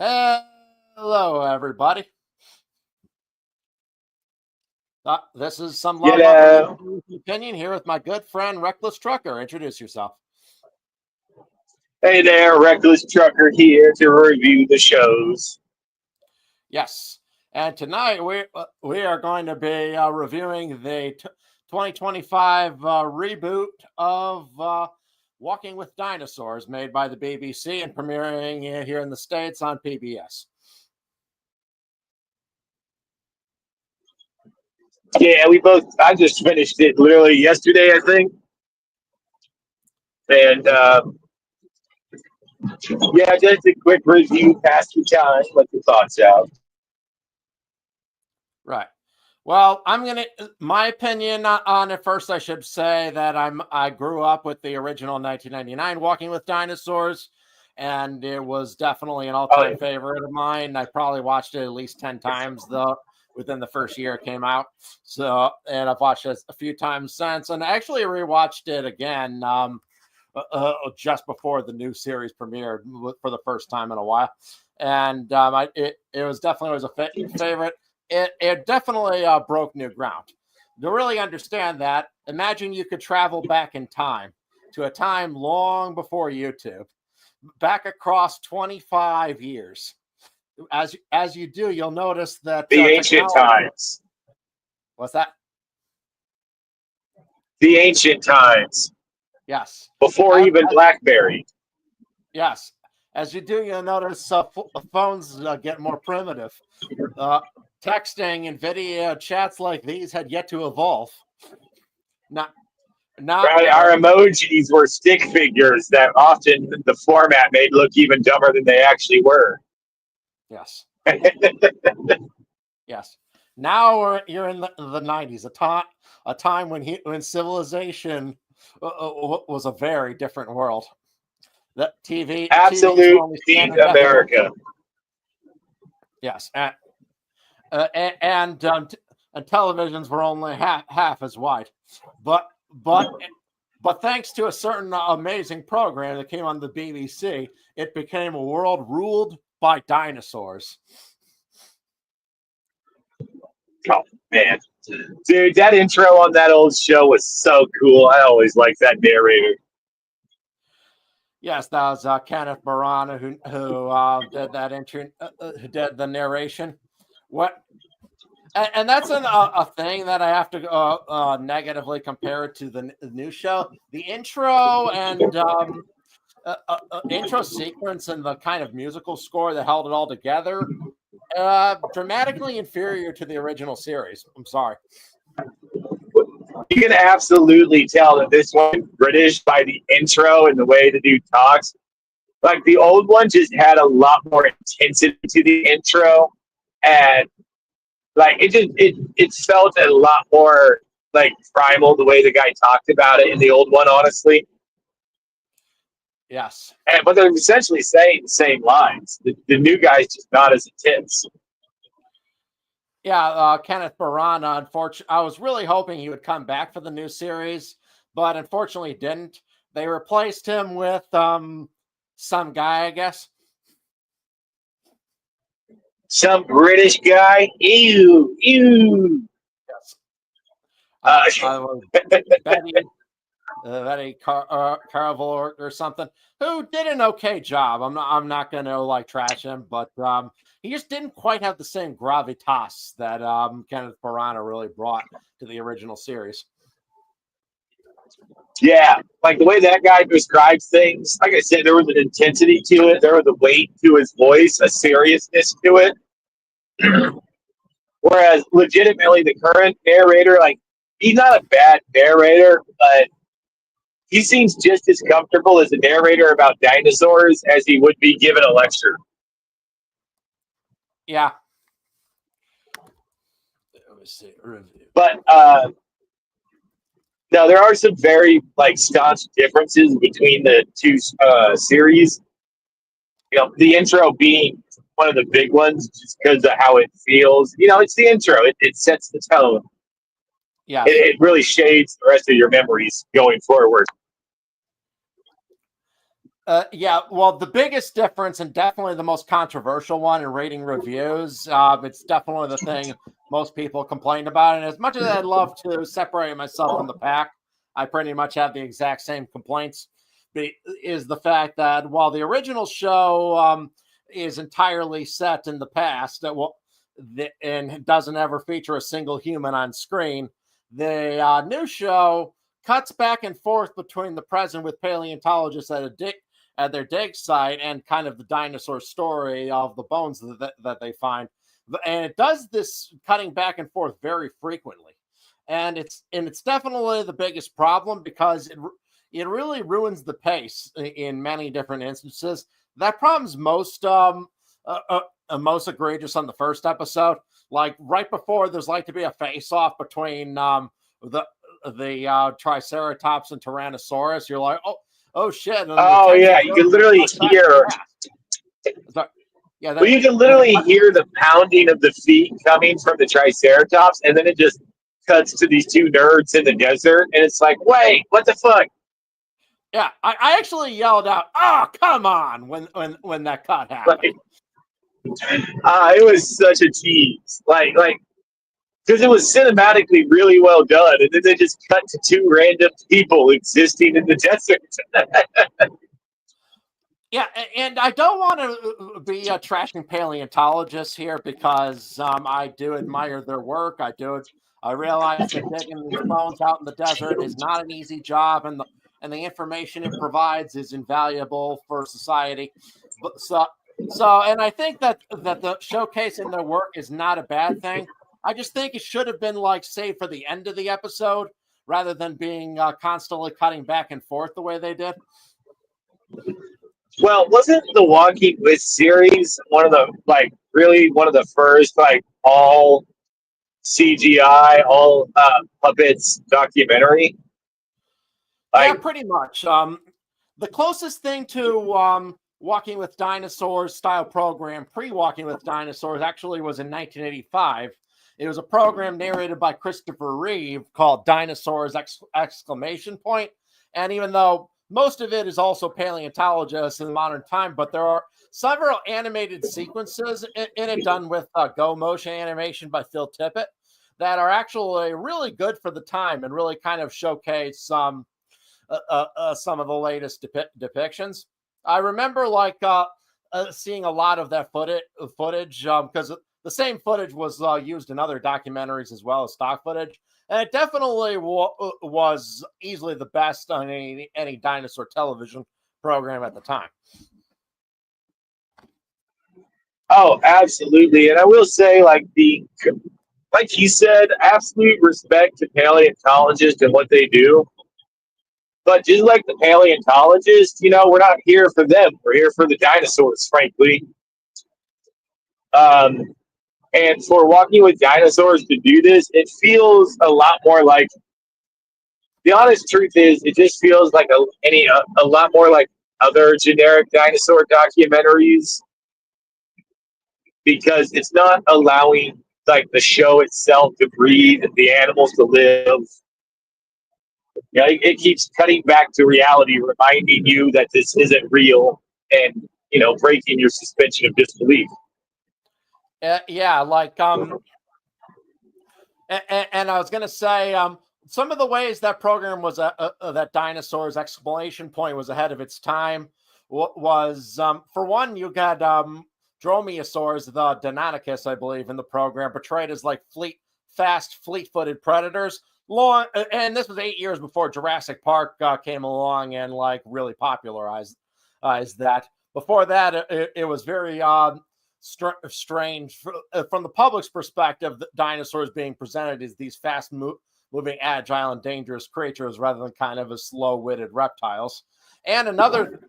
Hello, everybody. This is Some You Love About know, Religion Opinion here with my good friend, Reckless Trucker. Introduce yourself. hey there, Reckless Trucker here to review the shows. Yes. And tonight we are going to be reviewing the 2025 reboot of Walking with Dinosaurs, made by the BBC and premiering here in the States on PBS. Yeah, I just finished it literally yesterday, I think. And yeah, just a quick review, pass the time, let the thoughts out. Right. Well, my opinion on it first. I should say that I grew up with the original 1999 Walking with Dinosaurs, and it was definitely an Oh, all-time yeah. favorite of mine. I probably watched it at least 10 times though within the first year it came out. So, and I've watched it a few times since, and I actually rewatched it again just before the new series premiered for the first time in a while, and it was definitely a favorite. It definitely broke new ground. To really understand that, imagine you could travel back in time to a time long before YouTube, back across 25 years. As you do, you'll notice that The ancient technology. times. What's that? The ancient times. Yes. Before even BlackBerry. Yes. As you do, you'll notice phones get more primitive. Texting and video chats like these had yet to evolve. Not, not Right? Our emojis were stick figures that often the format made look even dumber than they actually were. Yes. Yes. Now you're in the 90s, a time when civilization was a very different world. That TVs were Absolute only Team standard definition. America. Yes, and televisions were only half as wide, but thanks to a certain amazing program that came on the BBC, it became a world ruled by dinosaurs. Oh man, dude, that intro on that old show was so cool. I always liked that narrator. Yes, that was Kenneth Branagh who did that intro, who did the narration. What? And that's a thing that I have to negatively compare it to the new show. The intro and intro sequence and the kind of musical score that held it all together, dramatically inferior to the original series. I'm sorry. You can absolutely tell that this one's British by the intro and the way the dude talks. Like the old one just had a lot more intensity to the intro, and like it felt a lot more like primal the way the guy talked about it in the old one, honestly. Yes. But they're essentially saying the same lines. The new guy's just not as intense. Yeah, Kenneth Branagh. Unfortunately, I was really hoping he would come back for the new series, but unfortunately, he didn't. They replaced him with some guy, I guess. Some British guy. Ew, ew. Yes. Betty Carvel or something, who did an okay job. I'm not going to like trash him, but he just didn't quite have the same gravitas that Kenneth Branagh really brought to the original series. Yeah, like the way that guy describes things. Like I said, there was an intensity to it. There was a weight to his voice, a seriousness to it. Whereas, legitimately, the current narrator, like he's not a bad narrator, but he seems just as comfortable as a narrator about dinosaurs as he would be given a lecture. Yeah. But no, there are some very like staunch differences between the two series. You know, the intro being one of the big ones, just because of how it feels. You know, it's the intro; it sets the tone. Yes. It really shades the rest of your memories going forward. Yeah, well, the biggest difference and definitely the most controversial one in rating reviews, it's definitely the thing most people complain about. And as much as I'd love to separate myself from the pack, I pretty much have the exact same complaints. Is the fact that while the original show is entirely set in the past, and doesn't ever feature a single human on screen, the new show cuts back and forth between the present with paleontologists at their dig site and kind of the dinosaur story of the bones that they find. And it does this cutting back and forth very frequently. And it's definitely the biggest problem because it really ruins the pace in many different instances. That problem's most egregious on the first episode. Like right before there's like to be a face off between the Triceratops and Tyrannosaurus. You're like, oh shit! Oh yeah, you can literally hear. So, yeah, well, you can literally hear the pounding of the feet coming from the Triceratops, and then it just cuts to these two nerds in the desert, and it's like, wait, what the fuck? Yeah, I actually yelled out, "Oh, come on!" when that cut happened. It was such a tease, like because it was cinematically really well done, and then they just cut to two random people existing in the desert. Yeah, and I don't want to be trashing paleontologists here because I do admire their work. I realize that digging these bones out in the desert is not an easy job, and the information it provides is invaluable for society. But and I think that the showcasing their work is not a bad thing. I just think it should have been like saved for the end of the episode rather than being constantly cutting back and forth the way they did. Well, wasn't the Walking With series one of the first all CGI, all puppets documentary? Yeah, pretty much. The closest thing to Walking with Dinosaurs style program, pre-Walking with Dinosaurs, actually was in 1985. It was a program narrated by Christopher Reeve called Dinosaurs! Exclamation point. And even though most of it is also paleontologists in modern time, but there are several animated sequences in it done with Go Motion animation by Phil Tippett that are actually really good for the time and really kind of showcase some of the latest depictions. I remember seeing a lot of that footage because the same footage was used in other documentaries as well as stock footage. And it definitely was easily the best on any dinosaur television program at the time. Oh, absolutely. And I will say, like you said, absolute respect to paleontologists and what they do. But just like the paleontologists, we're not here for them. We're here for the dinosaurs, frankly. And for Walking with Dinosaurs to do this, it feels a lot more like. The honest truth is, it just feels like a lot more like other generic dinosaur documentaries because it's not allowing the show itself to breathe and the animals to live. Yeah, it keeps cutting back to reality, reminding you that this isn't real, and breaking your suspension of disbelief. Yeah, and I was gonna say, some of the ways that program was that Dinosaurs! Exclamation point was ahead of its time was for one, you got dromaeosaurs, the Deinonychus, I believe, in the program, portrayed as fleet-footed predators. And this was 8 years before Jurassic Park came along and really popularized that. Before that, it was very strange from the public's perspective. The dinosaurs being presented as these fast-moving, agile, and dangerous creatures rather than kind of as slow-witted reptiles. And another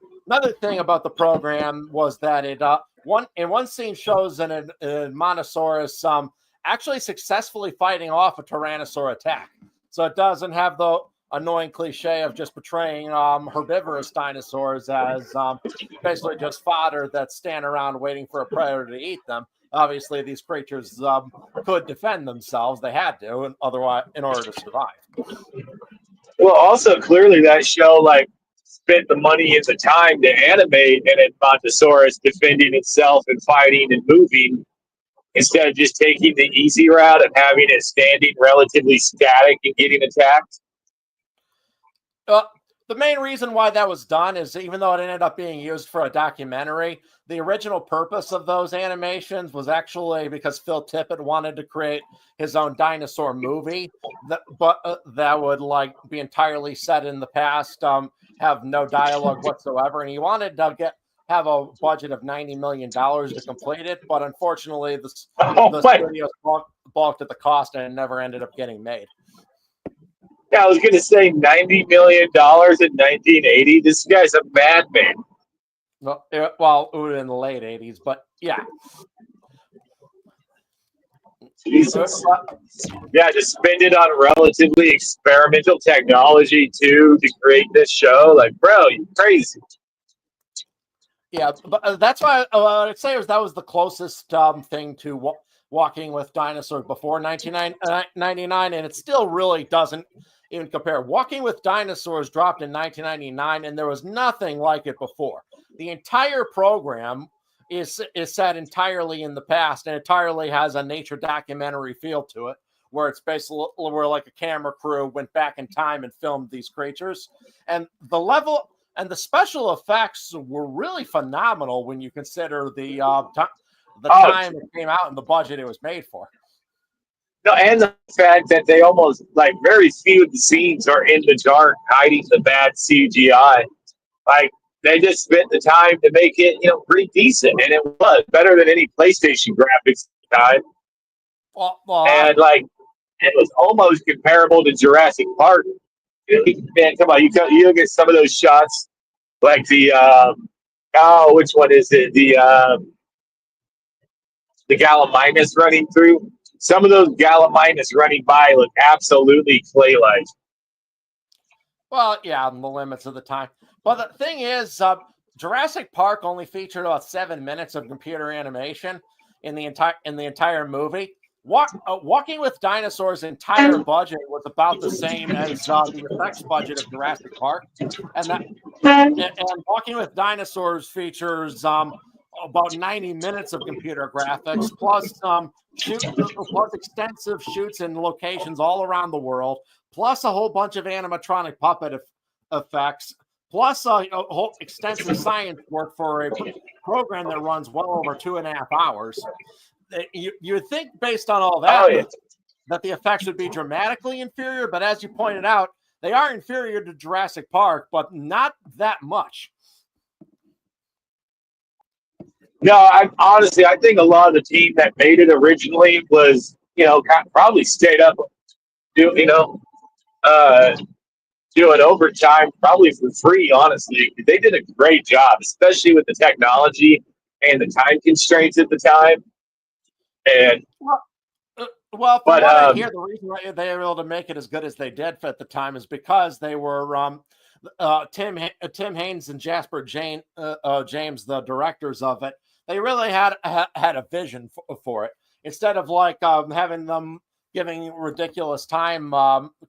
thing about the program was that it one scene shows an Monosaurus actually successfully fighting off a Tyrannosaur attack. So it doesn't have the annoying cliche of just portraying herbivorous dinosaurs as basically just fodder that stand around waiting for a predator to eat them. Obviously, these creatures could defend themselves. They had to, in order to survive. Well, also clearly that show spent the money and the time to animate an Edmontosaurus defending itself and fighting and moving instead of just taking the easy route of having it standing relatively static and getting attacked? The main reason why that was done is even though it ended up being used for a documentary, the original purpose of those animations was actually because Phil Tippett wanted to create his own dinosaur movie that would like be entirely set in the past, have no dialogue whatsoever, and he wanted to have a budget of $90 million to complete it, but unfortunately the studios balked at the cost and it never ended up getting made. Yeah, I was going to say $90 million in 1980. This guy's a madman. Well, it was in the late 80s, but yeah. Jesus. Yeah, to spend it on relatively experimental technology, too, to create this show. Like, bro, you're crazy. Yeah, but that's why I'd say that was the closest thing to Walking with Dinosaurs before 1999, and it still really doesn't even compare. Walking with Dinosaurs dropped in 1999, and there was nothing like it before. The entire program is set entirely in the past and entirely has a nature documentary feel to it, where it's basically where like a camera crew went back in time and filmed these creatures, and the level and the special effects were really phenomenal when you consider the time it came out and the budget it was made for. No, and the fact that they almost like very few of the scenes are in the dark, hiding the bad CGI. Like they just spent the time to make it, pretty decent, and it was better than any PlayStation graphics at the time. And like it was almost comparable to Jurassic Park. Man, come on, you look at some of those shots, like the which one is it? The Gallimimus running through. Some of those Gallimimus running by look absolutely clay-like. Well, yeah, on the limits of the time. But the thing is, Jurassic Park only featured about 7 minutes of computer animation in the entire movie. Walking with Dinosaurs' entire budget was about the same as the effects budget of Jurassic Park, and Walking with Dinosaurs features about 90 minutes of computer graphics plus plus extensive shoots in locations all around the world, plus a whole bunch of animatronic puppet effects, plus a whole extensive science work for a program that runs well over 2.5 hours. You would think, based on all that, that the effects would be dramatically inferior, but as you pointed out, they are inferior to Jurassic Park, but not that much. No, I think a lot of the team that made it originally was, probably stayed up, doing overtime, probably for free. Honestly, they did a great job, especially with the technology and the time constraints at the time. And from what I hear, the reason why they were able to make it as good as they did at the time is because they were Tim Haynes and Jasper James, the directors of it. They really had a vision for it. Instead of like having them giving ridiculous time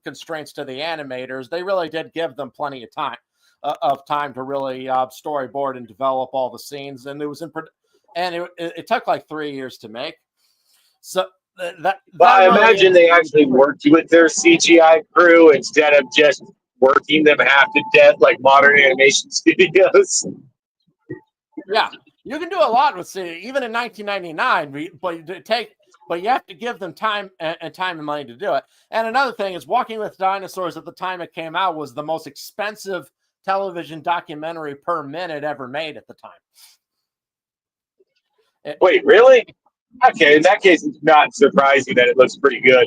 constraints to the animators, they really did give them plenty of time to really storyboard and develop all the scenes. And it took like 3 years to make. So I imagine they actually worked with their CGI crew instead of just working them half to death like modern animation studios. Yeah, you can do a lot with even in 1999, but you have to give them time and money to do it. And another thing is, Walking with Dinosaurs at the time it came out was the most expensive television documentary per minute ever made at the time. Wait, really? Okay, in that case, it's not surprising that it looks pretty good.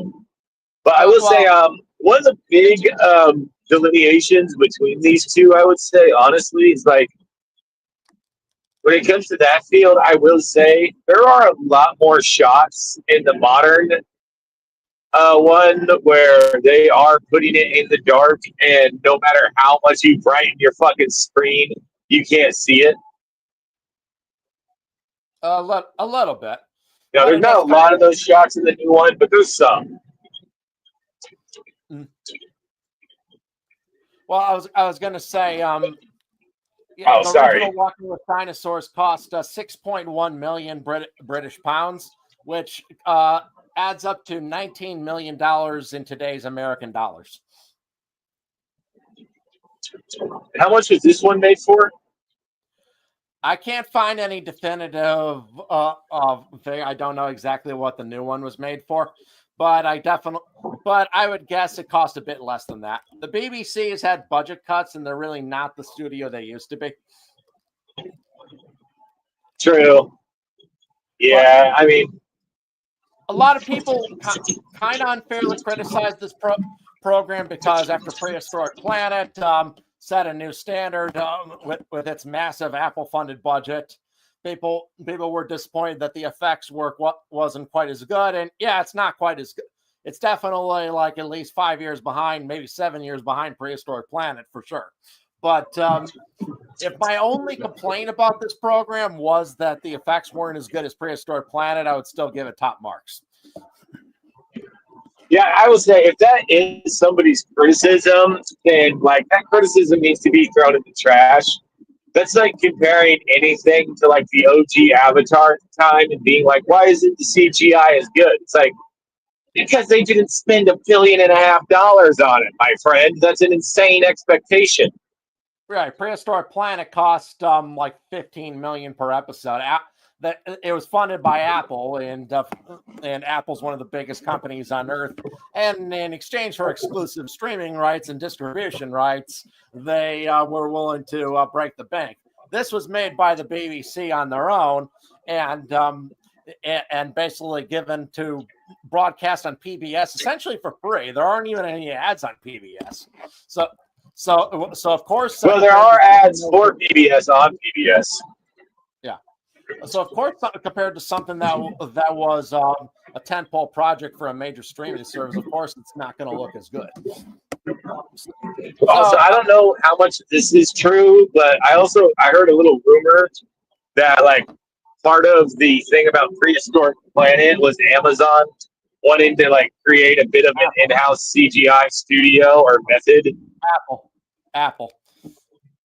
But I will say, one of the big delineations between these two, I would say, honestly, is like, when it comes to that field, I will say there are a lot more shots in the modern one where they are putting it in the dark, and no matter how much you brighten your fucking screen, you can't see it. A little bit. Yeah, there's not a lot of those shots in the new one, but there's some. Well, I was going to say, Yeah, Oh, the sorry. original Walking with Dinosaurs cost 6.1 million British pounds, which adds up to $19 million in today's American dollars. How much was this one made for? I can't find any definitive thing. I don't know exactly what the new one was made for, but I would guess it cost a bit less than that. The BBC has had budget cuts, and they're really not the studio they used to be. True. Yeah, I mean, A lot of people kind of unfairly criticize this program because after Prehistoric Planet set a new standard with its massive Apple-funded budget, people were disappointed that the effects work wasn't quite as good. And yeah, it's not quite as good. It's definitely like at least 5 years behind, maybe 7 years behind Prehistoric Planet for sure. But if my only complaint about this program was that the effects weren't as good as Prehistoric Planet, I would still give it top marks. yeah, I would say if that is somebody's criticism, then like that criticism needs to be thrown in the trash. That's like comparing anything to like the OG Avatar at the time and being like, why isn't the CGI as good? It's like, because they didn't spend $1.5 billion on it, my friend. That's an insane expectation. Right, Prehistoric Planet cost like 15 million per episode. That it was funded by Apple, and Apple's one of the biggest companies on earth. And in exchange for exclusive streaming rights and distribution rights, they were willing to break the bank. This was made by the BBC on their own, and basically given to broadcast on PBS essentially for free. There aren't even any ads on PBS, so of course. Well, there are ads for PBS on PBS. Yeah. So of course, compared to something that was a tentpole project for a major streaming service, of course, it's not going to look as good. Also, I don't know how much this is true, but I heard a little rumor that like part of the thing about Prehistoric Planet was Amazon wanting to like create a bit of an in-house CGI studio or method. Apple.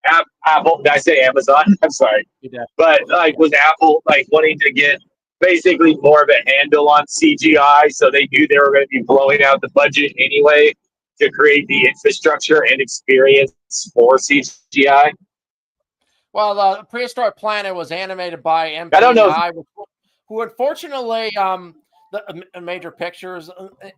Did I say Amazon? I'm sorry. But like, was Apple like wanting to get basically more of a handle on CGI, so they knew they were going to be blowing out the budget anyway to create the infrastructure and experience for CGI? Well, the Prehistoric Planet was animated by MPI, I don't know. who unfortunately the major pictures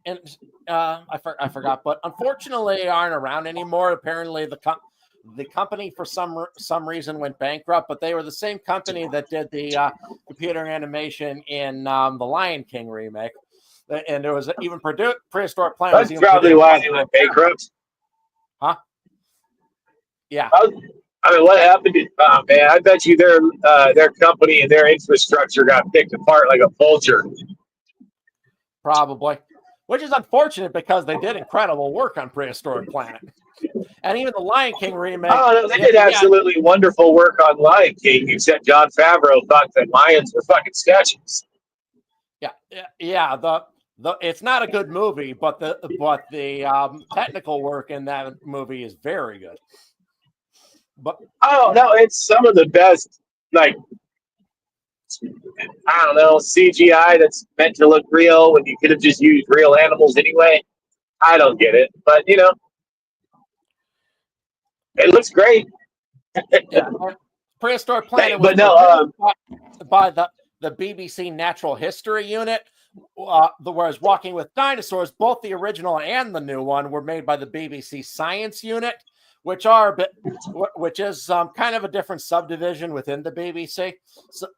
and I forgot, but unfortunately aren't around anymore. Apparently the company for some reason went bankrupt, but they were the same company that did the computer animation in the Lion King remake, and there was even Prehistoric Planet. That's probably why they went bankrupt. Huh? Yeah. I mean, what happened? Man, I bet you their company and their infrastructure got picked apart like a vulture. Probably, which is unfortunate because they did incredible work on Prehistoric Planet. And even the Lion King remake. Oh, no, they did absolutely wonderful work on Lion King, except Jon Favreau thought that Mayans were fucking statues. Yeah. The it's not a good movie, but the technical work in that movie is very good. But no, it's some of the best, like, I don't know, CGI that's meant to look real when you could have just used real animals anyway. I don't get it, but you know, it looks great. Yeah. Prehistoric Planet was by the BBC Natural History Unit. Whereas Walking with Dinosaurs, both the original and the new one were made by the BBC Science Unit, which is kind of a different subdivision within the BBC.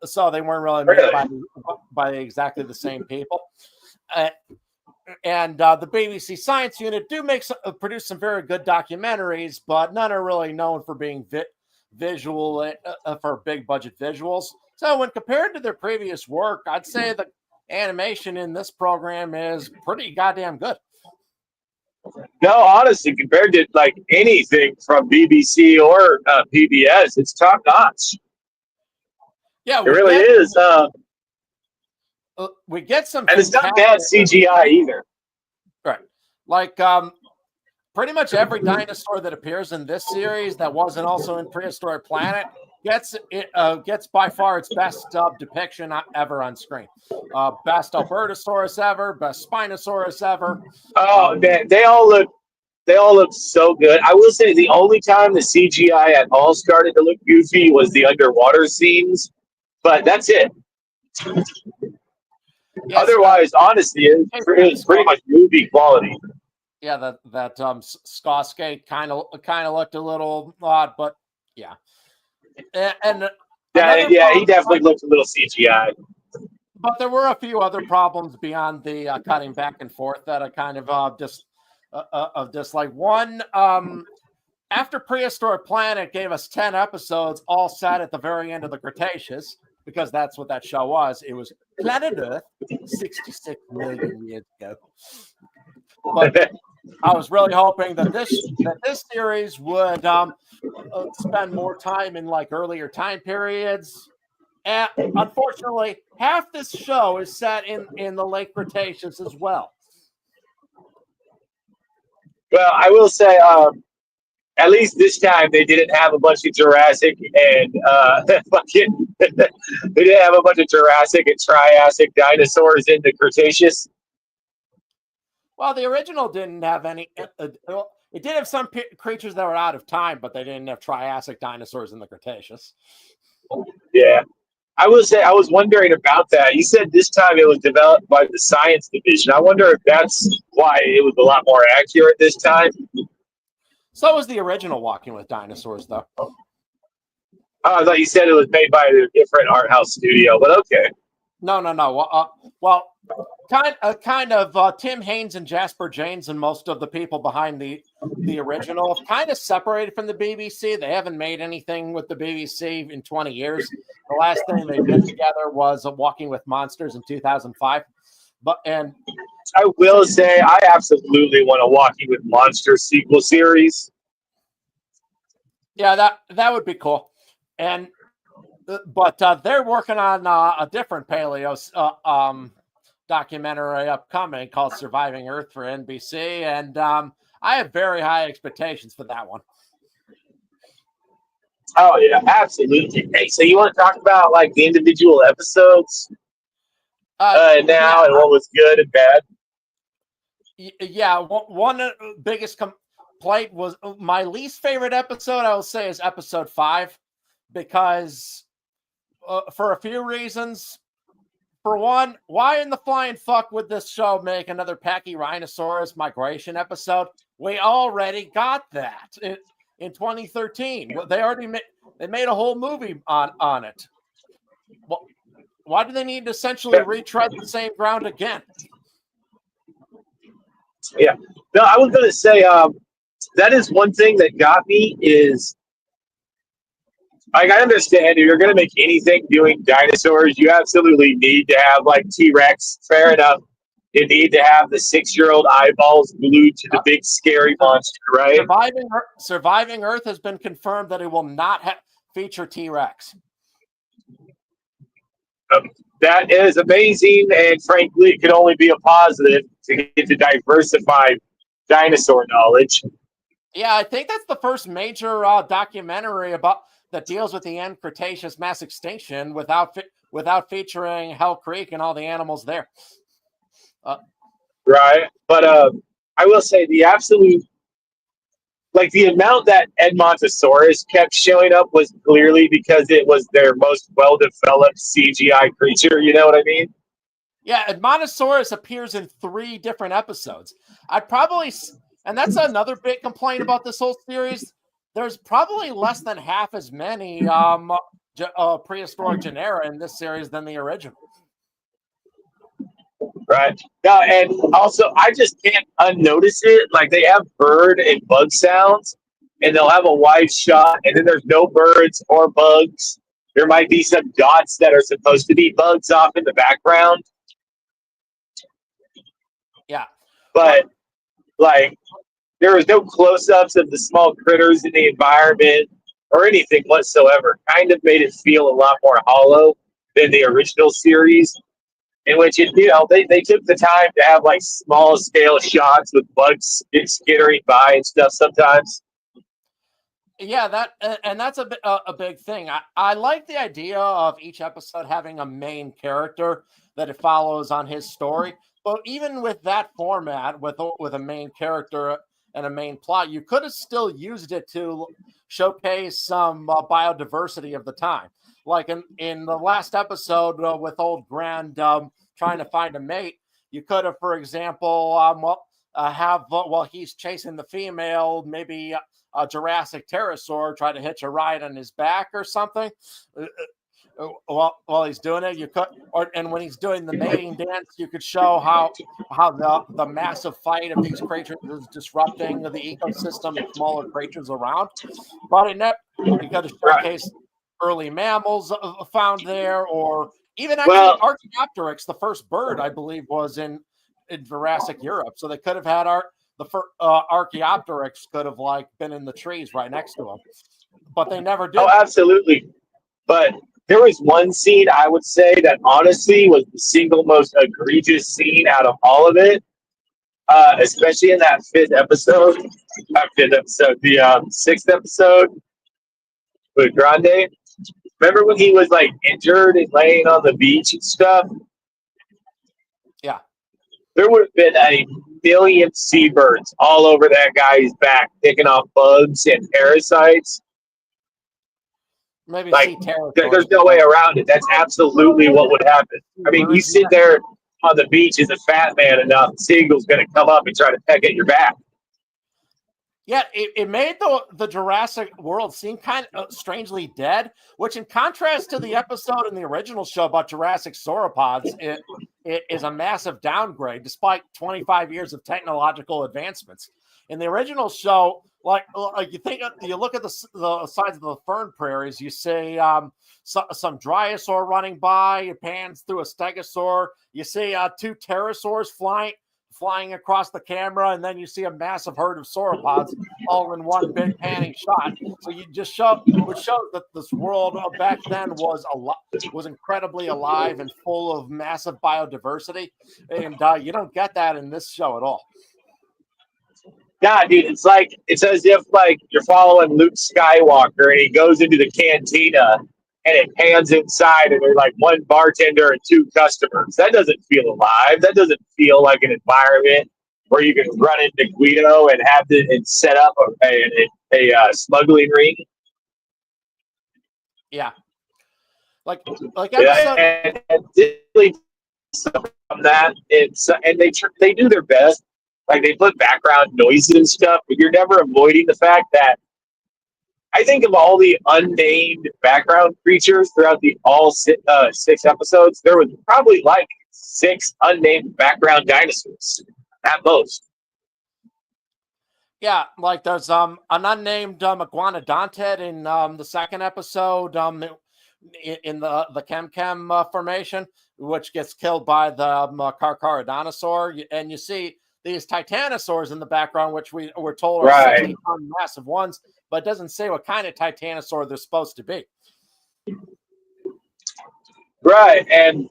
So they weren't really made by exactly the same people. And the BBC Science Unit produce some very good documentaries, but none are really known for being visual for big budget visuals. So when compared to their previous work, I'd say the animation in this program is pretty goddamn good. No, honestly, compared to like anything from BBC or PBS, it's top notch. Yeah, it really is. We get some, and it's not bad CGI either. Right, like pretty much every dinosaur that appears in this series that wasn't also in Prehistoric Planet gets by far its best depiction ever on screen. Best Albertosaurus ever, best Spinosaurus ever. Oh, they all look so good. I will say the only time the CGI at all started to look goofy was the underwater scenes, but that's it. Yes, otherwise, honestly, it's pretty much movie quality. Yeah, that Skoskate kind of looked a little odd, but yeah, and he definitely looked a little CGI. But there were a few other problems beyond the cutting back and forth that I kind of dislike. One, after Prehistoric Planet gave us 10 episodes, all set at the very end of the Cretaceous, because that's what that show was. It was Planet Earth 66 million years ago. But I was really hoping that this series would spend more time in like earlier time periods. And unfortunately, half this show is set in the late Cretaceous as well. Well, I will say, at least this time they didn't have a bunch of Jurassic and they didn't have a bunch of Jurassic and Triassic dinosaurs in the Cretaceous. Well, the original didn't have any. It did have some creatures that were out of time, but they didn't have Triassic dinosaurs in the Cretaceous. Yeah. I will say, I was wondering about that. You said this time it was developed by the science division. I wonder if that's why it was a lot more accurate this time. So was the original Walking with Dinosaurs, though. Oh, I thought you said it was made by a different art house studio, but okay. No. Well, kind of Tim Haynes and Jasper Janes and most of the people behind the original have kind of separated from the BBC. They haven't made anything with the BBC in 20 years. The last thing they did together was Walking with Monsters in 2005. And I will say I absolutely want a Walking with Monsters sequel series. Yeah, that would be cool. But they're working on a different paleo documentary upcoming called Surviving Earth for NBC, and I have very high expectations for that one. Oh yeah, absolutely. Hey, so you want to talk about like the individual episodes and what was good and bad? Yeah, one biggest complaint was my least favorite episode. I will say is episode 5 because for a few reasons. For one, why in the flying fuck would this show make another Pachyrhinosaurus migration episode? We already got that in 2013. They already made a whole movie on it. Well, why do they need to essentially retread the same ground again? Yeah. No, I was going to say that is one thing that got me is like, I understand if you're going to make anything doing dinosaurs, you absolutely need to have like T-Rex. Fair enough. You need to have the 6-year-old eyeballs glued to the big scary monster, right? Surviving Earth has been confirmed that it will not feature T-Rex. That is amazing, and frankly, it could only be a positive to get to diversify dinosaur knowledge. Yeah, I think that's the first major documentary that deals with the end Cretaceous mass extinction without featuring Hell Creek and all the animals there. Right, but I will say the absolute, like the amount that Edmontosaurus kept showing up was clearly because it was their most well-developed CGI creature. You know what I mean? Yeah, Edmontosaurus appears in 3 different episodes. And that's another big complaint about this whole series. There's probably less than half as many prehistoric genera in this series than the original. Right. Now, and also, I just can't unnotice it. Like, they have bird and bug sounds, and they'll have a wide shot, and then there's no birds or bugs. There might be some dots that are supposed to be bugs off in the background. Yeah. But, like, there was no close-ups of the small critters in the environment or anything whatsoever. Kind of made it feel a lot more hollow than the original series. in which they took the time to have like small scale shots with bugs skittering by and stuff sometimes. Yeah, that's a big thing. I like the idea of each episode having a main character that it follows on his story. But even with that format, with a main character and a main plot, you could have still used it to showcase some biodiversity of the time. Like in the last episode with Old Grand trying to find a mate, you could have, for example, have while he's chasing the female, maybe a Jurassic pterosaur try to hitch a ride on his back or something. While he's doing it, you could, and when he's doing the mating dance, you could show how the massive fight of these creatures is disrupting the ecosystem of smaller creatures around. But you could have showcased early mammals found there, or even actually Archaeopteryx, the first bird, I believe, was in Jurassic Europe. So they could have had Archaeopteryx could have like been in the trees right next to him, but they never did. Oh, absolutely. But there was one scene I would say that honestly was the single most egregious scene out of all of it, especially in that the sixth episode with Grande. Remember when he was like injured and laying on the beach and stuff? Yeah. There would have been a million seabirds all over that guy's back, picking off bugs and parasites. Maybe like there's no way around it. That's absolutely what would happen. I mean, you sit there on the beach as a fat man enough, the seagull's going to come up and try to peck at your back. Yeah, it made the Jurassic World seem kind of strangely dead, which in contrast to the episode in the original show about Jurassic sauropods, it is a massive downgrade despite 25 years of technological advancements. In the original show, like you look at the sides of the fern prairies, you see some Dryosaur running by, it pans through a Stegosaur, you see two pterosaurs flying across the camera, and then you see a massive herd of sauropods all in one big panning shot. So you just which shows that this world back then was incredibly alive and full of massive biodiversity, and you don't get that in this show at all. Yeah, dude, it's as if like you're following Luke Skywalker and he goes into the cantina and it pans inside and there's like one bartender and two customers. That doesn't feel alive. That doesn't feel like an environment where you can run into Guido and set up a smuggling ring. Yeah, like episode. And from that, and they do their best. Like they put background noises and stuff, but you're never avoiding the fact that I think of all the unnamed background creatures throughout all 6 episodes, there was probably like 6 unnamed background dinosaurs at most. Yeah, like there's an unnamed iguanodontid in the second episode in the Chem formation, which gets killed by the Carcharodontosaur, and you see these titanosaurs in the background, which we were told are 60-ton massive ones, but it doesn't say what kind of titanosaur they're supposed to be. Right, and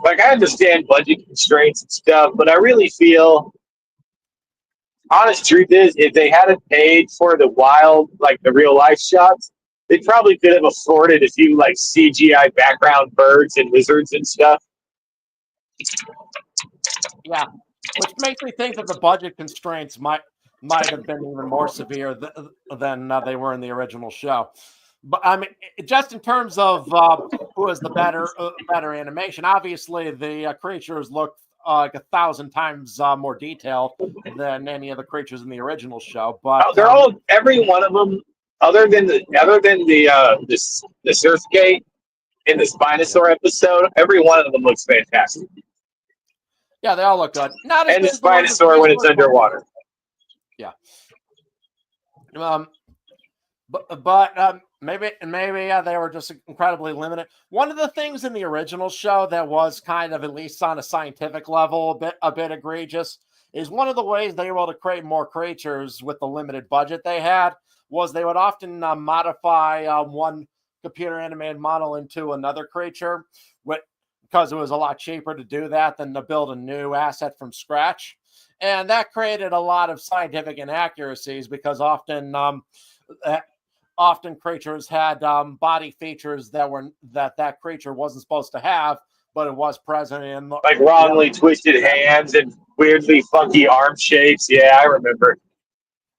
like I understand budget constraints and stuff, but I really feel, honest truth is, if they hadn't paid for the wild, like the real life shots, they probably could have afforded a few like CGI background birds and lizards and stuff. Yeah, which makes me think that the budget constraints might have been even more severe than they were in the original show. But I mean, just in terms of who is the better animation, obviously the creatures look like 1,000 times more detailed than any of the creatures in the original show. But they're all, every one of them, other than the Surfgate in the Spinosaur episode, every one of them looks fantastic. Yeah, they all look good. Not and the Spinosaur when it's underwater. Yeah. But maybe they were just incredibly limited. One of the things in the original show that was kind of, at least on a scientific level, a bit egregious is one of the ways they were able to create more creatures with the limited budget they had was they would often modify one computer animated model into another creature because it was a lot cheaper to do that than to build a new asset from scratch. And that created a lot of scientific inaccuracies because often creatures had body features that creature wasn't supposed to have, but it was present in Like the other. wrongly twisted hands and weirdly funky arm shapes. Yeah, I remember.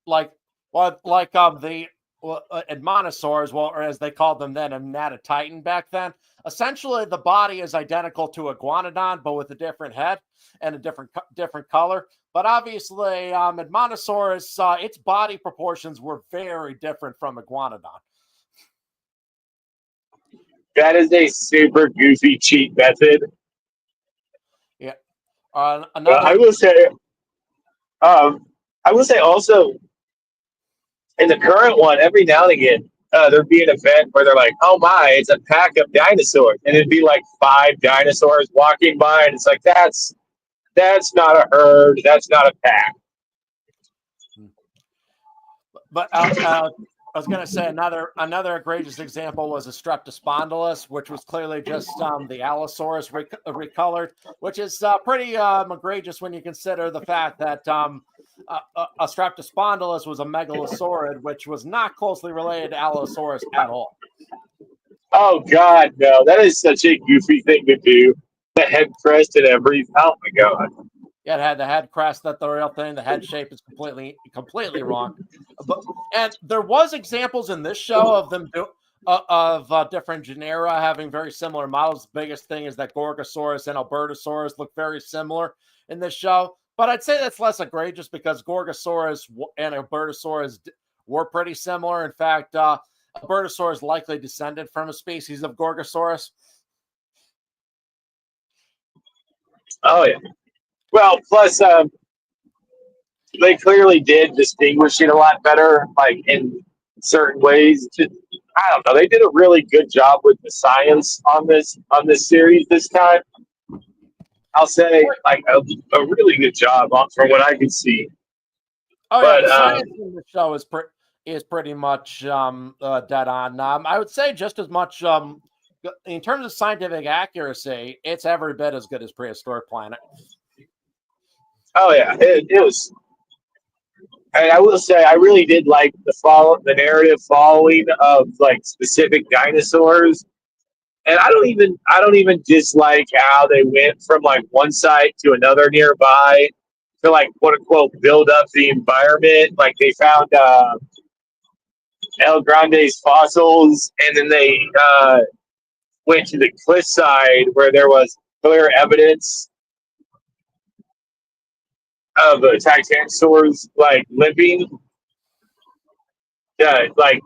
Like the Dinosaurs, well, or as they called them then, Titan back then. Essentially, the body is identical to a Iguanodon, but with a different head and a different color. But obviously, Admonosaurus, its body proportions were very different from Iguanodon. That is a super goofy cheat method. Yeah. I Another. will say, also in the current one, every now and again, there'd be an event where they're like, "Oh my, it's a pack of dinosaurs," and it'd be like 5 dinosaurs walking by, and it's like that's not a herd, that's not a pack. But I was going to say another egregious example was a Streptospondylus, which was clearly just the Allosaurus recolored, which is pretty egregious when you consider the fact that a Streptospondylus was a megalosaurid, which was not closely related to Allosaurus at all. Oh God, no! That is such a goofy thing to do. The head crest and everything. Oh my God. Yeah, it had the head crest. That's the real thing. The head shape is completely wrong. And there was examples in this show of them of different genera having very similar models. The biggest thing is that Gorgosaurus and Albertosaurus look very similar in this show. But I'd say that's less egregious because Gorgosaurus and Albertosaurus were pretty similar. In fact, Albertosaurus likely descended from a species of Gorgosaurus. Oh yeah. Well, plus they clearly did distinguish it a lot better, like in certain ways. I don't know. They did a really good job with the science on this series this time. I'll say like a really good job from what I can see. Oh yeah, But the science in the show is pretty much dead on. I would say just as much in terms of scientific accuracy, it's every bit as good as Prehistoric Planet. Oh yeah, it was. And I will say, I really did like the narrative following of like specific dinosaurs. And I don't even dislike how they went from like one site to another nearby to like quote unquote build up the environment. Like they found El Grande's fossils, and then they went to the cliffside where there was clear evidence of the Titanosaurs like limping. Yeah, like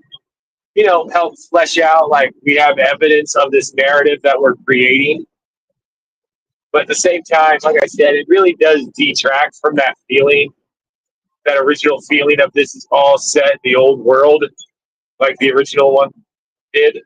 help flesh out like we have evidence of this narrative that we're creating. But at the same time, like I said, it really does detract from that feeling, that original feeling of this is all set in the old world, like the original one did.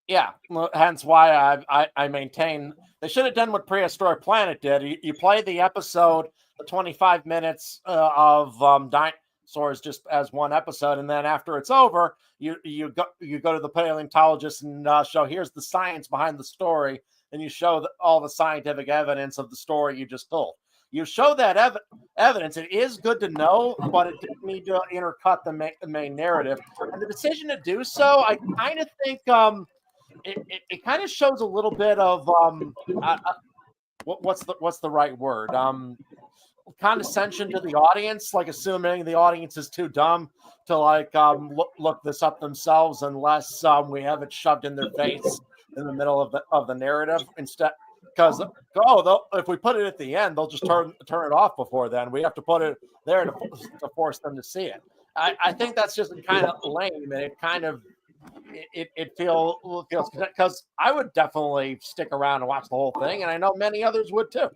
Yeah, hence why I maintain they should have done what Prehistoric Planet did. You play the episode, the 25 minutes of Dinosaurs just as one episode, and then after it's over, you go to the paleontologist and show here's the science behind the story, and you show all the scientific evidence of the story you just told. You show that evidence. It is good to know, but it didn't need to intercut the main narrative. And the decision to do so, I kind of think it kind of shows a little bit of what's the right word? Condescension to the audience, like assuming the audience is too dumb to like look this up themselves unless we have it shoved in their face in the middle of the narrative instead. Because if we put it at the end, they'll just turn it off before then. We have to put it there to force them to see it. I think that's just kind of lame, and it kind of it feels because I would definitely stick around and watch the whole thing, and I know many others would too.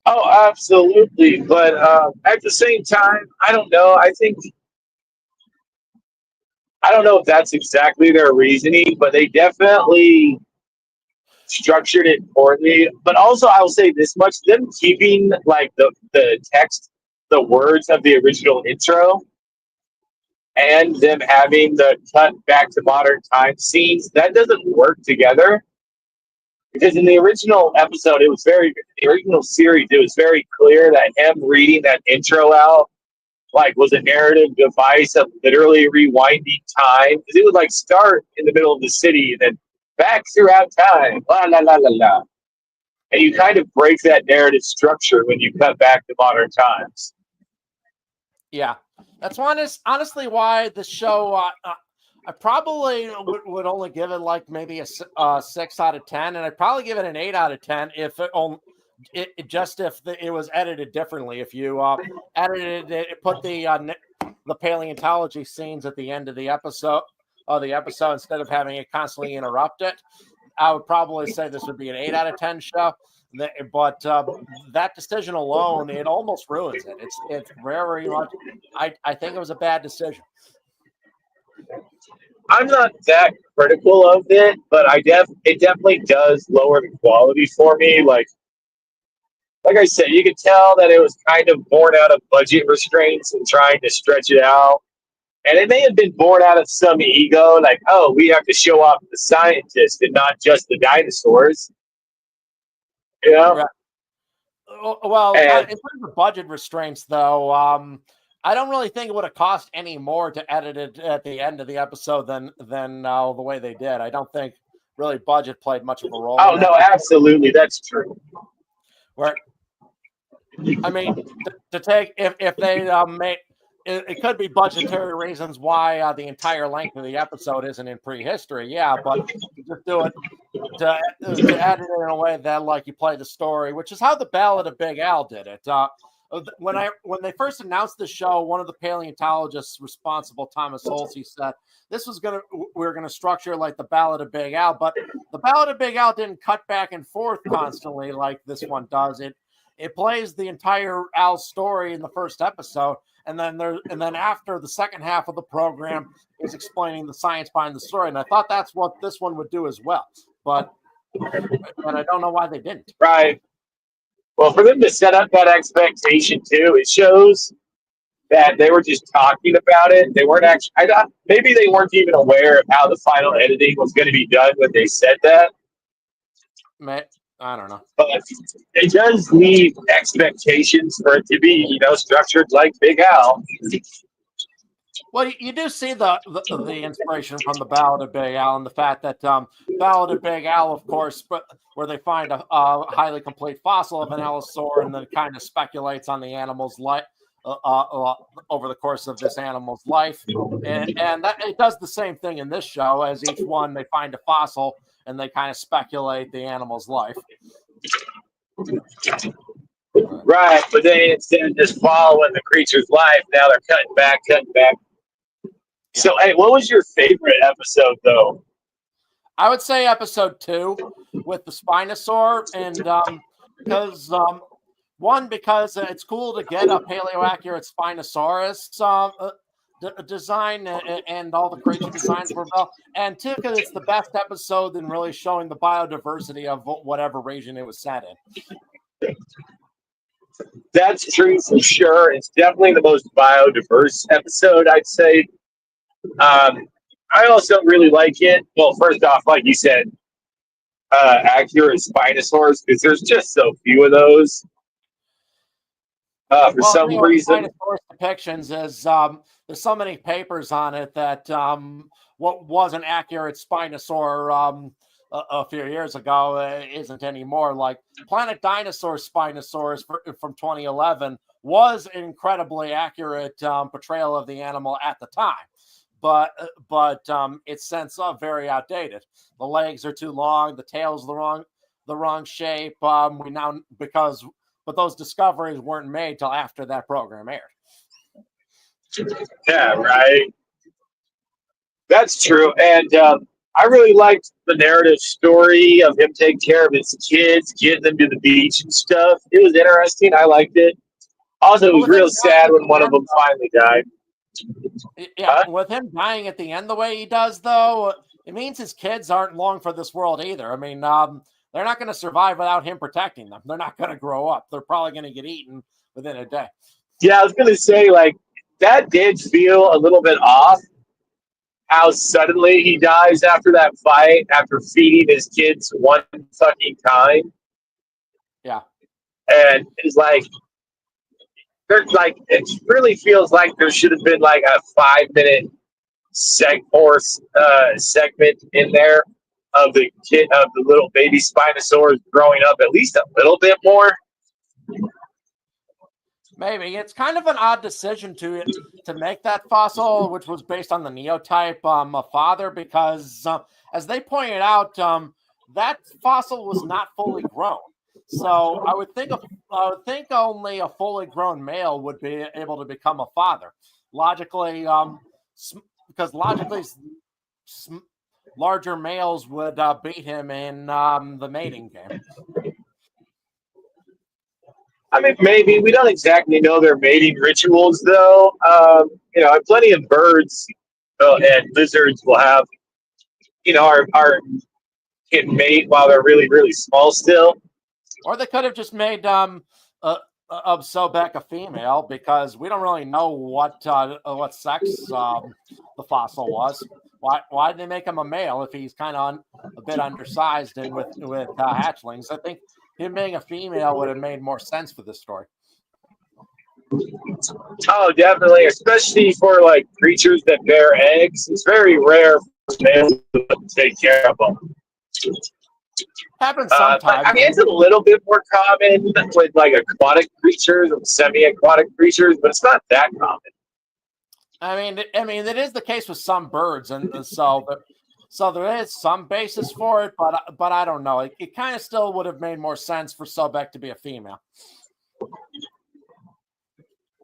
Oh, absolutely. But at the same time, I don't know. I don't know if that's exactly their reasoning, but they definitely structured it poorly. But also, I will say this much: them keeping like the text, the words of the original intro, and them having the cut back to modern time scenes, that doesn't work together. Because in the original episode, the original series, it was very clear that him reading that intro out, like, was a narrative device of literally rewinding time. Because it would, like, start in the middle of the city and then back throughout time, la la la la la. And you kind of break that narrative structure when you cut back to modern times. Yeah, that's honestly why the show. I probably would only give it like maybe a 6 out of 10, and I'd probably give it an 8 out of 10 if it was edited differently. If you edited it, put the paleontology scenes at the end of the episode instead of having it constantly interrupt it, I would probably say this would be an 8 out of 10 show. But that decision alone, it almost ruins it. It's very much. I think it was a bad decision. I'm not that critical of it, but it definitely does lower the quality for me. Like I said, you could tell that it was kind of born out of budget restraints and trying to stretch it out. And it may have been born out of some ego, like, oh, we have to show off the scientists and not just the dinosaurs. You know? Right. Well, in And terms of budget restraints, though, I don't really think it would have cost any more to edit it at the end of the episode than the way they did. I don't think really budget played much of a role oh in that. no, absolutely, that's true. Where I mean, to take if they made it could be budgetary reasons why the entire length of the episode isn't in prehistory. Yeah, but to just do it to edit it in a way that like you play the story, which is how the Ballad of Big Al did it. When they first announced the show, one of the paleontologists responsible, Thomas Holsey, said we're gonna structure like the Ballad of Big Al, but the Ballad of Big Al didn't cut back and forth constantly like this one does. It plays the entire Al story in the first episode, and then after the second half of the program is explaining the science behind the story. And I thought that's what this one would do as well, but I don't know why they didn't. Right. Well, for them to set up that expectation too, it shows that they were just talking about it. They weren't actually. Maybe they weren't even aware of how the final editing was going to be done when they said that. I don't know. But it does leave expectations for it to be, structured like Big Al. Well, you do see the inspiration from the Ballad of Big Al and the fact that Ballad of Big Al, of course, where they find a highly complete fossil of an allosaur and then kind of speculates on the animal's life over the course of this animal's life, and that it does the same thing in this show. As each one, they find a fossil and they kind of speculate the animal's life. Right, but then instead of just following the creature's life, now they're cutting back. Yeah. So, hey, what was your favorite episode, though? I would say episode 2 with the Spinosaur, and because it's cool to get a paleo-accurate Spinosaurus design, and all the creature designs were well, and 2 because it's the best episode in really showing the biodiversity of whatever region it was set in. That's true for sure. It's definitely the most biodiverse episode, I'd say. I also really like it. Well, first off, like you said, accurate Spinosaurs, because there's just so few of those. For some reason, Spinosaurus depictions is there's so many papers on it that what was an accurate Spinosaur a few years ago isn't anymore. Like Planet Dinosaur Spinosaurus from 2011 was an incredibly accurate portrayal of the animal at the time. But it's since very outdated. The legs are too long. The tail's the wrong shape. But those discoveries weren't made till after that program aired. Yeah, right. That's true. And I really liked the narrative story of him taking care of his kids, getting them to the beach and stuff. It was interesting. I liked it. Also, it was real sad when one of them finally died. Yeah, with him dying at the end the way he does, though, it means his kids aren't long for this world either. I mean, they're not going to survive without him protecting them. They're not going to grow up. They're probably going to get eaten within a day. Yeah, I was going to say, like, that did feel a little bit off. How suddenly he dies after that fight, after feeding his kids one fucking time, Yeah. and it's like there's like it really feels like there should have been like a 5 minute segment in there of the kid of the little baby Spinosaurus growing up at least a little bit more. Maybe it's kind of an odd decision to make that fossil, which was based on the Neotype father, because as they pointed out, that fossil was not fully grown. So I would think only a fully grown male would be able to become a father. Logically, because logically, larger males would beat him in the mating game. I mean, maybe we don't exactly know their mating rituals, though. Plenty of birds and lizards will have, are can mate while they're really, really small still. Or they could have just made of Sobek a female, because we don't really know what sex the fossil was. Why did they make him a male if he's kind of a bit undersized and with hatchlings? I think him being a female would have made more sense for this story. Oh, definitely, especially for like creatures that bear eggs. It's very rare for males to take care of them. Happens sometimes. I mean, it's a little bit more common with like aquatic creatures or semi-aquatic creatures, but it's not that common. I mean, it is the case with some birds, and so there is some basis for it, but I don't know. It kind of still would have made more sense for Sobek to be a female.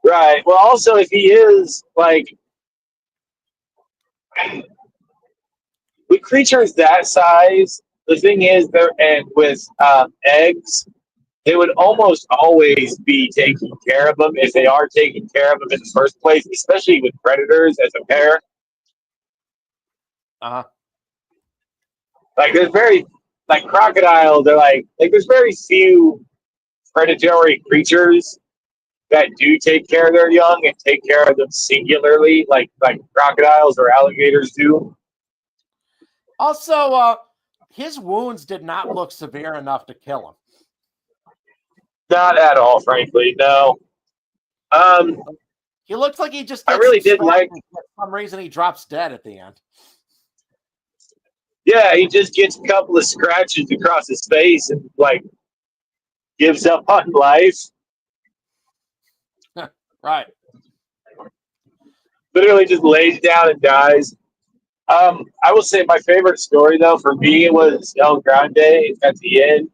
Right. Well, also, if he is like with creatures that size, the thing is, with eggs, they would almost always be taking care of them if they are taking care of them in the first place, especially with predators as a pair. Like there's crocodiles. They're like there's very few predatory creatures that do take care of their young and take care of them singularly, like crocodiles or alligators do. Also, his wounds did not look severe enough to kill him. Not at all, frankly. No. He looks like he just. I really did like. For some reason, he drops dead at the end. Yeah, he just gets a couple of scratches across his face and gives up on life. Right. Literally just lays down and dies. I will say my favorite story, though, for me was El Grande at the end.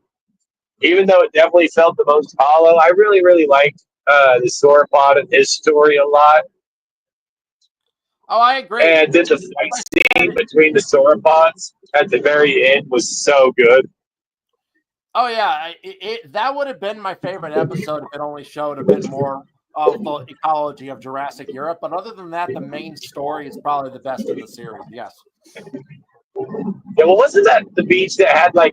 Even though it definitely felt the most hollow, I really, really liked the sauropod and his story a lot. Oh, I agree. And then the fight scene between the sauropods at the very end was so good. Oh, yeah. That would have been my favorite episode if it only showed a bit more of the ecology of Jurassic Europe. But other than that, the main story is probably the best in the series. Yes. Yeah, well, wasn't that the beach that had not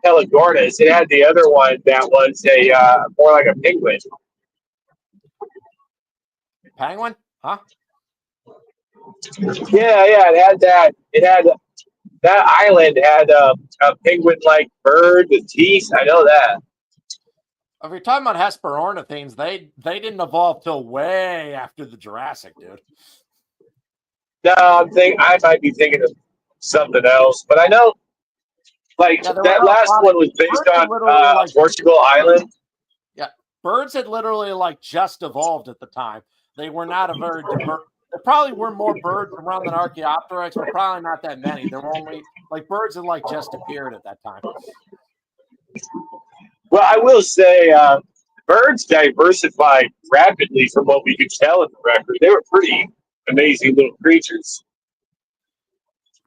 Pelagornis? It had the other one that was a more like a penguin. Penguin? Huh? Yeah. It had that. It had that island had a penguin-like bird with teeth. I know that. If you're talking about Hesperornithines, they didn't evolve till way after the Jurassic, dude. No, I might be thinking of something else, but I know that last one was based on Portugal Island. Yeah, birds had literally just evolved at the time. They were not a very diverse. There probably were more birds around than Archaeopteryx, but probably not that many. There were only birds had just appeared at that time. Well, I will say birds diversified rapidly from what we could tell in the record. They were pretty amazing little creatures.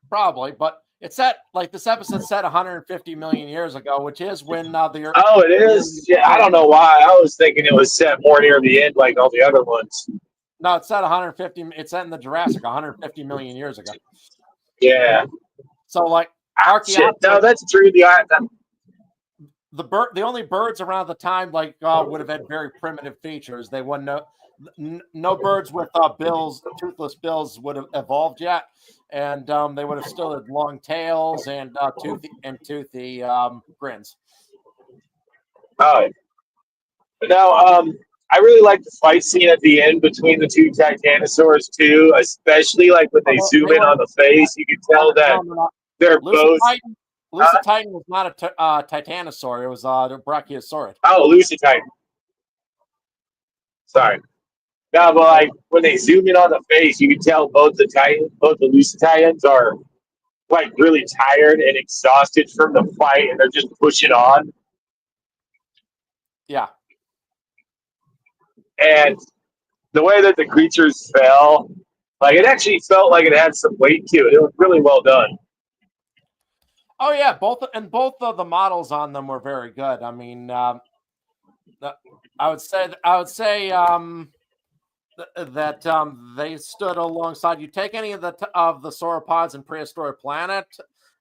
Probably, but it's set this episode set 150 million years ago, which is when the Earth. Oh, it is. Yeah, I don't know why. I was thinking it was set more near the end, like all the other ones. No, it's set 150. It's set in the Jurassic 150 million years ago. Yeah. So Archaeopteryx. No, that's true. The only birds around the time would have had very primitive features. They wouldn't know. no birds with bills, toothless bills, would have evolved yet, and they would have still had long tails and toothy grins. Oh, now I really like the fight scene at the end between the two Titanosaurs too, especially like when they zoom They in were on the face. You can tell that they're both. Lucid Titan was not a titanosaur; it was a brachiosaurid. Oh, Lucid Titan. Sorry. No, but like when they zoom in on the face, you can tell both the Lucid Titans are like really tired and exhausted from the fight, and they're just pushing on. Yeah. And the way that the creatures fell, like it actually felt like it had some weight to it. It was really well done. Oh yeah, both of the models on them were very good. I mean, I would say that they stood alongside. You take any of the sauropods in Prehistoric Planet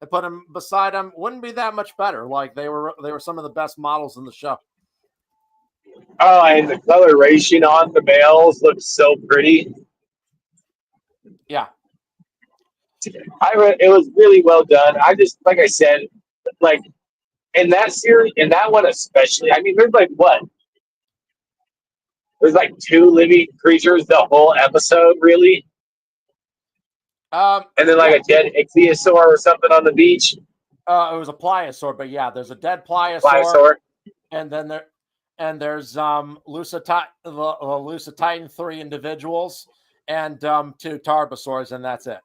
and put them beside them, wouldn't be that much better. Like they were some of the best models in the show. Oh, and the coloration on the males looks so pretty. Yeah. It was really well done. I just, like I said, like in that series, in that one especially. I mean, there's like what? There's like two living creatures the whole episode, really. And then like a dead ichthyosaur or something on the beach. It was a pliosaur, but yeah, there's a dead Pliosaur. and then there's Lucid Titan 3 individuals and 2 Tarbosaurs, and that's it.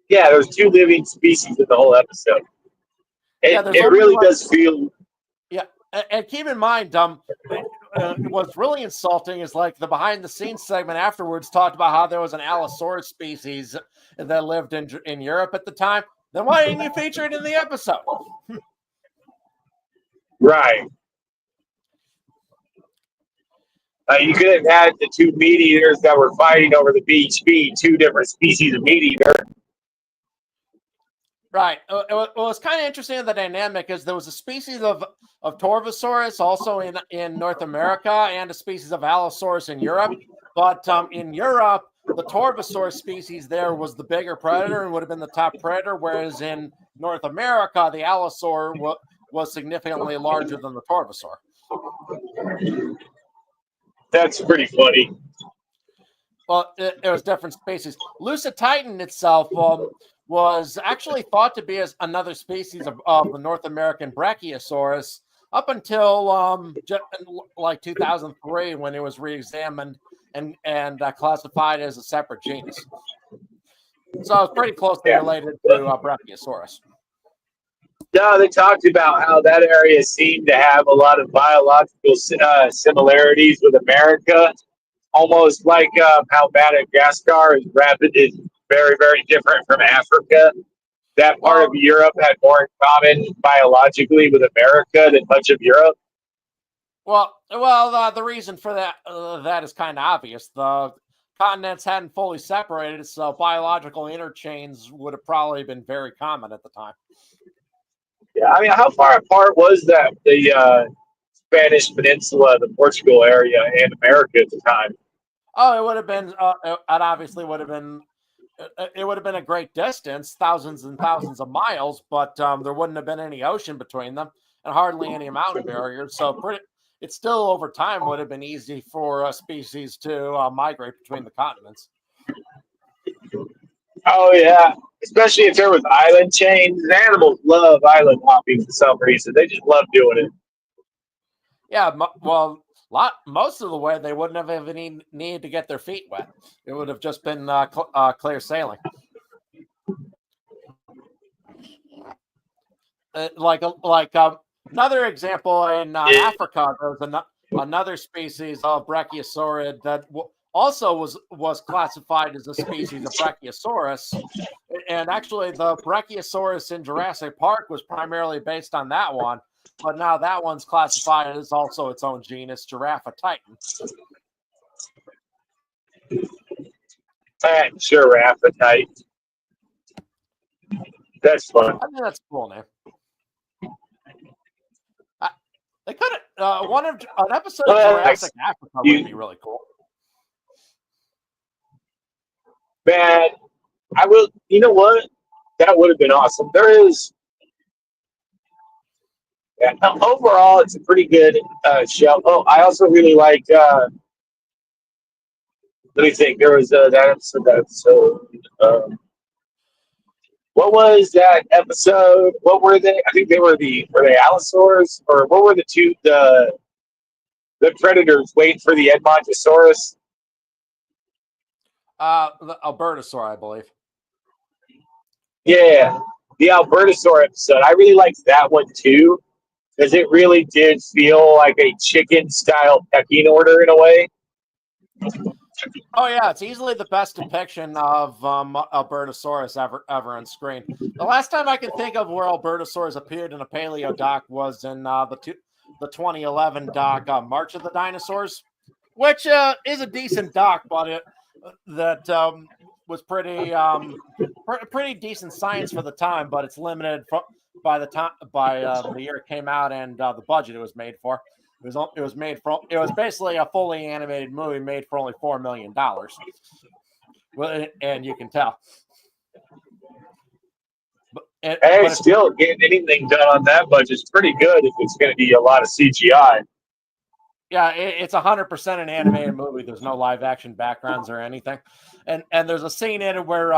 Yeah, there's 2 living species in the whole episode. It really does feel. Yeah, and keep in mind, what's really insulting is like the behind the scenes segment afterwards talked about how there was an Allosaurus species that lived in Europe at the time. Then why didn't you feature it in the episode? Right. You could have had the 2 meat eaters that were fighting over the beach be 2 different species of meat eater. Right. It's kind of interesting. The dynamic is there was a species of Torvosaurus also in North America and a species of Allosaurus in Europe. But in Europe, the Torvosaurus species there was the bigger predator and would have been the top predator, whereas in North America, the Allosaur was significantly larger than the Torvosaur. That's pretty funny. Well, it was different species. Lucid Titan itself was actually thought to be as another species of the North American Brachiosaurus up until like 2003 when it was re-examined and classified as a separate genus. So it's pretty closely related to Brachiosaurus. No, they talked about how that area seemed to have a lot of biological similarities with America, almost like how Madagascar is very, very different from Africa. That part of Europe had more in common biologically with America than much of Europe. Well, the reason for that is kind of obvious. The continents hadn't fully separated, so biological interchains would have probably been very common at the time. Yeah, I mean, how far apart was that the Spanish Peninsula, the Portugal area, and America at the time? Oh, it would have been. It obviously would have been. It would have been a great distance, thousands and thousands of miles, but there wouldn't have been any ocean between them and hardly any mountain barriers. So it still over time would have been easy for species to migrate between the continents. Oh yeah, especially if there was island chains. Animals love island hopping for some reason. They just love doing it. Yeah, most of the way they wouldn't have even needed to get their feet wet. It would have just been clear sailing. Another example in Africa, there's another species of Brachiosaurid that also was classified as a species of Brachiosaurus. And actually, the Brachiosaurus in Jurassic Park was primarily based on that one. But now that one's classified as also its own genus, Giraffa Titan. Giraffa Titan. That's fun. I think that's cool, man. They could have an episode of Jurassic Africa would be really cool. Man, I will. You know what? That would have been awesome. Overall, it's a pretty good show. Oh, I also really like. Let me think. There was that episode. What was that episode? What were they? I think they were they Allosaurs, or what were the predators waiting for the Edmontosaurus? The Albertosaur, I believe. Yeah, the Albertosaur episode. I really liked that one too, because it really did feel like a chicken style pecking order in a way. Oh yeah, it's easily the best depiction of Albertosaurus ever on screen. The last time I can think of where Albertosaurus appeared in a paleo doc was in the 2011 doc March of the Dinosaurs, which is a decent doc, but was pretty decent science for the time, but it's limited by the year it came out and the budget it was made for. It was basically a fully animated movie made for only $4 million. Well, and you can tell. But Still getting anything done on that budget is pretty good if it's going to be a lot of CGI. Yeah, it's 100% an animated movie. There's no live action backgrounds or anything, and there's a scene in it where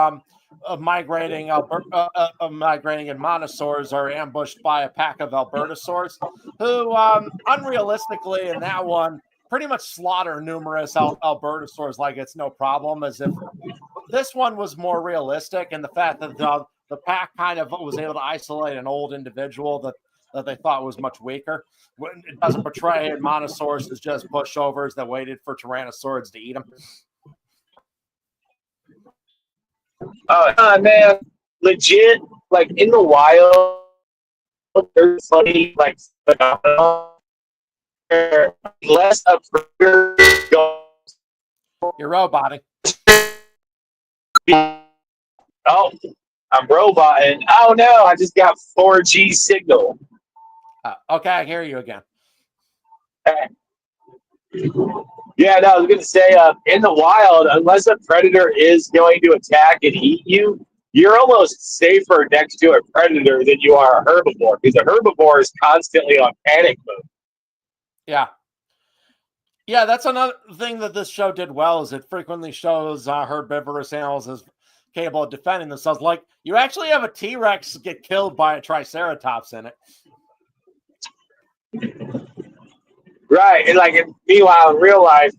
migrating Monosaurs are ambushed by a pack of Albertosaurs, who unrealistically in that one pretty much slaughter numerous Albertosaurs like it's no problem. As if this one was more realistic, and the fact that the pack kind of was able to isolate an old individual that they thought was much weaker. It doesn't portray Monosaurs as just pushovers that waited for Tyrannosaurs to eat them. Oh man, legit! Like in the wild, there's funny like phenomenon. Less of You're roboting. Oh, I'm roboting. Oh no, I just got 4G signal. Okay, I hear you again. Yeah, no, I was going to say, in the wild, unless a predator is going to attack and eat you, you're almost safer next to a predator than you are a herbivore, because a herbivore is constantly on panic mode. Yeah. Yeah, that's another thing that this show did well, is it frequently shows herbivorous animals as capable of defending themselves. Like, you actually have a T-Rex get killed by a Triceratops in it. Right, and meanwhile, in real life,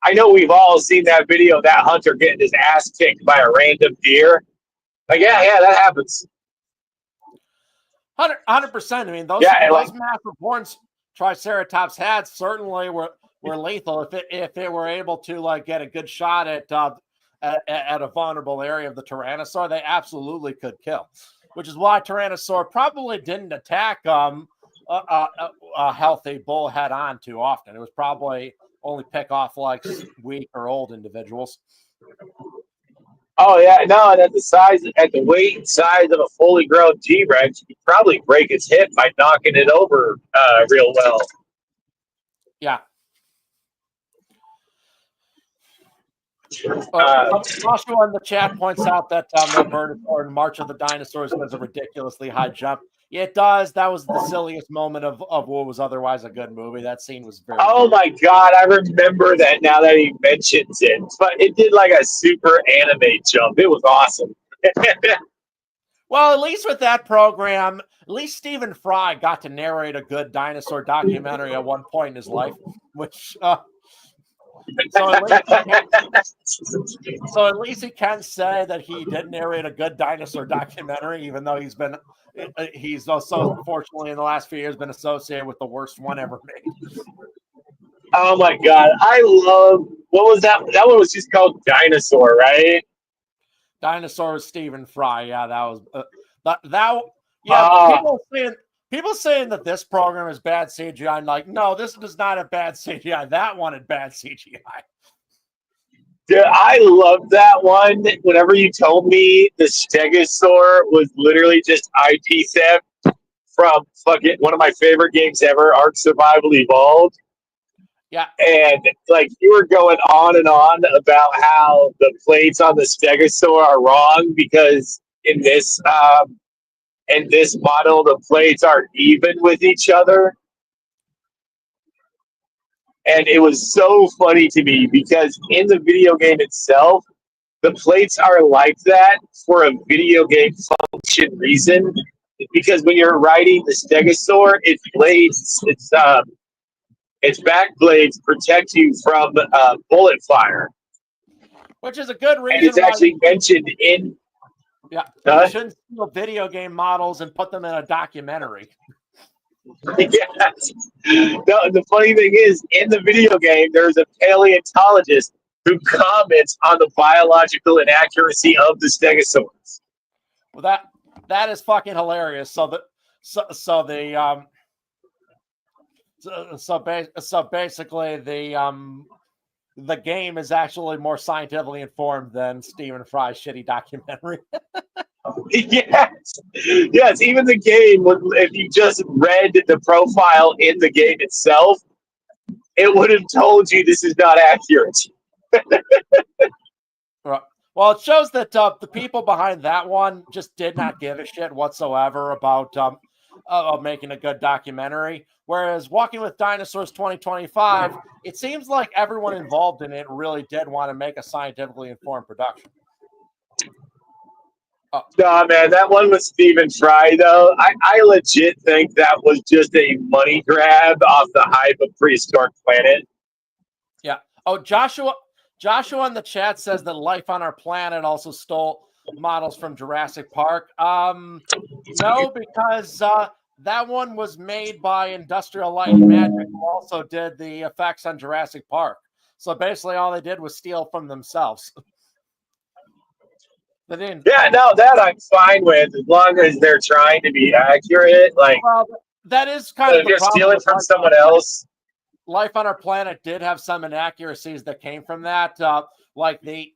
I know we've all seen that video of that hunter getting his ass kicked by a random deer. Like, yeah, that happens. 100%. I mean, those massive horns Triceratops had certainly were lethal if it were able to get a good shot at a vulnerable area of the Tyrannosaur. They absolutely could kill, which is why Tyrannosaur probably didn't attack a healthy bull head on too often. It was probably only pick off weak or old individuals. Oh yeah, no, and at the weight and size of a fully grown T-Rex, you could probably break its hip by knocking it over real well. Yeah. Joshua in the chat points out that Albertosaur in March of the Dinosaurs has a ridiculously high jump. Yeah, it does. That was the silliest moment of what was otherwise a good movie. That scene was very. Oh my god, I remember that now that he mentions it. But it did a super anime jump. It was awesome. Well, at least with that program, at least Stephen Fry got to narrate a good dinosaur documentary at one point in his life, which. So at least he can say that he did narrate a good dinosaur documentary, even though he's also fortunately in the last few years been associated with the worst one ever made. Oh my god, I love what was that? That one was just called Dinosaur, right? Dinosaur with Stephen Fry. Yeah, that was that. Yeah, people saying that this program is bad CGI. I'm like, no, this does not have bad CGI. That one had bad CGI. Dude, I love that one. Whenever you told me the Stegosaur was literally just IP theft, from fucking one of my favorite games ever, Ark Survival Evolved. Yeah. And like you were going on and on about how the plates on the Stegosaur are wrong because in this model the plates are even with each other. And it was so funny to me because in the video game itself, the plates are like that for a video game function reason. Because when you're riding the Stegosaur, its back blades protect you from bullet fire, which is a good reason. And it's actually mentioned in. Yeah, you shouldn't steal video game models and put them in a documentary. Yes. No, the funny thing is, in the video game, there's a paleontologist who comments on the biological inaccuracy of the Stegosaurus. Well, that is fucking hilarious. So basically the game is actually more scientifically informed than Stephen Fry's shitty documentary. Yes. Even the game, if you just read the profile in the game itself, it would have told you this is not accurate. Well, it shows that the people behind that one just did not give a shit whatsoever about making a good documentary. Whereas Walking with Dinosaurs 2025, it seems like everyone involved in it really did want to make a scientifically informed production. No, man, that one with Stephen Fry, though, I legit think that was just a money grab off the hype of Prehistoric Planet. Yeah. Oh, Joshua in the chat says that life on our planet also stole models from Jurassic Park. No, because that one was made by Industrial Light and Magic, who also did the effects on Jurassic Park. So basically all they did was steal from themselves. Yeah, no, that I'm fine with as long as they're trying to be accurate. Like, well, that is kind of the you're problem. Stealing from someone else. Life on our planet did have some inaccuracies that came from that. Like the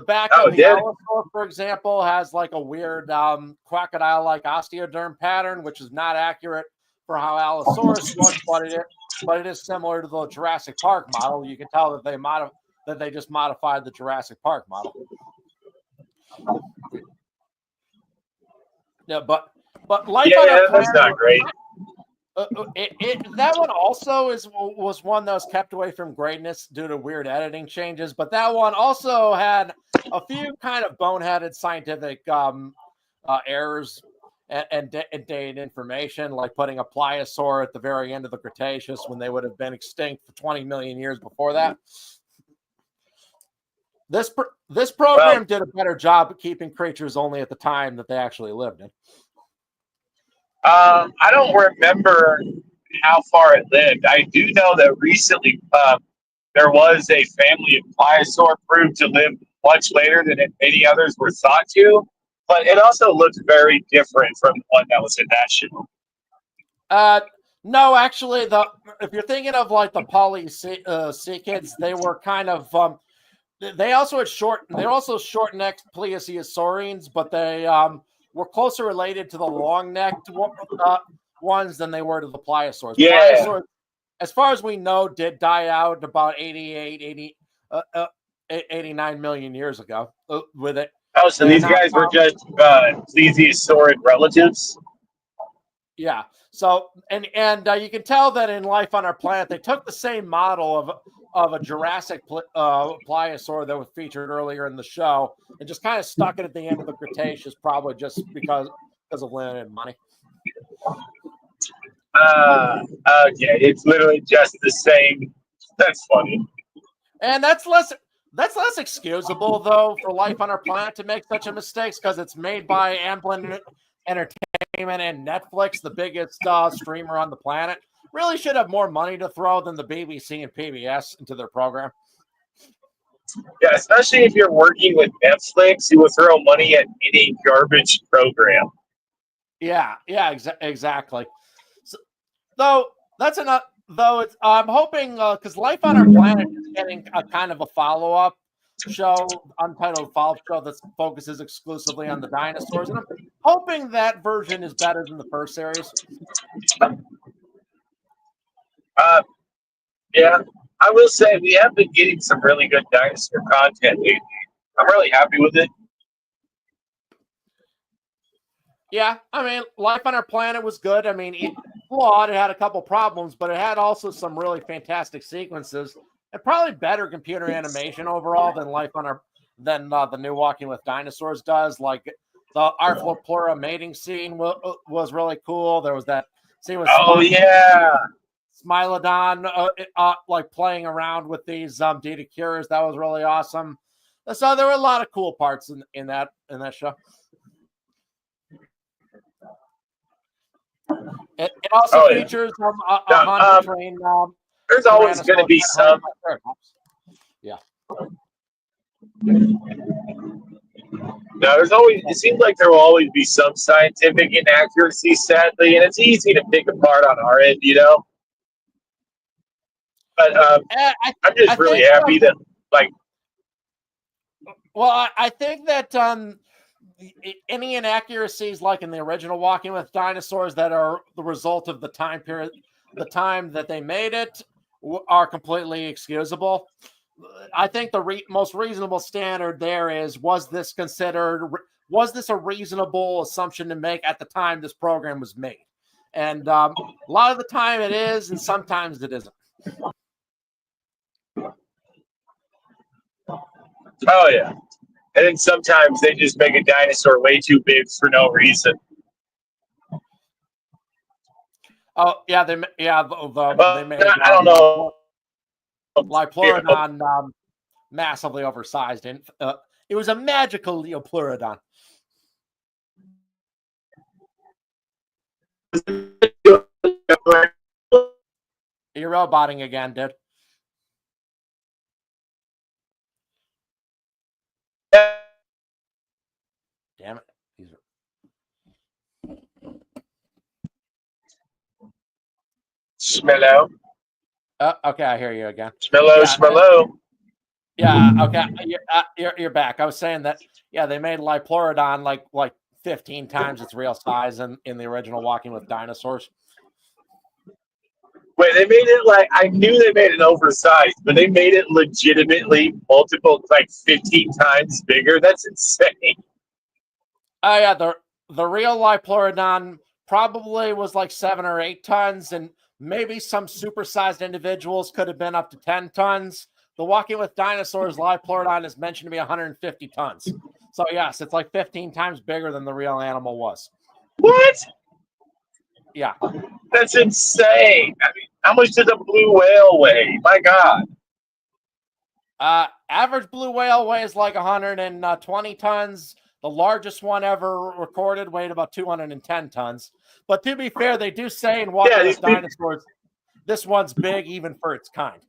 back of the Allosaur, for example, has like a weird crocodile-like osteoderm pattern, which is not accurate for how Allosaurus looks, but it is similar to the Jurassic Park model. You can tell that they just modified the Jurassic Park model. Yeah, but life on our planet, that's not great. That one also was one that was kept away from greatness due to weird editing changes, but that one also had a few kind of boneheaded scientific errors and dated information, like putting a pliosaur at the very end of the Cretaceous when they would have been extinct for 20 million years before that. This program did a better job of keeping creatures only at the time that they actually lived in. I don't remember how far it lived. I do know that recently there was a family of pliosaur proved to live much later than any others were thought to, but it also looked very different from the one that was in that show. No, actually, if you're thinking of like the polycichids, they were kind of they also had short-necked plesiosaurines, but they were closer related to the long-necked ones than they were to the pliosaurs. Yeah. Pliosaurs, as far as we know, did die out about 89 million years ago with it. Oh, so these guys were just plesiosaurid relatives? Yeah. So, and you can tell that in Life on Our Planet, they took the same model of a Jurassic pliosaur that was featured earlier in the show and just kind of stuck it at the end of the Cretaceous, probably just because of limited money. Okay, it's literally just the same. That's funny. And that's less excusable, though, for Life on Our Planet to make such a mistake, because it's made by Amblin Entertainment and Netflix, the biggest streamer on the planet. Really should have more money to throw than the BBC and PBS into their program. Yeah, especially if you're working with Netflix, you will throw money at any garbage program. Yeah, exactly. So, though that's enough. Though I'm hoping because Life on Our Planet is getting a kind of a follow-up show, Untitled Follow-Up show that focuses exclusively on the dinosaurs, and I'm hoping that version is better than the first series. Yeah, I will say we have been getting some really good dinosaur content lately. I'm really happy with it. Yeah, I mean, Life on Our Planet was good. I mean, it flawed. It had a couple problems, but it had also some really fantastic sequences and probably better computer animation overall than the new Walking with Dinosaurs does. Like the Arthropleura mating scene was really cool. There was that scene with Smilodon like playing around with these Dedicures. That was really awesome. So there were a lot of cool parts in that show. It also features a Haunted Train. There's always going to be some. Yeah. No, it seems like there will always be some scientific inaccuracy, sadly, and it's easy to pick apart on our end, you know? But I'm just really happy that, like. Well, I think that any inaccuracies, like in the original Walking with Dinosaurs, that are the result of the time period, the time that they made it, are completely excusable. I think the most reasonable standard there is: was this a reasonable assumption to make at the time this program was made? And a lot of the time it is, and sometimes it isn't. Oh yeah, and then sometimes they just make a dinosaur way too big for no reason. Oh yeah, they made. I don't know. Lipleurodon massively oversized, and it was a magical Lipleurodon. You're roboting again, dude. Damn it. Smello. Okay, I hear you again. Smello. Yeah, okay, you're back. I was saying that, yeah, they made Lipleurodon like 15 times its real size in the original Walking with Dinosaurs. Wait, they made it like, I knew they made it oversized, but they made it legitimately multiple, like 15 times bigger. That's insane. Oh yeah, the real Lipleurodon probably was like 7 or 8 tons, and maybe some supersized individuals could have been up to 10 tons. The Walking with Dinosaurs Lipleurodon is mentioned to be 150 tons. So yes, it's like 15 times bigger than the real animal was. What? Yeah. That's insane. I mean, how much does a blue whale weigh? My God. Average blue whale weighs like 120 tons. The largest one ever recorded weighed about 210 tons. But to be fair, they do say in Walking with Dinosaurs, this one's big even for its kind.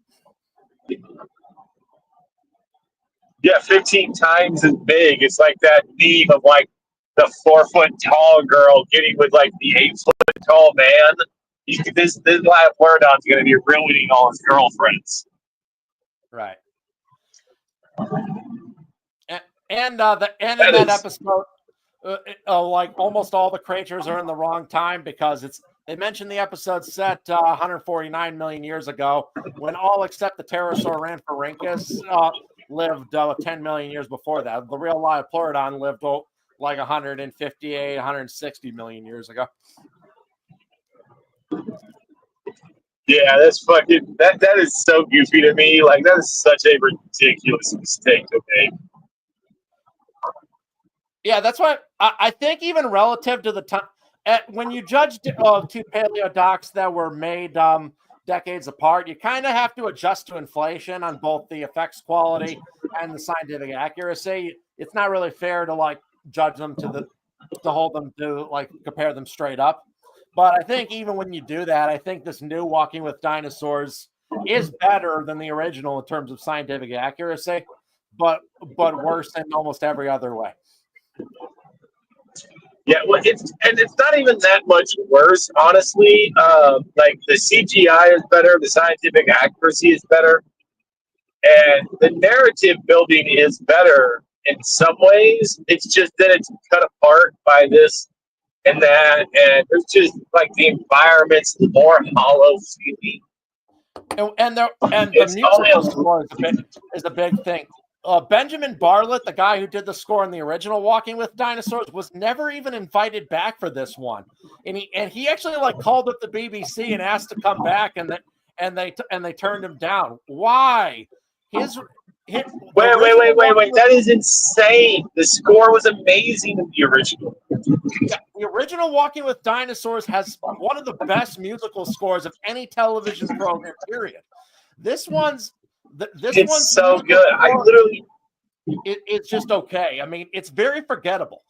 Yeah, 15 times as big. It's like that meme of like the 4-foot tall girl getting with like the 8-foot tall man. This Lipleurodon's going to be ruining all his girlfriends. Right. And in that episode, like almost all the creatures are in the wrong time because they mentioned the episode set 149 million years ago, when all except the Pterosaurorhynchorhynchus lived 10 million years before that. The real Lipleurodon lived like 158, 160 million years ago. Yeah, that's fucking that is so goofy to me. Like, that is such a ridiculous mistake to make. Yeah, that's why I think even relative to the time when you judge two paleodocs that were made decades apart, you kind of have to adjust to inflation on both the effects quality and the scientific accuracy. It's not really fair to like judge them to hold them to like compare them straight up. But I think even when you do that, I think this new Walking with Dinosaurs is better than the original in terms of scientific accuracy, but worse in almost every other way. Yeah, well, it's not even that much worse, honestly. Like, the CGI is better, the scientific accuracy is better, And the narrative building is better in some ways. It's just that it's cut apart by this and that, and it's just like the environment's more hollow feeling. The musical score is a big thing. Benjamin Bartlett, the guy who did the score in the original Walking with Dinosaurs, was never even invited back for this one, and he actually like called up the BBC and asked to come back, and they turned him down. Why? Wait! That is insane. The score was amazing in the original. Yeah, the original Walking with Dinosaurs has one of the best musical scores of any television program, period. This one's so good. It's just okay. I mean, it's very forgettable.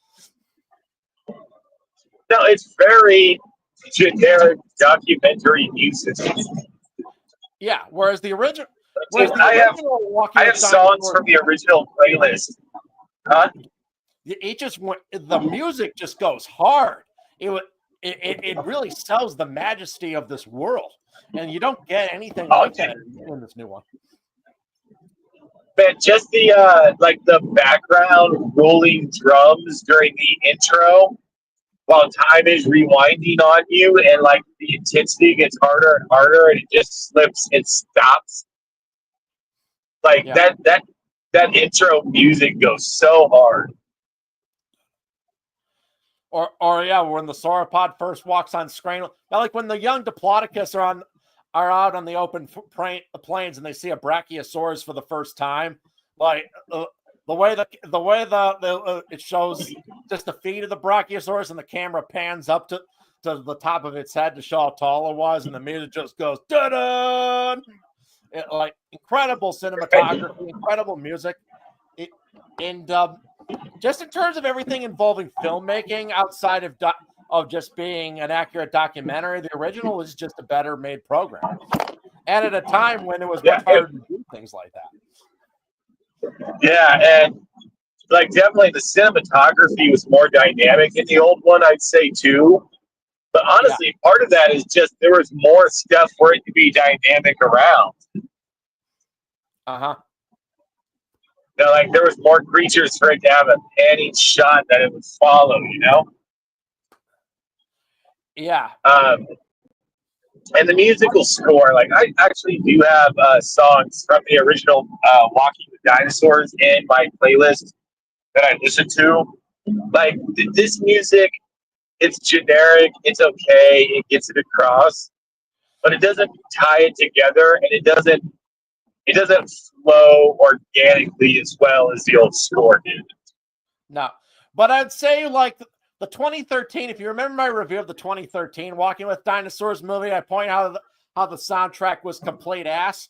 No, it's very generic documentary music. Yeah, whereas the original. I have songs from the original playlist. Huh? The music just goes hard. It really sells the majesty of this world, and you don't get anything like that in this new one. But just the the background rolling drums during the intro, while time is rewinding on you, and like the intensity gets harder and harder, and it just slips and stops. Like that intro music goes so hard. Or when the sauropod first walks on screen, like when the young Diplodocus are out on the open plains and they see a Brachiosaurus for the first time, like the way it shows just the feet of the Brachiosaurus and the camera pans up to the top of its head to show how tall it was, and the music just goes da-da! Like incredible cinematography, incredible music, just in terms of everything involving filmmaking outside of just being an accurate documentary, the original is just a better made program. And at a time when it was much harder to do things like that. Yeah, and like definitely the cinematography was more dynamic in the old one, I'd say too. But honestly, part of that is just there was more stuff for it to be dynamic around. Uh-huh. Like there was more creatures for it to have a panning shot that it would follow, Yeah. And the musical score, like I actually do have songs from the original Walking with Dinosaurs in my playlist that I listen to. Like this music, it's generic, it's okay, it gets it across, but it doesn't tie it together, and it doesn't flow organically as well as the old score did. No, but I'd say like the 2013. If you remember my review of the 2013 Walking with Dinosaurs movie, I point out how the soundtrack was complete ass,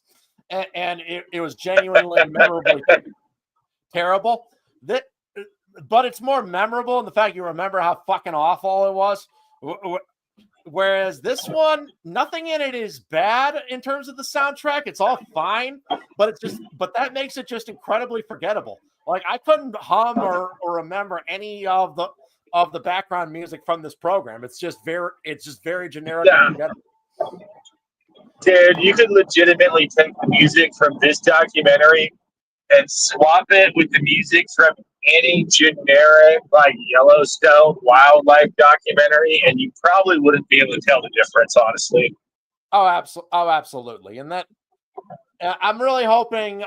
and it was genuinely memorably terrible. But it's more memorable in the fact you remember how fucking awful it was. Whereas this one, nothing in it is bad in terms of the soundtrack. It's all fine, but that makes it just incredibly forgettable. Like I couldn't hum or remember any of the background music from this program. It's just very generic and forgettable. Dude, you could legitimately take the music from this documentary and swap it with the music from any generic like Yellowstone wildlife documentary, and you probably wouldn't be able to tell the difference, honestly. Oh, absolutely. And that I'm really hoping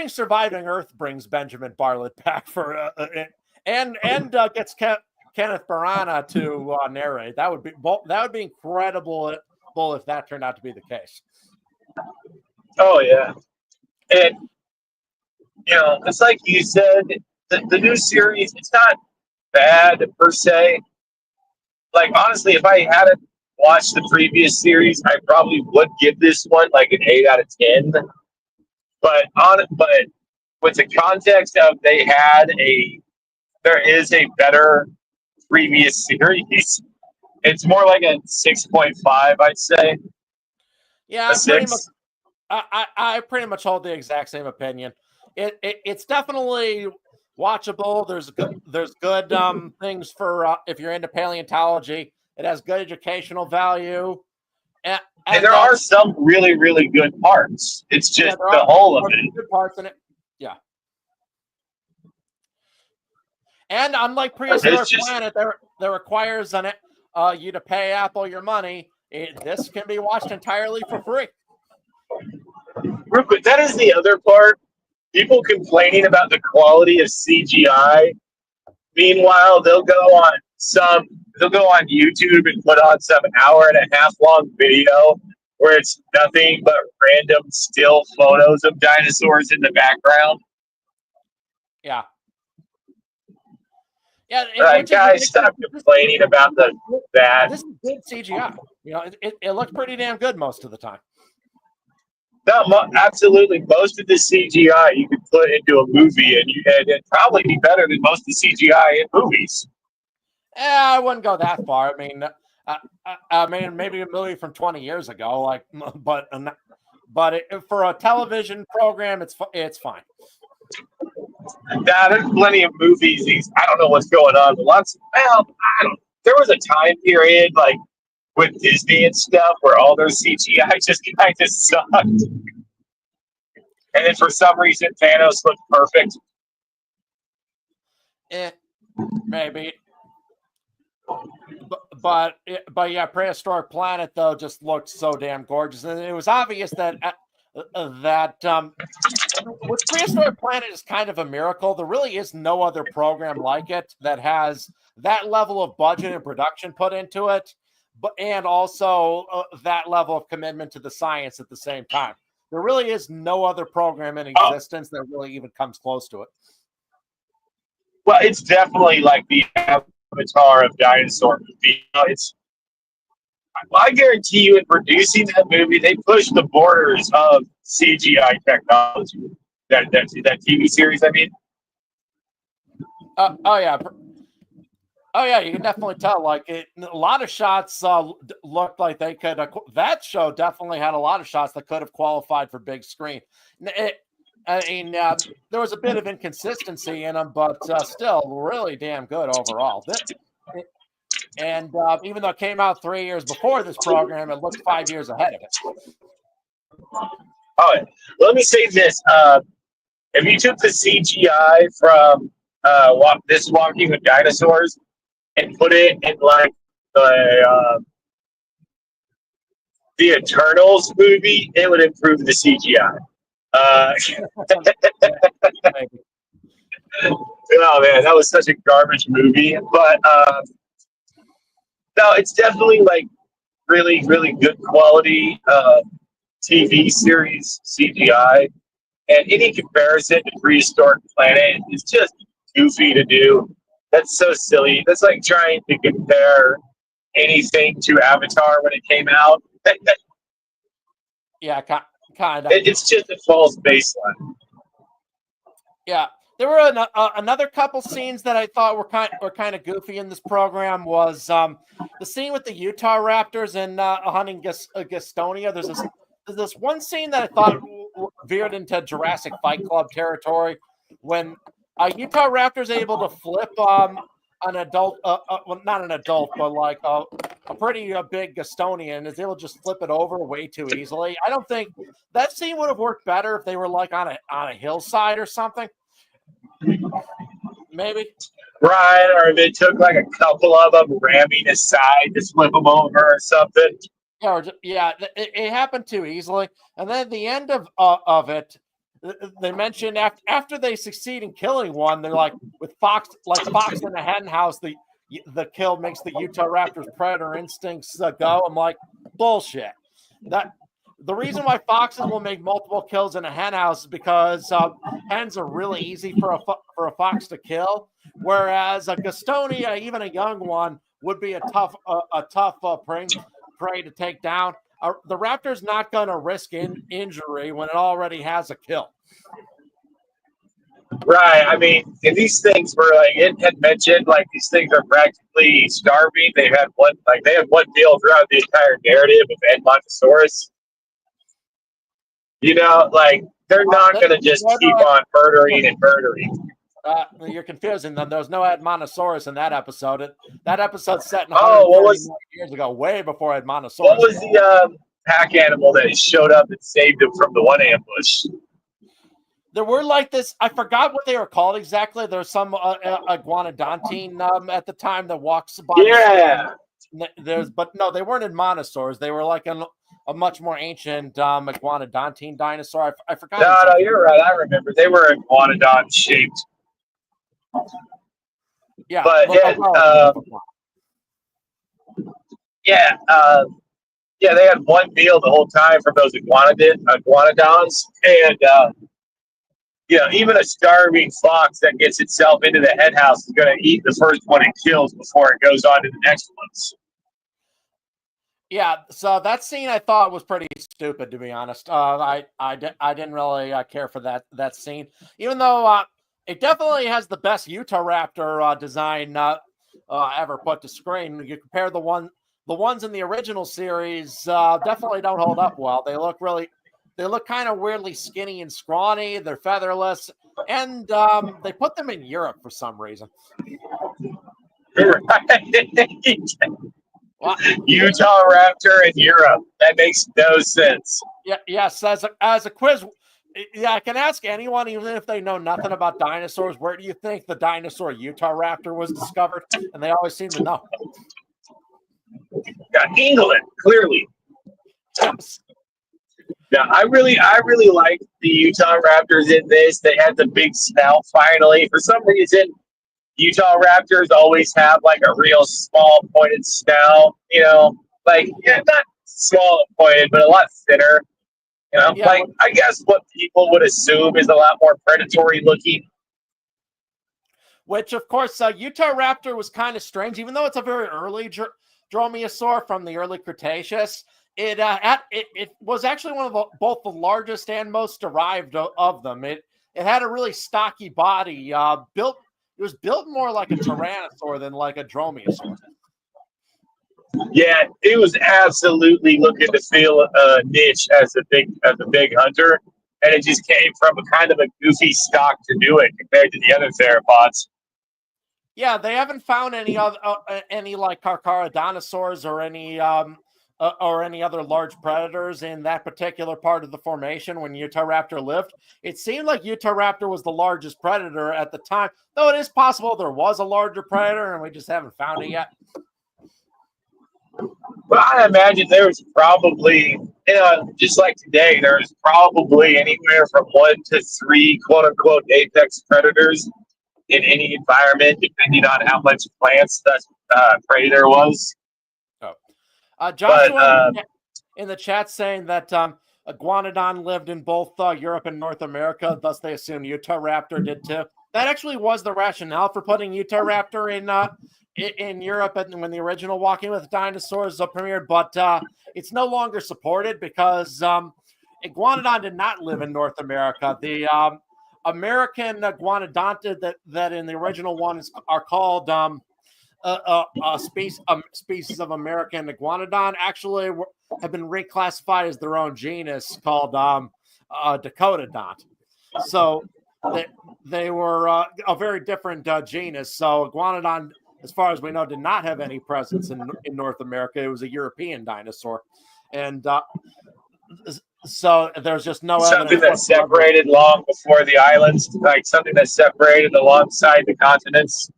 Surviving Earth brings Benjamin Bartlett back for and gets Kenneth Branagh to narrate. That would be incredible if that turned out to be the case. Oh yeah, and it's like you said, the new series, it's not bad per se. Like honestly, if I hadn't watched the previous series, I probably would give this one like an 8 out of 10. But with the context of there is a better previous series. It's more like a 6.5, I'd say. Yeah, I pretty much hold the exact same opinion. It's definitely watchable. There's good things for if you're into paleontology. It has good educational value, And there are some really, really good parts. It's just the whole of it. Good parts in it. Yeah. And unlike Prehistoric Planet, that requires you to pay Apple your money, this can be watched entirely for free. Real quick, that is the other part. People complaining about the quality of CGI. Meanwhile, they'll go on YouTube and put on some hour and a half long video where it's nothing but random still photos of dinosaurs in the background. Yeah. Yeah, guys, stop complaining about that. This is good CGI. It looks pretty damn good most of the time. No, absolutely. Most of the CGI you could put into a movie, and it'd probably be better than most of the CGI in movies. I wouldn't go that far. I mean, maybe a movie from 20 years ago, but for a television program, it's fine. Nah, there's plenty of movies. I don't know what's going on, but there was a time period with Disney and stuff where all their CGI just kind of sucked. And then for some reason, Thanos looked perfect. Maybe. But yeah, Prehistoric Planet, though, just looked so damn gorgeous. And it was obvious that with Prehistoric Planet is kind of a miracle. There really is no other program like it that has that level of budget and production put into it, and also that level of commitment to the science at the same time. There really is no other program in existence that really even comes close to it. Well, it's definitely like the Avatar of dinosaur movie. I guarantee you, in producing that movie, they pushed the borders of CGI technology. That TV series, I mean. Oh yeah, you can definitely tell. A lot of shots looked like they could. That show definitely had a lot of shots that could have qualified for big screen. There was a bit of inconsistency in them, but still really damn good overall. And even though it came out 3 years before this program, it looks 5 years ahead of it. Oh, let me say this: if you took the CGI from this Walking with Dinosaurs and put it in the Eternals movie, it would improve the CGI. Oh man, that was such a garbage movie. But no, it's definitely really, really good quality TV series CGI. And any comparison to Prehistoric Planet is just goofy to do. That's so silly. That's like trying to compare anything to Avatar when it came out. Yeah, kind of. It's just a false baseline. Yeah, there were another couple scenes that I thought were kind of goofy in this program. Was the scene with the Utah Raptors and hunting Gastonia. There's this one scene that I thought veered into Jurassic Fight Club territory when Utah Raptor's able to flip an adult, well, not an adult, but a pretty big Gastonian is able to just flip it over way too easily. I don't think that scene would have worked better if they were on a hillside or something. Maybe. Right, or if it took a couple of them ramming aside to flip them over or something. Yeah, it happened too easily. And then at the end of it, they mentioned after they succeed in killing one, they're with Fox in the hen house, the kill makes the Utah Raptors predator instincts go. I'm like, bullshit. That the reason why foxes will make multiple kills in a hen house is because hens are really easy for a fox to kill, whereas a Gastonia, even a young one, would be a tough prey to take down. The Raptor's not going to risk injury when it already has a kill. Right. I mean, and these things were it had mentioned these things are practically starving. They had one meal throughout the entire narrative of Edmontosaurus. They're not going to just keep on murdering and murdering. You're confusing them. There was no Edmontosaurus in that episode. That episode's set in Oh, 130 years ago, way before Edmontosaurus. What was the pack animal that showed up and saved him from the one ambush? There were like this. I forgot what they were called exactly. There's some iguanodontine at the time that walks by. Yeah. But no, they weren't Edmontosaurs. They were like a much more ancient iguanodontine dinosaur. I forgot. No, exactly. No, you're right. I remember they were iguanodon shaped. Yeah, but yeah, they had one meal the whole time from those iguanodons, and even a starving fox that gets itself into the hen house is going to eat the first one it kills before it goes on to the next ones. Yeah, so that scene I thought was pretty stupid, to be honest. I didn't really care for that scene, even though it definitely has the best Utahraptor design ever put to screen. You compare the ones in the original series, definitely don't hold up well. They look kind of weirdly skinny and scrawny. They're featherless, and they put them in Europe for some reason. Well, Utahraptor in Europe. That makes no sense. Yeah, yes. As a quiz, yeah, I can ask anyone, even if they know nothing about dinosaurs, where do you think the dinosaur Utahraptor was discovered? And they always seem to know. Yeah, England, clearly. Yes. Yeah, I really like the Utahraptors in this. They had the big snout finally. For some reason, Utahraptors always have like a real small pointed snout, not small and pointed, but a lot thinner. I guess what people would assume is a lot more predatory looking. Which, of course, Utahraptor was kind of strange, even though it's a very early dromaeosaur from the early Cretaceous. It was actually one of both the largest and most derived of them. It had a really stocky body, It was built more like a tyrannosaur than like a dromaeosaur. Yeah, it was absolutely looking to fill a niche as a big hunter, and it just came from a kind of a goofy stock to do it compared to the other theropods. Yeah, they haven't found any other any like Carcharodontosaurs or any other large predators in that particular part of the formation when Utahraptor lived. It seemed like Utahraptor was the largest predator at the time, though it is possible there was a larger predator and we just haven't found it yet. But I imagine there was probably, just like today, there's probably anywhere from 1 to 3 quote unquote apex predators in any environment, depending on how much plants that predator was. Joshua in the chat saying that Iguanodon lived in both Europe and North America, thus they assume Utahraptor did too. That actually was the rationale for putting Utahraptor in Europe when the original Walking with Dinosaurs premiered, but it's no longer supported because Iguanodon did not live in North America. The American Iguanodontid that in the original ones are called species of American Iguanodon actually have been reclassified as their own genus called Dakotodont. So they were a very different genus. So Iguanodon, as far as we know, did not have any presence in North America. It was a European dinosaur. And so there's just no something that separated long before the islands, like something that separated alongside the continents.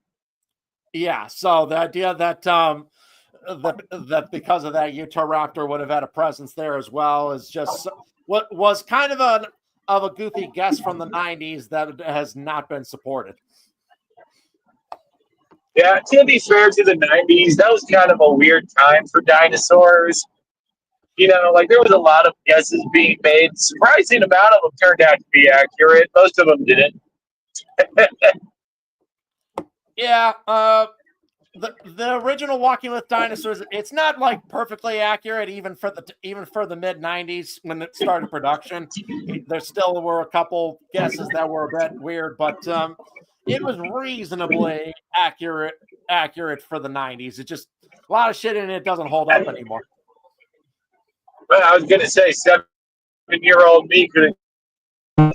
Yeah, so the idea that that because of that Utahraptor would have had a presence there as well is just what was kind of a goofy guess from the 90s that has not been supported. Yeah, to be fair to the 90s, that was kind of a weird time for dinosaurs. There was a lot of guesses being made. Surprising amount of them turned out to be accurate. Most of them didn't. Yeah, the original Walking with Dinosaurs, it's not like perfectly accurate even for the mid 90s when it started production. There still were a couple guesses that were a bit weird, but it was reasonably accurate for the 90s. It just a lot of shit in it doesn't hold up anymore. Well, I was going to say 7-year-old me could have.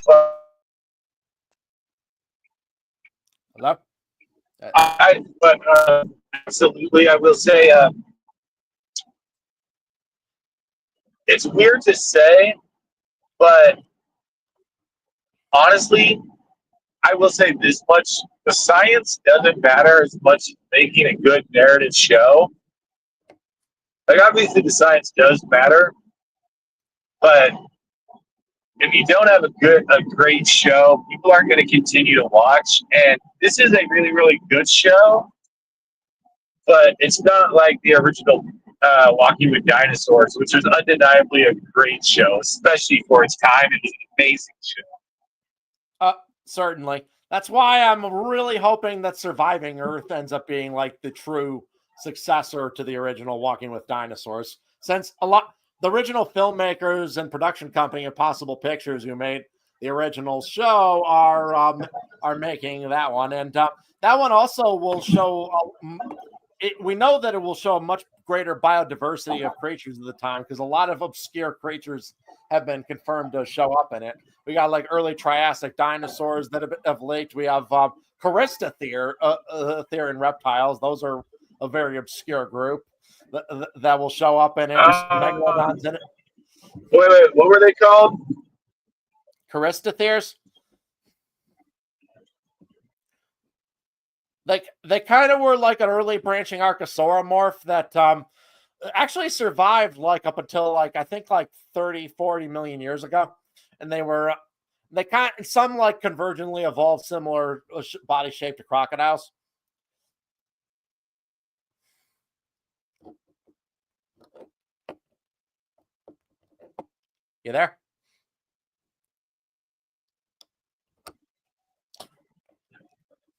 Hello? But absolutely, I will say it's weird to say, but honestly, I will say this much: the science doesn't matter as much as making a good narrative show. Like obviously, the science does matter, but if you don't have a great show, people aren't going to continue to watch. And this is a really, really good show, but it's not like the original Walking with Dinosaurs, which is undeniably a great show, especially for its time. It was an amazing show. Certainly. That's why I'm really hoping that Surviving Earth ends up being like the true successor to the original Walking with Dinosaurs, since the original filmmakers and production company Impossible Pictures who made the original show are making that one, and that one also will show. We know that it will show a much greater biodiversity of creatures at the time because a lot of obscure creatures have been confirmed to show up in it. We got like early Triassic dinosaurs that have leaked. We have Choristotherian reptiles. Those are a very obscure group that will show up in it. Megalodons in it. Wait, what were they called? Choristotherians. Like they kind of were like an early branching archosauromorph that actually survived like up until like I think like 30-40 million years ago, and they kind of some like convergently evolved similar body shape to crocodiles. You there?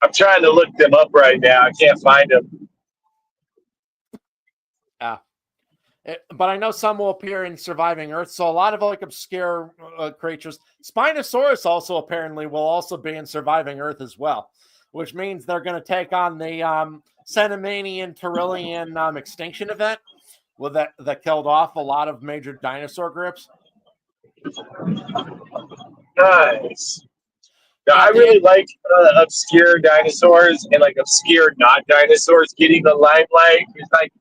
I'm trying to look them up right now. I can't find them. But I know some will appear in Surviving Earth. So a lot of like obscure creatures. Spinosaurus also apparently will also be in Surviving Earth as well, which means they're going to take on the Cenomanian Tyrillian extinction event that killed off a lot of major dinosaur groups. Nice. Now, I really like obscure dinosaurs and like obscure not dinosaurs getting the limelight. It's like,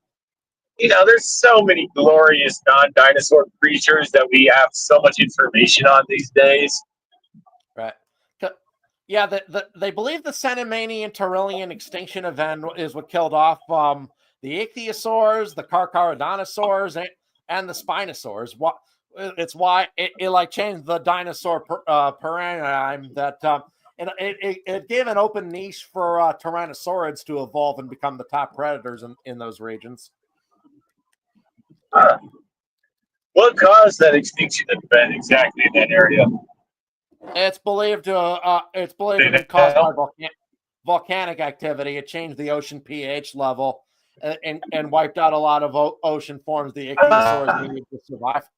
there's so many glorious non-dinosaur creatures that we have so much information on these days. Right. Yeah, they believe the Cenomanian Tyrillian extinction event is what killed off the ichthyosaurs, the Carcharodontosaurs, and the Spinosaurs. It's why it like changed the dinosaur paradigm that and it gave an open niche for tyrannosaurids to evolve and become the top predators in those regions. What caused that extinction event exactly in that area? It's believed to be caused by volcanic activity. It changed the ocean pH level and wiped out a lot of ocean forms the ichthyosaurs needed to survive.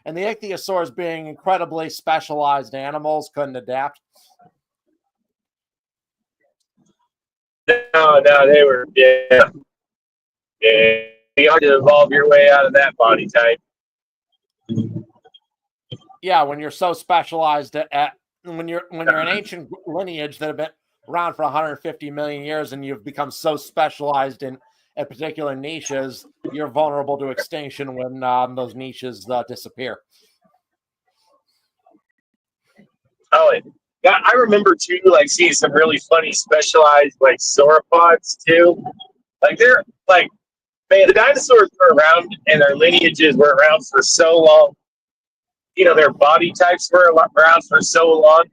And the ichthyosaurs, being incredibly specialized animals, couldn't adapt. No, they were It's hard to evolve your way out of that body type. Yeah, when you're so specialized when you're an ancient lineage that have been around for 150 million years and you've become so specialized in particular niches, you're vulnerable to extinction when those niches disappear. Oh, yeah, I remember too, like seeing some really funny specialized like sauropods too. Like they're like, man, the dinosaurs were around and their lineages were around for so long. Their body types were around for so long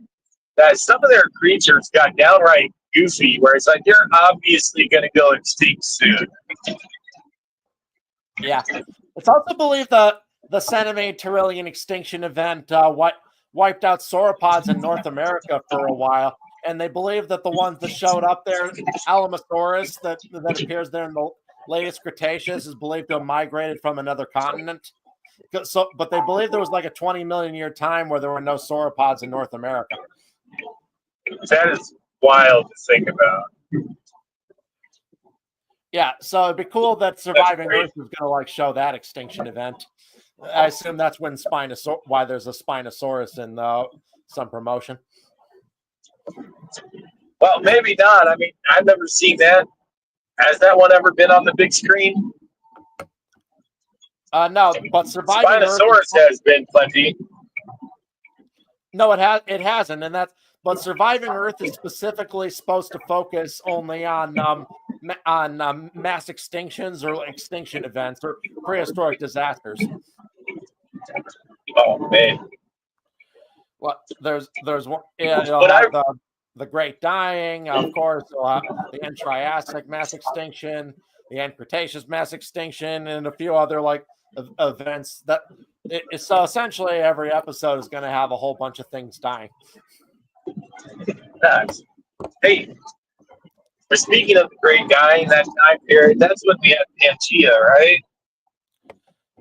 that some of their creatures got downright goofy, where it's like they're obviously going to go extinct soon. Yeah, it's also believed that the Cenomanian Tyrillian extinction event wiped out sauropods in North America for a while, and they believe that the ones that showed up there, Alamosaurus, that appears there in the latest Cretaceous, is believed to have migrated from another continent. But they believe there was like a 20 million year time where there were no sauropods in North America. That is wild to think about. Yeah, so it'd be cool that Surviving Earth is going to like show that extinction event. I assume that's when why there's a Spinosaurus in some promotion. Well, maybe not. I mean, I've never seen that. Has that one ever been on the big screen? No, but Surviving Earth. Spinosaurus has been plenty. No, it hasn't, and that's but Surviving Earth is specifically supposed to focus only on mass extinctions or extinction events or prehistoric disasters. Oh man! Well, there's one. Yeah, it'll have the Great Dying, of course. The end Triassic mass extinction, the end Cretaceous mass extinction, and a few other like events that. So essentially, every episode is going to have a whole bunch of things dying. Nice. Hey, we're speaking of the Great Dying, that time period. That's when we had Pangea, right?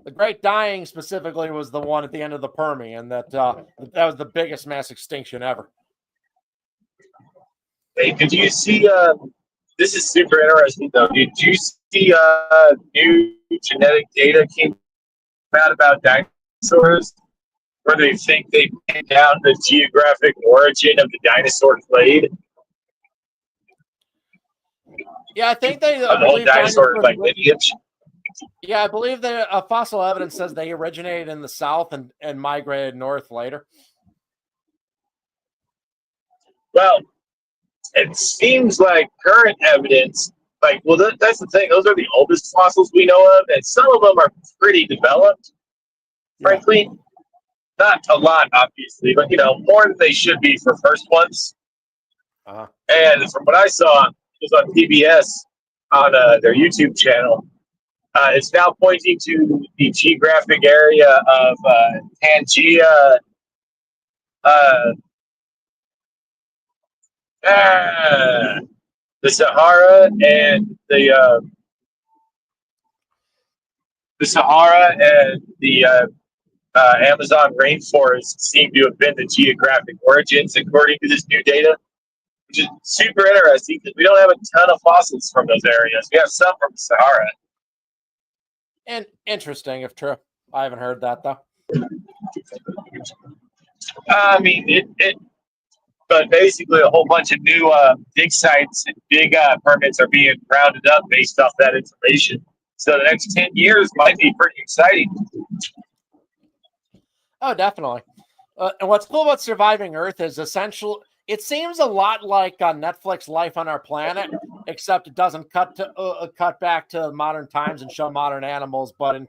The Great Dying specifically was the one at the end of the Permian that was the biggest mass extinction ever. Hey, did you see? This is super interesting, though. Did you see new genetic data came out about dinosaurs, where they think they pinned down the geographic origin of the dinosaur clade? Yeah, I think they the whole dinosaur like lineage. Yeah, I believe the fossil evidence says they originated in the south and migrated north later. Well, it seems like current evidence, like, well, that's the thing. Those are the oldest fossils we know of, and some of them are pretty developed. Frankly, not a lot, obviously, but more than they should be for first ones. And from what I saw, it was on PBS on their YouTube channel. It's now pointing to the geographic area of Pangea, the Sahara, and the Amazon rainforest seem to have been the geographic origins, according to this new data, which is super interesting because we don't have a ton of fossils from those areas. We have some from the Sahara. And interesting, if true. I haven't heard that though. I mean, but basically a whole bunch of new dig sites and big permits are being rounded up based off that information. So the next 10 years might be pretty exciting. Oh, definitely. And what's cool about Surviving Earth is essential. It seems a lot like Netflix Life on Our Planet, except it doesn't cut back to modern times and show modern animals, but 8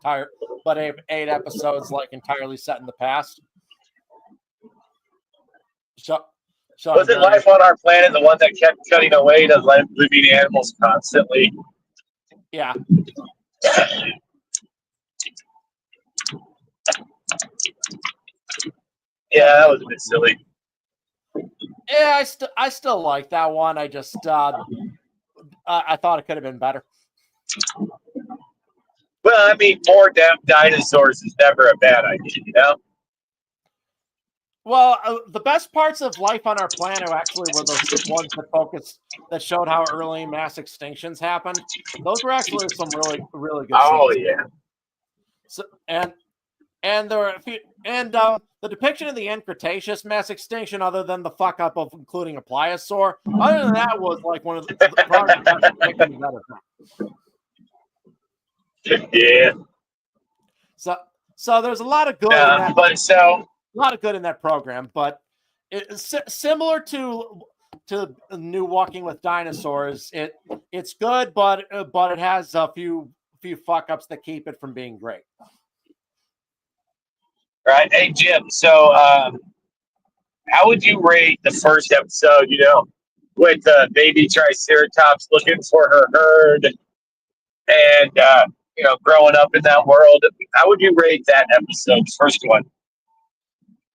episodes like entirely set in the past. So wasn't Life on Our Planet the one that kept cutting away to living animals constantly? Yeah. Yeah, that was a bit silly. Yeah, I still like that one. I just I thought it could have been better. Well, I mean, more damn dinosaurs is never a bad idea, Well, the best parts of Life on Our Planet actually were those ones that showed how early mass extinctions happened. Those were actually some really, really good scenes. Oh yeah. So, and there were a few, and the depiction of the end Cretaceous mass extinction, other than the fuck up of including a pliosaur, other than that, was like one of the probably the best depictions ever. Yeah. So there's a lot of good. A lot of good in that program, but it's similar to New Walking with Dinosaurs. It's good, but it has a few fuck ups that keep it from being great. Right. Hey, Jim. So, how would you rate the first episode? With baby Triceratops looking for her herd, and growing up in that world. How would you rate that episode, first one?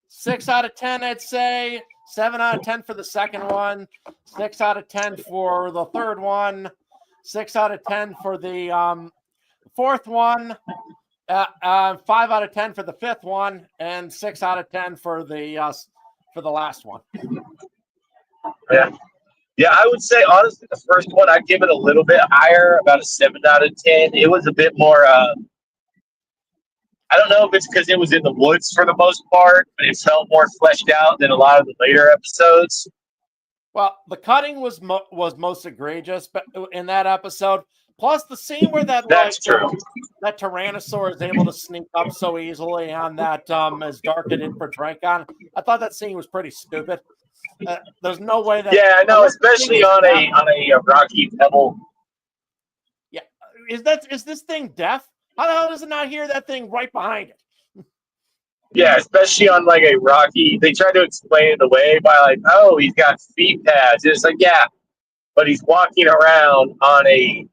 6 out of 10, I'd say. 7 out of 10 for the second one. 6 out of 10 for the third one. 6 out of 10 for the fourth one. 5 out of 10 for the fifth one, and 6 out of 10 for the last one. Yeah, I would say honestly, the first one I'd give it a little bit higher, about a 7 out of 10. It was a bit more. I don't know if it's because it was in the woods for the most part, but it felt more fleshed out than a lot of the later episodes. Well, the cutting was most egregious, but in that episode, plus the scene where That's true. that Tyrannosaur is able to sneak up so easily on that as Dark did for Drankon. I thought that scene was pretty stupid. There's no way that. Yeah, I know, especially on a rocky pebble. Yeah, is this thing deaf? How the hell does it not hear that thing right behind it? Yeah, especially on like a rocky. They try to explain it away by like, oh, he's got feet pads. It's like, yeah, but he's walking around on a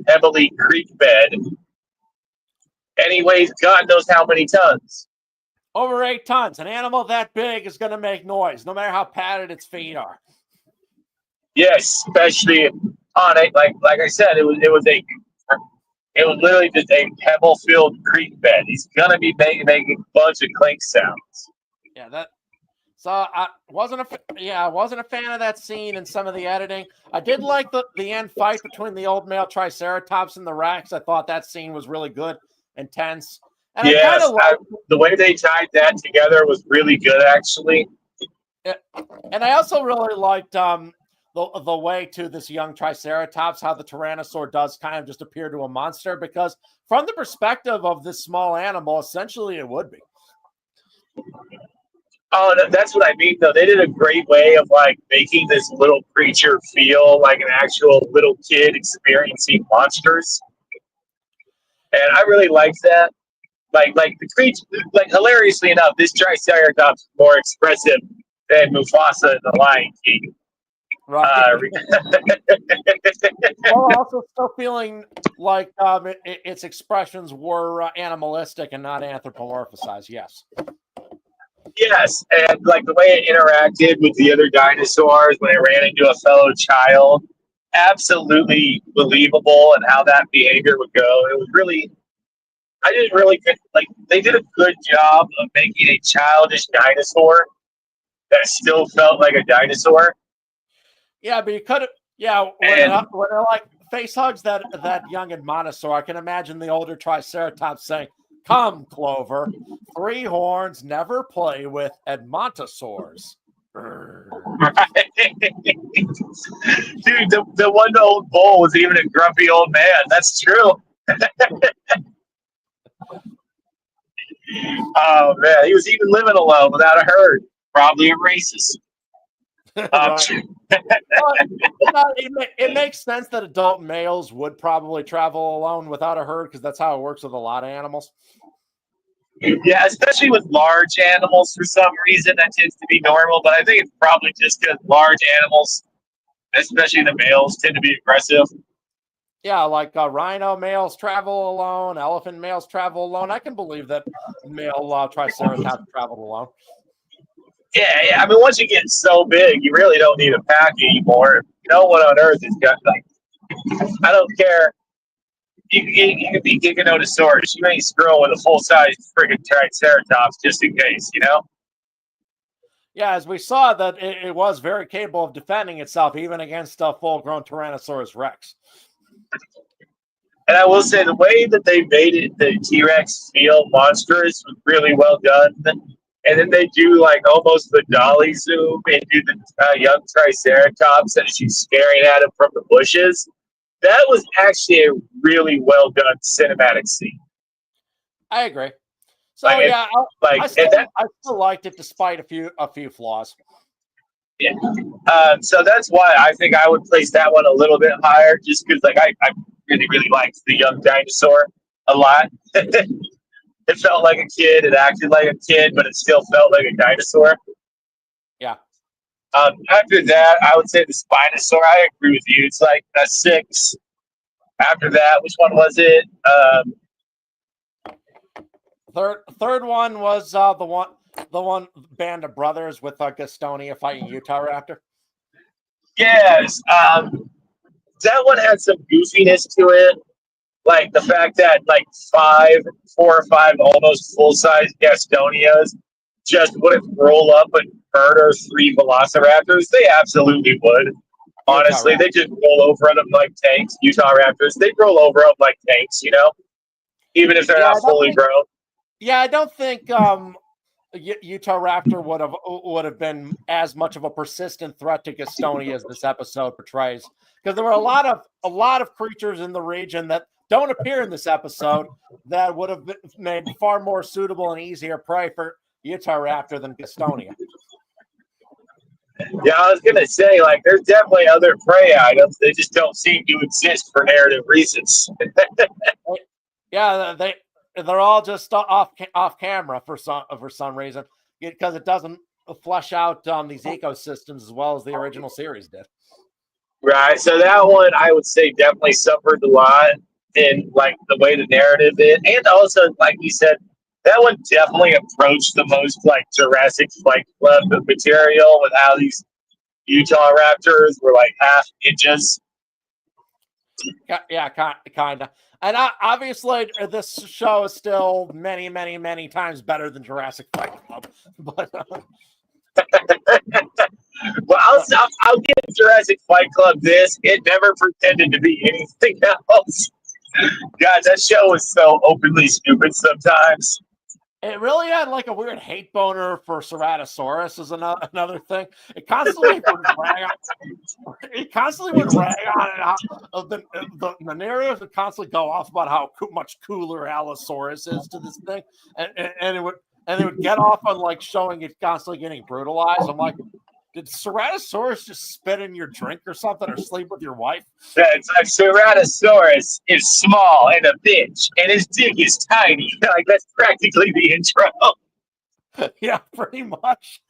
pebbly creek bed, and he weighs God knows how many tons. Over 8 tons. An animal that big is going to make noise, no matter how padded its feet are. Yeah, especially on it. Like I said, it was literally just a pebble-filled creek bed. He's gonna be making a bunch of clink sounds. Yeah, that. So I wasn't a fan of that scene and some of the editing. I did like the end fight between the old male Triceratops and the Rex. I thought that scene was really good and tense. And yes, the way they tied that together was really good, actually. And I also really liked the way to this young Triceratops, how the Tyrannosaur does kind of just appear to a monster, because from the perspective of this small animal, essentially it would be. Oh, that's what I mean, though. They did a great way of like making this little creature feel like an actual little kid experiencing monsters, and I really liked that. Like the creature, like hilariously enough, this Triceratops is more expressive than Mufasa in The Lion King. Right. Well, also still feeling like its expressions were animalistic and not anthropomorphized. Yes. Yes, and like the way it interacted with the other dinosaurs when it ran into a fellow child, absolutely believable, and how that behavior would go. It was really, I didn't really like. They did a good job of making a childish dinosaur that still felt like a dinosaur. Yeah, but you could have. Yeah, when it like face hugs that young Edmontosaur, I can imagine the older Triceratops saying, "Come, Clover, 3 horns never play with Edmontosaurs." Right. Dude, the one old bull was even a grumpy old man. That's true. Oh man, he was even living alone without a herd. Probably a racist. It makes sense that adult males would probably travel alone without a herd, because that's how it works with a lot of animals. Yeah, especially with large animals for some reason that tends to be normal, but I think it's probably just because large animals, especially the males, tend to be aggressive. Yeah, like rhino males travel alone, elephant males travel alone. I can believe that male Triceratops traveled alone. Yeah. I mean, once you get so big, you really don't need a pack anymore. No one on Earth has got like. I don't care. You could be Giganotosaurus. You ain't screwing with a full-size friggin' Triceratops just in case, you know? Yeah, as we saw that it was very capable of defending itself even against a full-grown Tyrannosaurus Rex. And I will say the way that they made it, the T-Rex feel monstrous was really well done. And then they do like almost the dolly zoom into the young Triceratops as she's staring at him from the bushes. That was actually a really well done cinematic scene. I agree. So I still liked it despite a few flaws. Yeah. So that's why I think I would place that one a little bit higher, just because like I really liked the young dinosaur a lot. It felt like a kid. It acted like a kid, but it still felt like a dinosaur. Yeah. After that, I would say the Spinosaur. I agree with you. It's like a 6. After that, which one was it? Third one was the one band of brothers with Gastonia fighting Utah Raptor. Yes. That one had some goofiness to it. Like the fact that like 4 or 5 almost full-size Gastonias just wouldn't roll up and murder 3 velociraptors. They absolutely would. Honestly, they just roll over them like tanks. Utah Raptors, they roll over them like tanks, you know, even if they're not fully grown. Yeah, I don't think Utah Raptor would have been as much of a persistent threat to Gastonia as this episode portrays, because there were a lot of creatures in the region that don't appear in this episode that would have been made far more suitable and easier prey for Utah Raptor than Gastonia. Yeah, I was gonna say, like, there's definitely other prey items. They just don't seem to exist for narrative reasons. Yeah, they're all just off camera for some reason, because it doesn't flesh out these ecosystems as well as the original series did. Right. So that one, I would say, definitely suffered a lot in like the way the narrative is, and also, like you said, that one definitely approached the most like Jurassic Fight Club material with how these Utah Raptors were like half ninjas. Yeah, kind of. And obviously, this show is still many, many, many times better than Jurassic Fight Club. But well, I'll give Jurassic Fight Club this. It never pretended to be anything else. Guys, that show was so openly stupid sometimes. It really had like a weird hate boner for Ceratosaurus is another thing. It constantly would rag on. It constantly would rag on it. The narrative would constantly go off about how much cooler Allosaurus is to this thing, and it would get off on like showing it constantly getting brutalized. I'm like, did Ceratosaurus just spit in your drink or something, or sleep with your wife? Yeah, it's like Ceratosaurus is small and a bitch, and his dick is tiny. Like, that's practically the intro. Yeah, pretty much.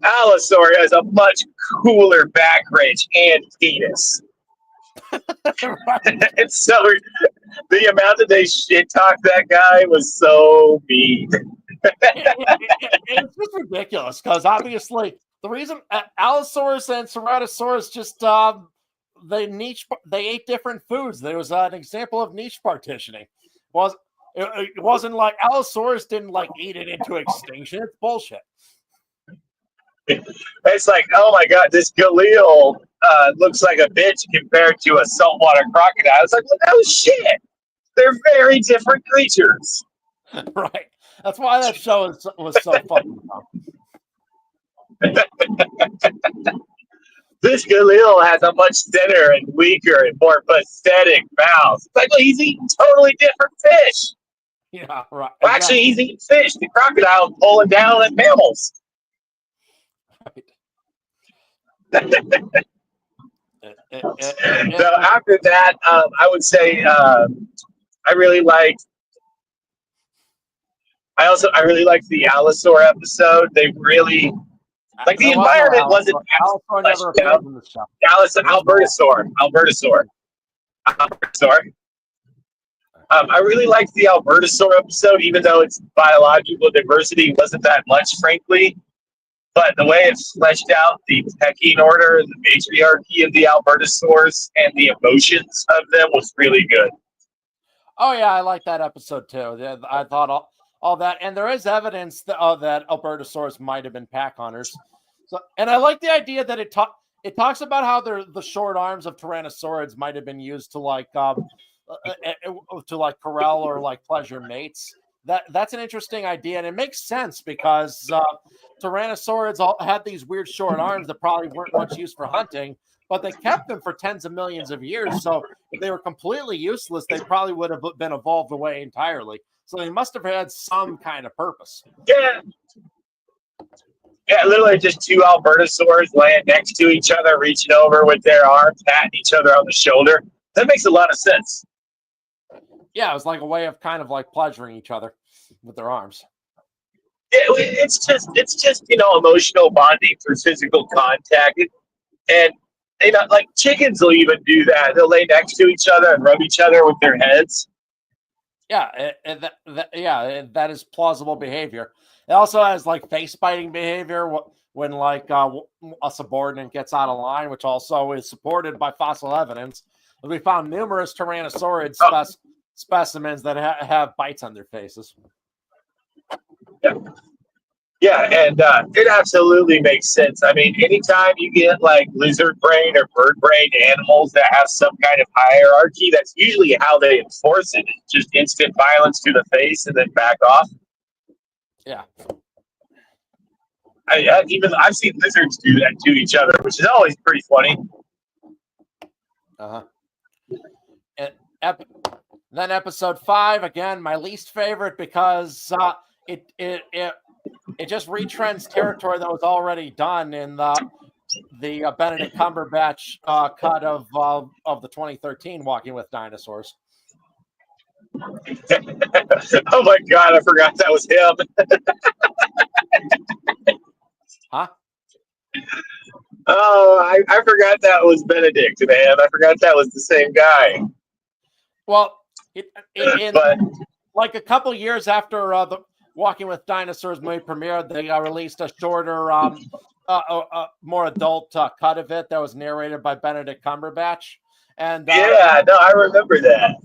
Allosaurus has a much cooler back ridge and penis. And so the amount that they shit talked that guy was so mean. It's just ridiculous, because obviously the reason Allosaurus and Ceratosaurus just they ate different foods. There was an example of niche partitioning. It wasn't like Allosaurus didn't like eat it into extinction. It's bullshit. It's like, oh my god, this Galil looks like a bitch compared to a saltwater crocodile. It's like, well, no shit. They're very different creatures. Right. That's why that show was so fucking dumb. This Galil has a much thinner and weaker and more pathetic mouth. It's like, well, he's eating totally different fish. Yeah, right. Well, actually, he's eating fish. The crocodile's pulling down at mammals. Right. So after that, I would say I really liked the Allosaur episode. They really like the environment wasn't fleshed out. Albertosaur. I really liked the Albertosaur episode, even though its biological diversity wasn't that much, frankly. But the way it fleshed out the pecking order, the matriarchy of the Albertosaurs, and the emotions of them was really good. Oh yeah, I like that episode too. I thought all that, and there is evidence that Albertosaurs might have been pack hunters. So, and I like the idea that it talks about how the short arms of Tyrannosaurids might have been used to like corral or like pleasure mates. That's an interesting idea, and it makes sense because Tyrannosaurids all had these weird short arms that probably weren't much used for hunting, but they kept them for tens of millions of years. So if they were completely useless, they probably would have been evolved away entirely. So they must have had some kind of purpose. Yeah. Yeah, literally just two Albertosaurs laying next to each other, reaching over with their arms, patting each other on the shoulder. That makes a lot of sense. Yeah, it was like a way of kind of like pleasuring each other with their arms. It's just emotional bonding through physical contact, and like chickens will even do that. They'll lay next to each other and rub each other with their heads. Yeah, that is plausible behavior. It also has like face biting behavior when like a subordinate gets out of line, which also is supported by fossil evidence. We found numerous Tyrannosaurid specimens that have bites on their faces. Yeah, and it absolutely makes sense. I mean, anytime you get like lizard brain or bird brain animals that have some kind of hierarchy, that's usually how they enforce it. It's just instant violence to the face and then back off. Yeah. I've seen lizards do that to each other, which is always pretty funny. And then episode 5, again, my least favorite because it just retrends territory that was already done in the Benedict Cumberbatch cut of the 2013 Walking with Dinosaurs. Oh my God, I forgot that was him. Huh? Oh, I forgot that was Benedict, man. I forgot that was the same guy. Well, but like a couple years after the Walking with Dinosaurs movie premiered, they released a shorter, more adult cut of it that was narrated by Benedict Cumberbatch. And yeah, no, I remember that.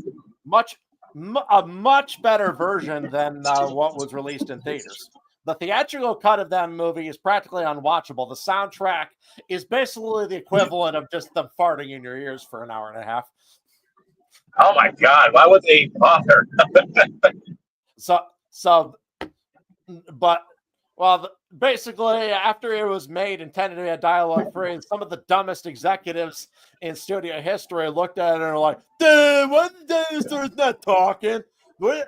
A much better version than what was released in theaters. The theatrical cut of that movie is practically unwatchable. The soundtrack is basically the equivalent of just them farting in your ears for an hour and a half. Oh my God, why would they bother? Basically, after it was made intended to be a dialogue free, some of the dumbest executives in studio history looked at it and were like, "Dude, why the dinosaurs not talking? Why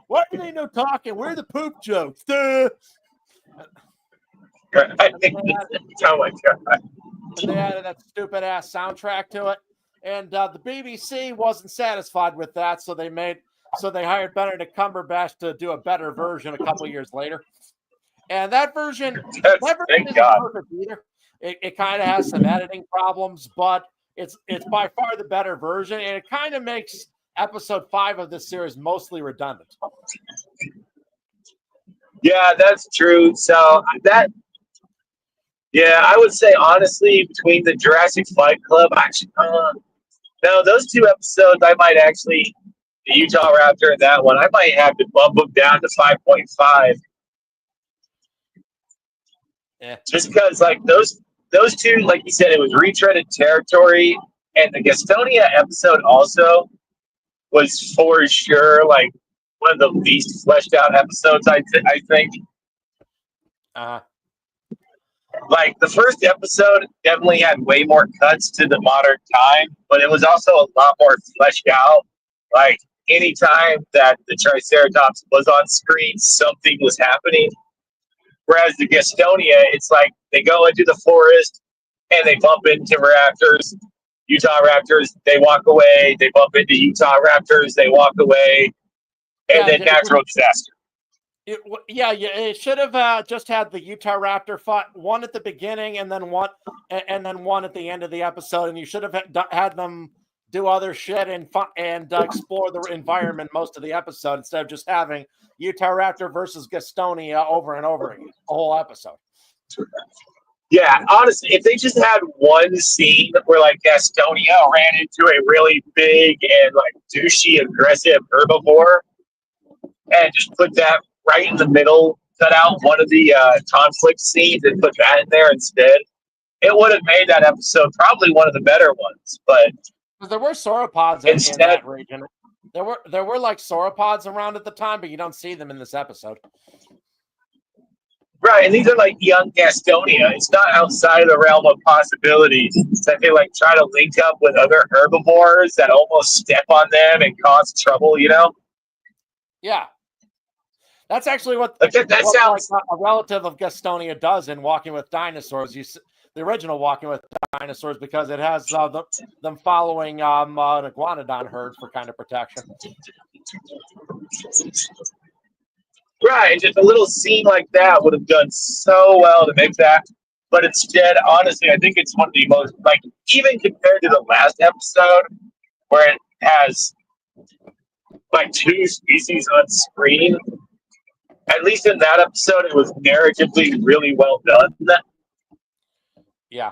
are they no talking? Where are the poop jokes?" Duh. Oh my God. And they added that stupid ass soundtrack to it. And the BBC wasn't satisfied with that, so they hired Benedict Cumberbatch to do a better version a couple years later. And that version isn't perfect either. It kind of has some editing problems, but it's by far the better version, and it kind of makes episode 5 of this series mostly redundant. Yeah, that's true. So I would say honestly, between the Jurassic Fight Club, actually, no, those 2 episodes, I might actually, the Utah Raptor and that one, I might have to bump them down to 5.5. Yeah. Just because, like, those 2, like you said, it was retreaded territory, and the Gastonia episode also was for sure like one of the least fleshed out episodes. I think. Like the first episode definitely had way more cuts to the modern time, but it was also a lot more fleshed out. Like anytime that the Triceratops was on screen, something was happening. Whereas the Gastonia, it's like they go into the forest and they bump into raptors, Utah Raptors, they walk away. They bump into Utah Raptors, they walk away, and then natural disaster. It should have just had the Utah Raptor fight, one at the beginning and then one at the end of the episode, and you should have had them do other shit and explore the environment most of the episode instead of just having Utah Raptor versus Gastonia over and over again, the whole episode. Yeah, honestly, if they just had one scene where like Gastonia ran into a really big and like douchey, aggressive herbivore, and just put that right in the middle, cut out one of the conflict scenes and put that in there instead, it would have made that episode probably one of the better ones. But there were sauropods in that region. There were like sauropods around at the time, but you don't see them in this episode. Right, and these are like young Gastonia. It's not outside of the realm of possibilities that they like try to link up with other herbivores that almost step on them and cause trouble, you know? Yeah. That's actually what sounds like a relative of Gastonia does in Walking with Dinosaurs. The original Walking with Dinosaurs, because it has them following an iguanodon herd for kind of protection. Right, just a little scene like that would have done so well to make that. But instead, honestly, I think it's one of the most, like, even compared to the last episode, where it has like 2 species on screen, at least in that episode, it was narratively really well done. Yeah.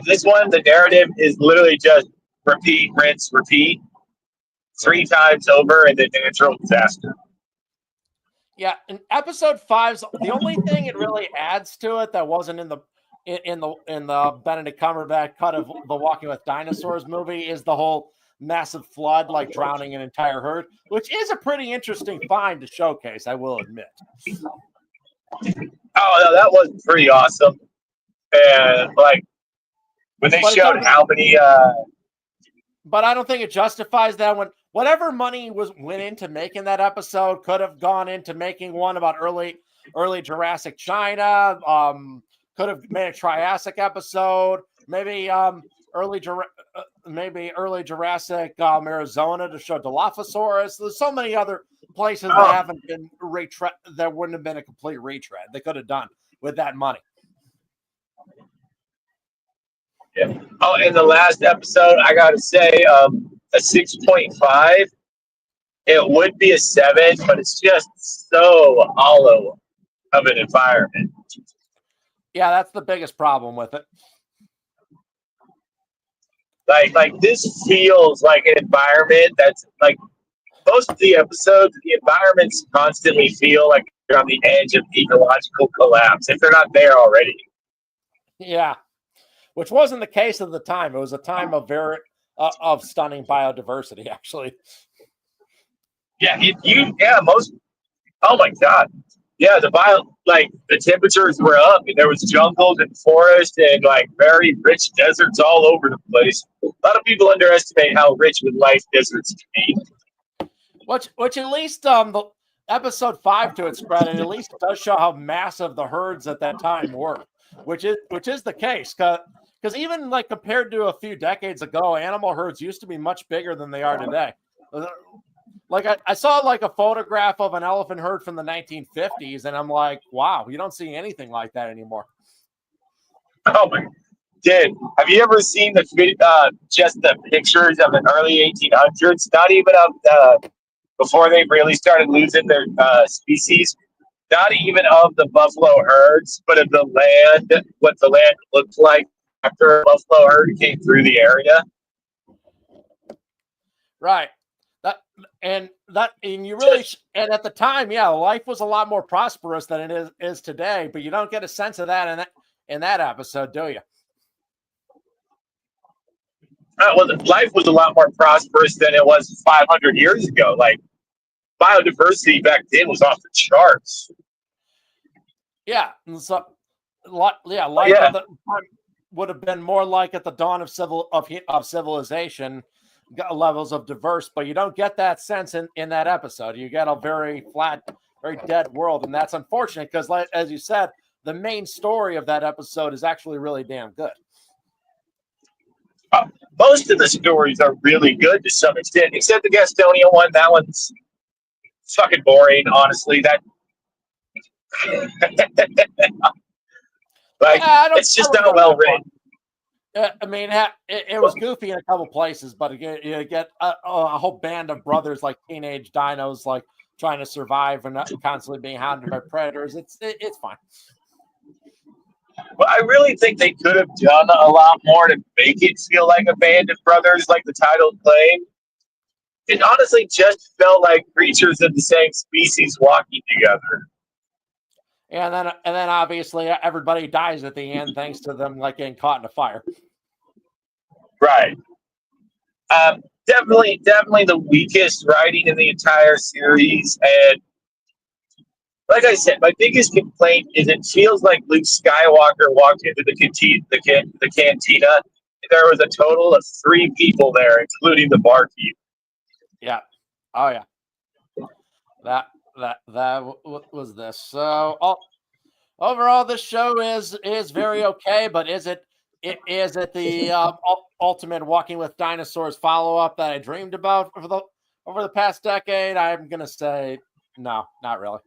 This one, the narrative is literally just repeat, rinse, repeat 3 times over, and then natural disaster. Yeah, and episode 5's the only thing it really adds to it that wasn't in the Benedict Cumberbatch cut of the Walking with Dinosaurs movie is the whole massive flood, like drowning an entire herd, which is a pretty interesting find to showcase, I will admit. Oh, no, that was pretty awesome. And like when they showed how many, but I don't think it justifies that. When whatever money went into making that episode could have gone into making one about early Jurassic China. Could have made a Triassic episode. Maybe early Jurassic Arizona to show Dilophosaurus. There's so many other places that haven't been that wouldn't have been a complete retread. They could have done with that money. Yeah. Oh, in the last episode, I gotta say, a 6.5. It would be a 7, but it's just so hollow of an environment. Yeah, that's the biggest problem with it. Like this feels like an environment that's like most of the episodes. The environments constantly feel like they're on the edge of ecological collapse if they're not there already. Yeah. Which wasn't the case at the time. It was a time of of stunning biodiversity, actually. Yeah, most. Oh my God, yeah. The temperatures were up, and there was jungles and forest and like very rich deserts all over the place. A lot of people underestimate how rich with life deserts can be. Which at least the episode 5, to its credit, at least does show how massive the herds at that time were, which is the case. Because even like compared to a few decades ago, animal herds used to be much bigger than they are today. Like I saw like a photograph of an elephant herd from the 1950s, and I'm like, wow, you don't see anything like that anymore. Oh my, dude, have you ever seen just the pictures of the early 1800s? Not even of before they really started losing their species. Not even of the buffalo herds, but of the land, what the land looked like after a buffalo herd came through the area. Right. And you really and at the time, yeah, life was a lot more prosperous than it is today. But you don't get a sense of that in that episode, do you? Well, life was a lot more prosperous than it was 500 years ago. Like biodiversity back then was off the charts. Yeah, and so life at the time would have been more like at the dawn of civilization levels of diverse, but you don't get that sense in that episode. You get a very flat, very dead world, and that's unfortunate because, as you said, the main story of that episode is actually really damn good. Most of the stories are really good to some extent, except the Gastonia one. That one's fucking boring, honestly. That it's just not well written. I mean, it was goofy in a couple places, but again, you get a whole band of brothers like teenage dinos, like trying to survive and not constantly being hounded by predators. It's fine. Well, I really think they could have done a lot more to make it feel like a band of brothers, like the title claimed. It honestly just felt like creatures of the same species walking together. And then obviously everybody dies at the end thanks to them like getting caught in a fire. Right. Definitely the weakest writing in the entire series. And like I said, my biggest complaint is it feels like Luke Skywalker walked into the cantina. There was a total of 3 people there, including the barkeep. Yeah. Oh yeah. That was this. So overall, this show is very okay, but is it the ultimate Walking with Dinosaurs follow-up that I dreamed about over the past decade? I'm gonna say no, not really.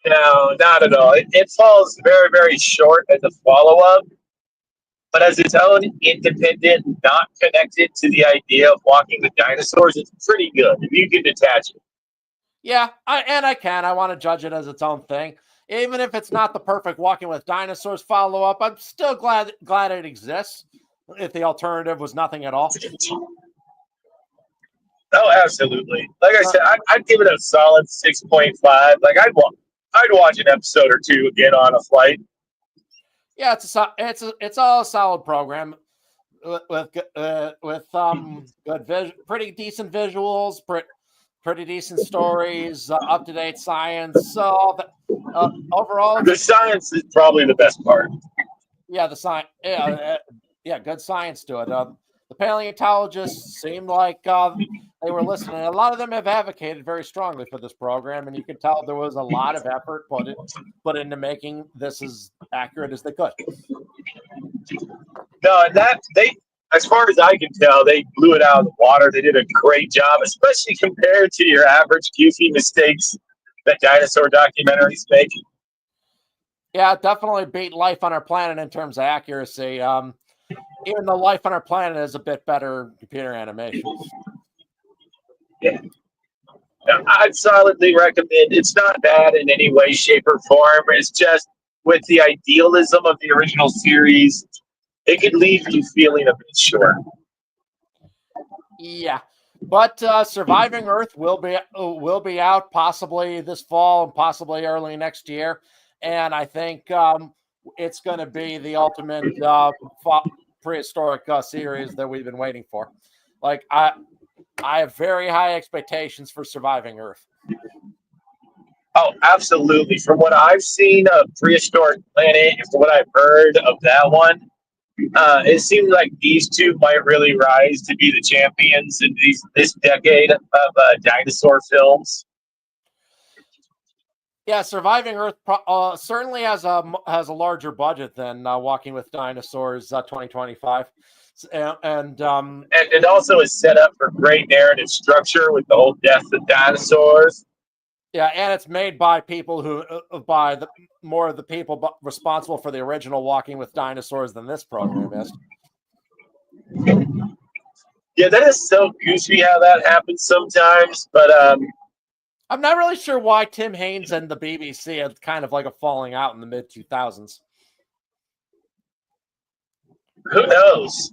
No, not at all. It falls very, very short as a follow-up, but as its own independent, not connected to the idea of Walking with Dinosaurs, it's pretty good if you can detach it. Yeah, I want to judge it as its own thing. Even if it's not the perfect Walking with Dinosaurs follow-up, I'm still glad it exists. If the alternative was nothing at all. Oh, absolutely. Like I said, I'd give it a solid 6.5. Like I'd watch an episode or two again on a flight. Yeah, it's all a solid program. good pretty decent visuals, pretty decent stories, up to date science. So overall, The science is probably the best part. yeah, the science, yeah, good science to it. The paleontologists seem like they were listening. A lot of them have advocated very strongly for this program, and you can tell there was a lot of effort put into making this as accurate as they could. No, and that they, as far as I can tell, they blew it out of the water. They did a great job, especially compared to your average goofy mistakes that dinosaur documentaries make. Yeah, definitely beat Life on Our Planet in terms of accuracy. Even though Life on Our Planet is a bit better computer animation. Yeah. I'd solidly recommend. It's not bad in any way, shape, or form. It's just with the idealism of the original series, it could leave you feeling a bit short. Yeah, but Surviving Earth will be out possibly this fall and possibly early next year, and I think it's going to be the ultimate prehistoric series that we've been waiting for. Like I have very high expectations for Surviving Earth. Oh, absolutely. From what I've seen of Prehistoric Planet, and from what I've heard of that one, it seems like these two might really rise to be the champions in this decade of dinosaur films. Yeah, Surviving Earth certainly has a larger budget than Walking with Dinosaurs 2025, And it also is set up for great narrative structure with the whole death of dinosaurs. yeah, and it's made by people who by the more of the people responsible for the original Walking with Dinosaurs than this program is. Yeah, that is so goofy how that happens sometimes, but I'm not really sure why Tim Haynes and the BBC had kind of like a falling out in the mid 2000s. who knows?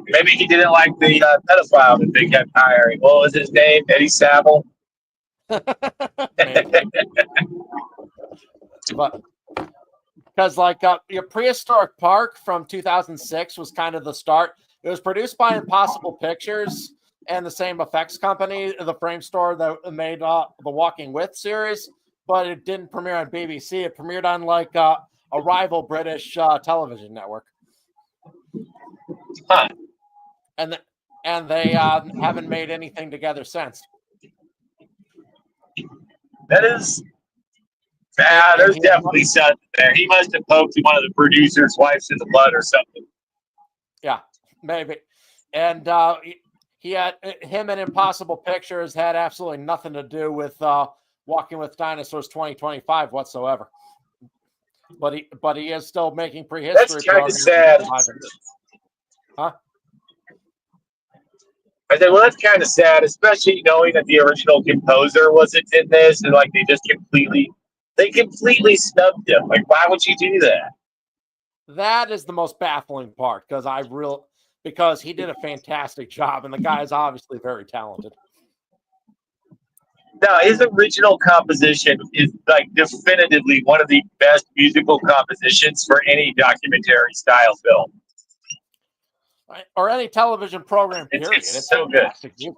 Maybe he didn't like the pedophile that they kept hiring. What was his name? Eddie Saville? But because like your Prehistoric Park from 2006 was kind of the start. It was produced by Impossible Pictures and the same effects company, the Frame Store that made the Walking With series, but it didn't premiere on BBC. It premiered on like a rival British television network. Huh. And they haven't made anything together since. That is, there's definitely something there. He must have poked one of the producers' wives in the blood or something. Yeah, maybe. And he had him and Impossible Pictures had absolutely nothing to do with Walking with Dinosaurs 2025 whatsoever. But he is still making prehistory. That's kind of sad. Huh? I said, well, that's kind of sad, especially knowing that the original composer wasn't in this, and like they completely snubbed him. Like, why would you do that? That is the most baffling part because he did a fantastic job, and the guy is obviously very talented. No, his original composition is like definitively one of the best musical compositions for any documentary style film. Or any television program, period. It's so good. Music.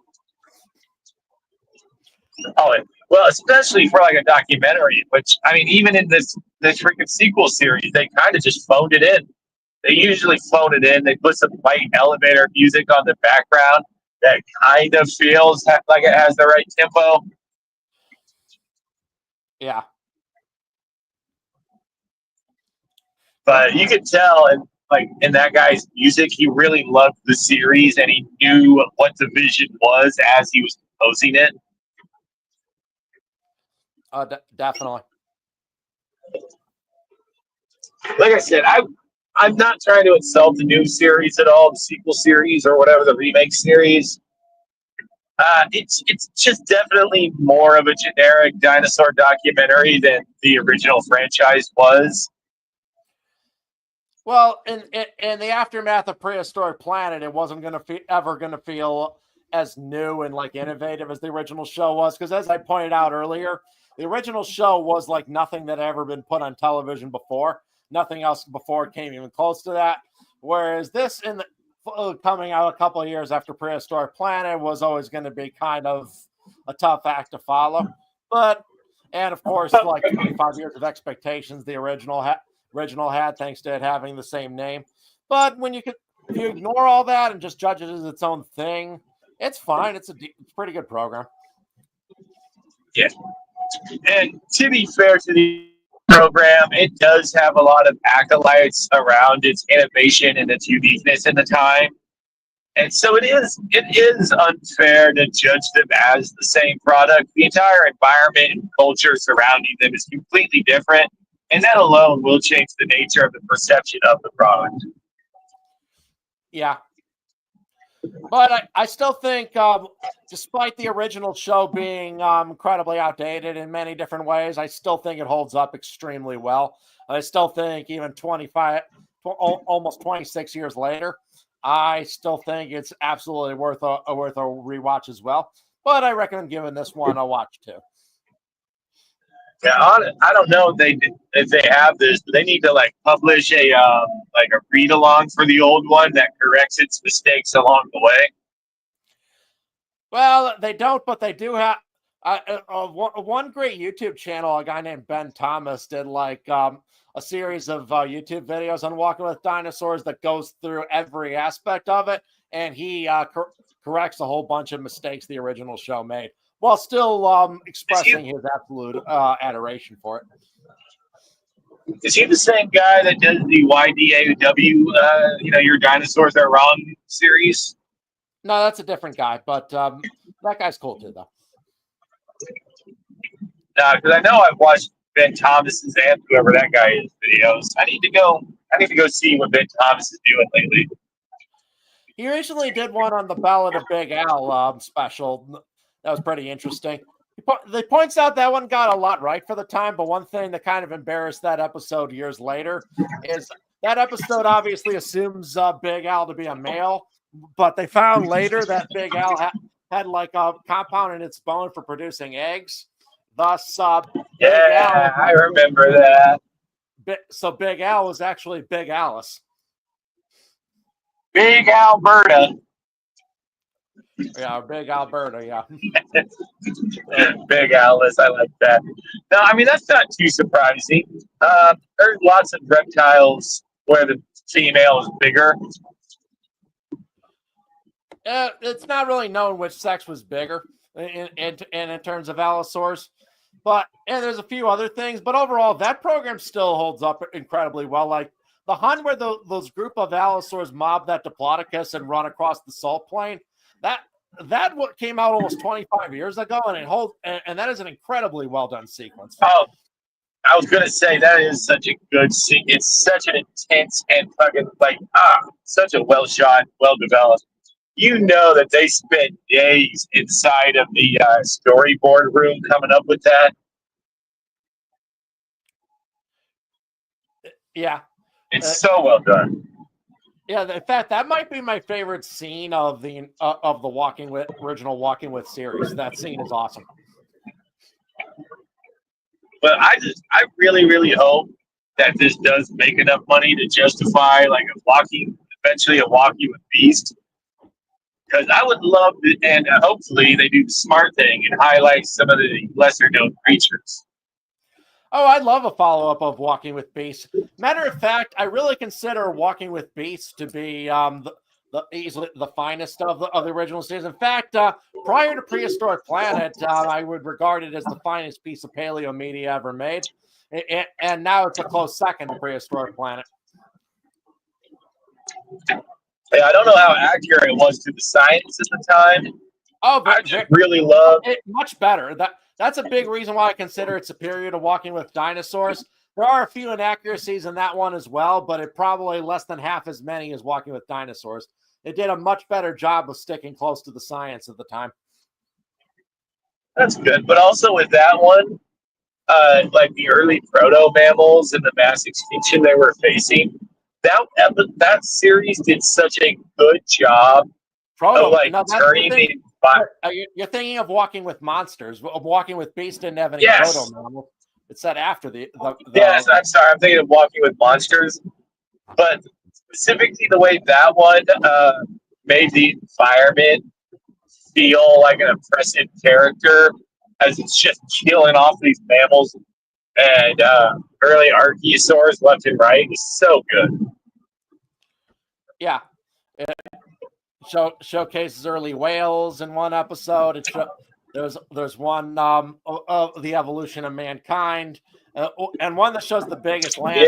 Oh, well, especially for like a documentary, which, I mean, even in this freaking sequel series, they kind of just phoned it in. They usually phone it in. They put some light elevator music on the background that kind of feels like it has the right tempo. Yeah. But you could tell, and like in that guy's music, he really loved the series, and he knew what the vision was as he was composing it. Definitely. Like I said, I'm not trying to insult the new series at all, the sequel series or whatever, the remake series. It's just definitely more of a generic dinosaur documentary than the original franchise was. Well, in the aftermath of Prehistoric Planet, it wasn't ever going to feel as new and like innovative as the original show was, because as I pointed out earlier, the original show was like nothing that had ever been put on television before. Nothing else before came even close to that. Whereas this coming out a couple of years after Prehistoric Planet was always going to be kind of a tough act to follow. And of course, like 25 years of expectations the original had, thanks to it having the same name. But if you ignore all that and just judge it as its own thing, it's fine. It's a pretty good program. Yeah. And to be fair to the program, it does have a lot of acolytes around its innovation and its uniqueness in the time. And so it is unfair to judge them as the same product. The entire environment and culture surrounding them is completely different, and that alone will change the nature of the perception of the product. Yeah. But I still think, despite the original show being incredibly outdated in many different ways, I still think it holds up extremely well. I still think even almost 26 years later, I still think it's absolutely worth a rewatch as well. But I recommend giving this one a watch too. Yeah, I don't know if they have this, but they need to publish a read along for the old one that corrects its mistakes along the way. Well, they don't, but they do have one great YouTube channel. A guy named Ben Thomas did a series of YouTube videos on Walking with Dinosaurs that goes through every aspect of it, and he corrects a whole bunch of mistakes the original show made, while still expressing his absolute adoration for it. Is he the same guy that does the YDAW, Your Dinosaurs Are Wrong series? No, that's a different guy, but that guy's cool too, though. Because I know I've watched Ben Thomas's and whoever that guy is videos. I need to go see what Ben Thomas is doing lately. He recently did one on the Ballad of Big Al special. That was pretty interesting. They points out that one got a lot right for the time, but one thing that kind of embarrassed that episode years later is that episode obviously assumes Big Al to be a male, but they found later that Big Al had a compound in its bone for producing eggs. Thus, Big Al, I remember that. So Big Al was actually Big Alice. Big Alberta. Yeah, Big Alberta, yeah. Big Alice, I like that. No, I mean, that's not too surprising. There's lots of reptiles where the female is bigger. It's not really known which sex was bigger in terms of allosaurs. And there's a few other things, but overall, that program still holds up incredibly well. Like the hunt where those group of allosaurs mob that Diplodocus and run across the salt plain, that what came out almost 25 years ago, and that is an incredibly well done sequence. Oh, I was gonna say that is such a good scene. It's such an intense and fucking such a well shot, well developed. You know that they spent days inside of the storyboard room coming up with that. Yeah, it's so well done. Yeah, in fact, that might be my favorite scene of the original Walking With series. That scene is awesome. But I really, really hope that this does make enough money to justify eventually a Walking With Beast. Because I would love to, and hopefully they do the smart thing and highlight some of the lesser known creatures. Oh, I'd love a follow-up of Walking With Beasts. Matter of fact, I really consider Walking With Beasts to be easily the finest of the original series. In fact, prior to Prehistoric Planet, I would regard it as the finest piece of paleo media ever made. And now it's a close second to Prehistoric Planet. Yeah, I don't know how accurate it was to the science at the time. Oh, but I just really love it. Much better. That's a big reason why I consider it superior to Walking With Dinosaurs. There are a few inaccuracies in that one as well, but it probably less than half as many as Walking With Dinosaurs. It did a much better job of sticking close to the science at the time. That's good. But also with that one, the early proto-mammals and the mass extinction they were facing, that series did such a good job of turning you're thinking of Walking With Monsters. Walking With Beasts didn't have any proto-mammals. It said after the Yes, I'm sorry. I'm thinking of Walking With Monsters. But specifically the way that one made the environment feel like an impressive character as it's just killing off these mammals and early archosaurs left and right is so good. Yeah. Showcases early whales in one episode. There's one of the evolution of mankind, and one that shows the biggest land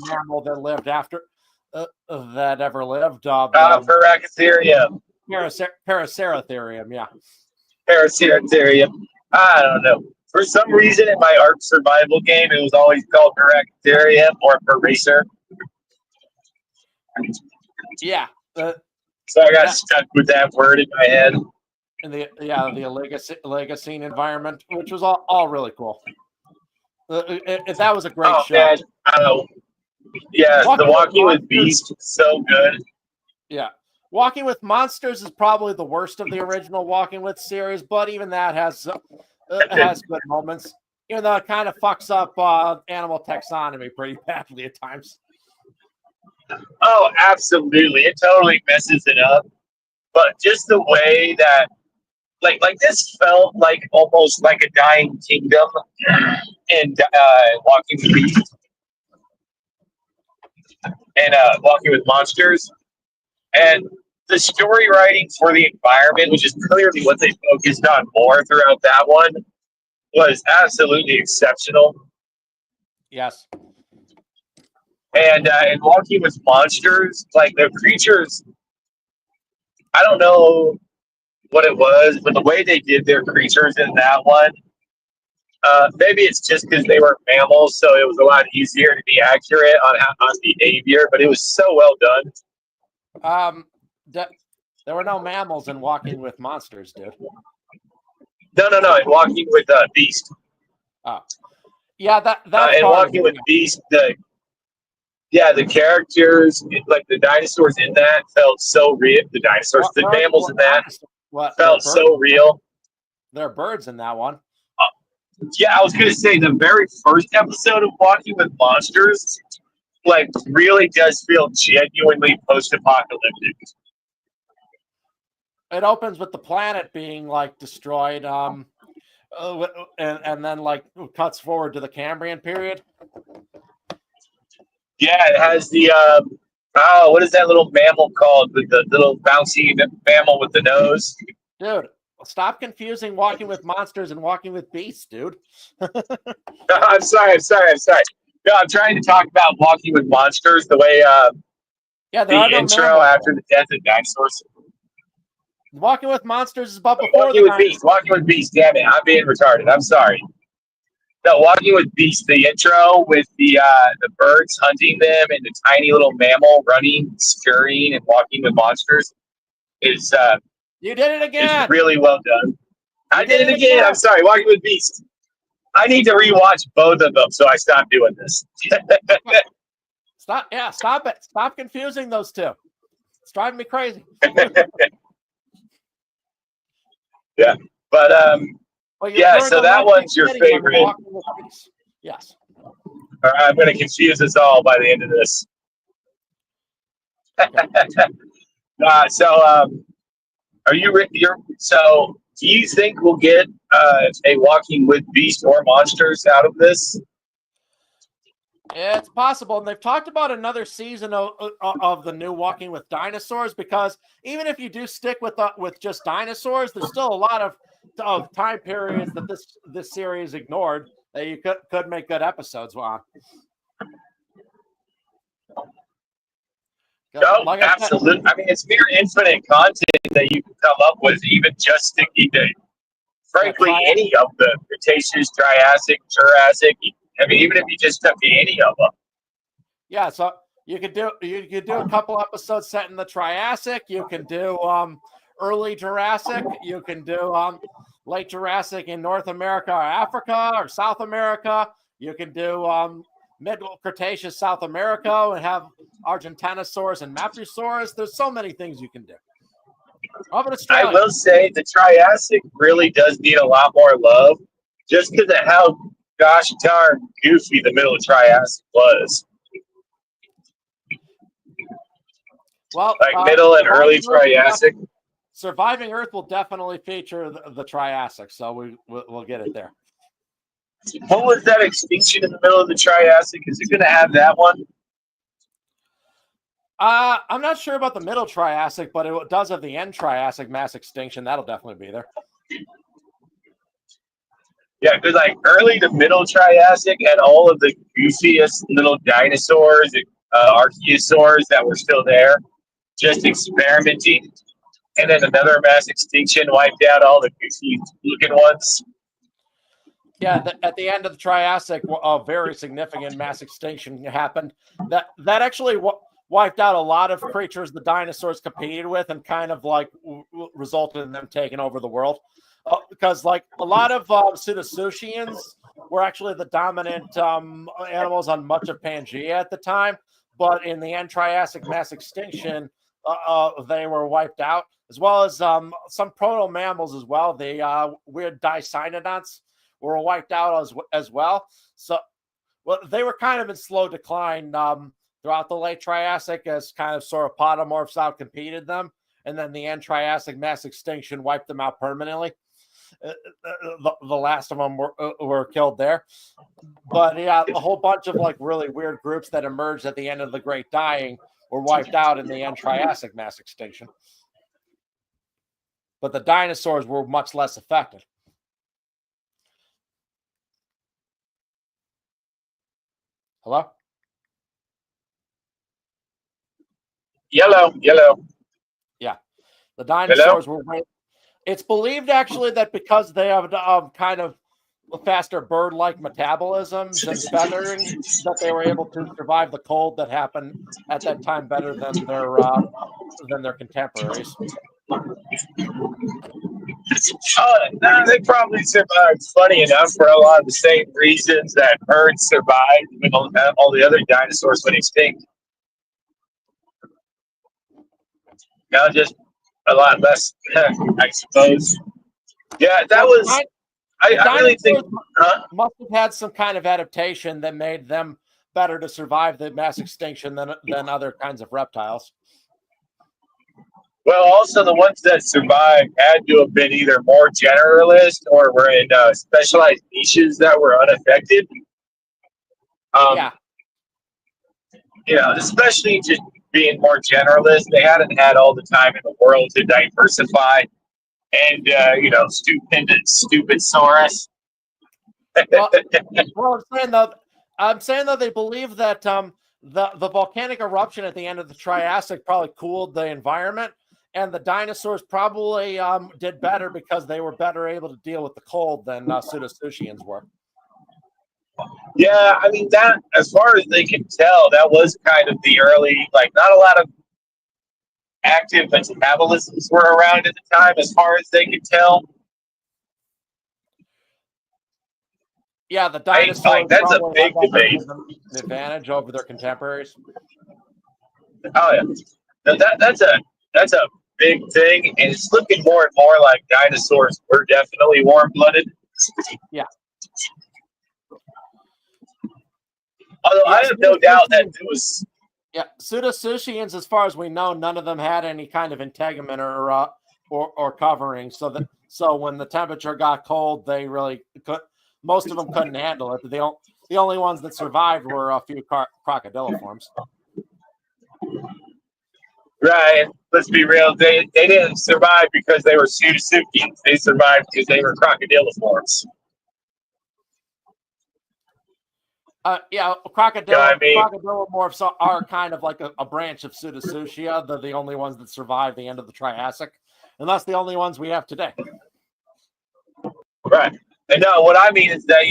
mammal that lived after that ever lived. Paraceratherium. Paraceratherium, yeah. Paraceratherium. I don't know. For some reason, in my Ark survival game, it was always called Paraceratherium or Paracer. Yeah. So I got stuck with that word in my head. And the Oligocene environment, which was all really cool. That was a great show. Man. Yeah, the Walking with Beast, so good. Yeah. Walking with Monsters is probably the worst of the original Walking with series, but even that has good moments. Even though it kind of fucks up animal taxonomy pretty badly at times. Oh, absolutely. It totally messes it up. But just the way that, like this felt like almost like a dying kingdom in Walking with Beast and Walking with Monsters. And the story writing for the environment, which is clearly what they focused on more throughout that one, was absolutely exceptional. Yes. And in Walking with Monsters, like the creatures, I don't know what it was, but the way they did their creatures in that one, maybe it's just because they were mammals, so it was a lot easier to be accurate on behavior, but it was so well done. There were no mammals in Walking with Monsters, dude. No, in Walking with Beast. Oh. Yeah, that's and Walking with Beast, the characters, like the dinosaurs in that felt so real. The dinosaurs, the mammals in that felt so real. There are birds in that one. Yeah, I was going to say the very first episode of Walking with Monsters, like, really does feel genuinely post-apocalyptic. It opens with the planet being like destroyed, and then like cuts forward to the Cambrian period. Yeah, it has the what is that little mammal called? The little bouncy mammal with the nose. Dude, stop confusing Walking with Monsters and Walking with Beasts, dude. I'm sorry. No, I'm trying to talk about Walking with Monsters, the way the intro after the death of dinosaurs. Walking with Monsters is about before Walking with Beast. Damn it, I'm being retarded. I'm sorry. No, Walking with Beast, the intro with the birds hunting them and the tiny little mammal running, scurrying, and walking with monsters is you did it again. It's really well done. I did it again. I'm sorry. Walking with Beast. I need to rewatch both of them, so I stop doing this. Stop it. Stop confusing those two. It's driving me crazy. Yeah, but so that one's your favorite. Yes. I'm going to confuse us all by the end of this. Are you? So, do you think we'll get a Walking with Beast or Monsters out of this? It's possible, and they've talked about another season of the new Walking with Dinosaurs, because even if you do stick with just dinosaurs, there's still a lot of time periods that this series ignored that you could make good episodes on. No, like absolutely. I mean, it's near infinite content that you can come up with, even just sticking to, frankly, any of the Cretaceous, Triassic, Jurassic. I mean, even if you just took any of them. Yeah, so you could do a couple episodes set in the Triassic. You can do early Jurassic. You can do late Jurassic in North America or Africa or South America. You can do Middle Cretaceous South America and have Argentinosaurus and Mapusaurus. There's so many things you can do. I will say the Triassic really does need a lot more love, just because of how gosh darn goofy the middle of Triassic was. Well, like middle and early Triassic. Surviving Earth will definitely feature the Triassic, so we'll get it there. What was that extinction in the middle of the Triassic? Is it going to have that one? I'm not sure about the middle Triassic, but it does have the end Triassic mass extinction. That'll definitely be there. Yeah, because like early to middle Triassic had all of the goofiest little dinosaurs, archaeosaurs that were still there, just experimenting. And then another mass extinction wiped out all the goofy looking ones. Yeah, at the end of the Triassic, a very significant mass extinction happened. That actually wiped out a lot of creatures the dinosaurs competed with, and kind of like resulted in them taking over the world. Because like a lot of pseudoscians were actually the dominant animals on much of Pangaea at the time, but in the end Triassic mass extinction, they were wiped out, as well as some proto mammals as well. The weird dicynodonts were wiped out as well. So, well, they were kind of in slow decline throughout the late Triassic as kind of sauropodomorphs outcompeted them, and then the end Triassic mass extinction wiped them out permanently. The last of them were killed there. But yeah, a whole bunch of like really weird groups that emerged at the end of the Great Dying were wiped out in the end Triassic mass extinction. But the dinosaurs were much less affected. Hello? Yellow. Yeah. The dinosaurs were. It's believed actually that because they have kind of faster bird-like metabolisms and feathering, that they were able to survive the cold that happened at that time better than their contemporaries. No, they probably survived. Funny enough, for a lot of the same reasons that birds survived when all the other dinosaurs went extinct. Just a lot less, I suppose. Yeah, that was. I really think must have had some kind of adaptation that made them better to survive the mass extinction than other kinds of reptiles. Well, also the ones that survived had to have been either more generalist or were in specialized niches that were unaffected. Yeah. Especially just being more generalist, they hadn't had all the time in the world to diversify. And stupid Saurus. Well, I'm saying though they believe that the volcanic eruption at the end of the Triassic probably cooled the environment, and the dinosaurs probably did better because they were better able to deal with the cold than pseudoscians were. Yeah, I mean that, as far as they can tell, that was kind of the early, like, not a lot of active metabolisms were around at the time, as far as they could tell. Yeah, the dinosaurs that's a big debate. An advantage over their contemporaries. Oh yeah, that's a big thing, and it's looking more and more like dinosaurs were definitely warm-blooded. Yeah. Although I have no doubt that it was. Yeah, pseudoscians, as far as we know, none of them had any kind of integument or covering. So when the temperature got cold, they really could. Most of them couldn't handle it. The only ones that survived were a few crocodiliforms. Right. Let's be real. They didn't survive because they were pseudoscians. They survived because they were crocodiliforms. Crocodilomorphs are kind of like a branch of pseudosciatia. They're the only ones that survived the end of the Triassic, and that's the only ones we have today. Right. And no, what I mean is that,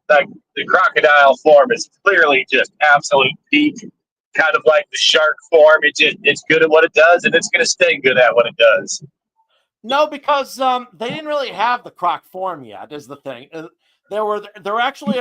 like the crocodile form is clearly just absolute peak, kind of like the shark form. It's good at what it does, and it's going to stay good at what it does. No, because they didn't really have the croc form yet, is the thing. There were actually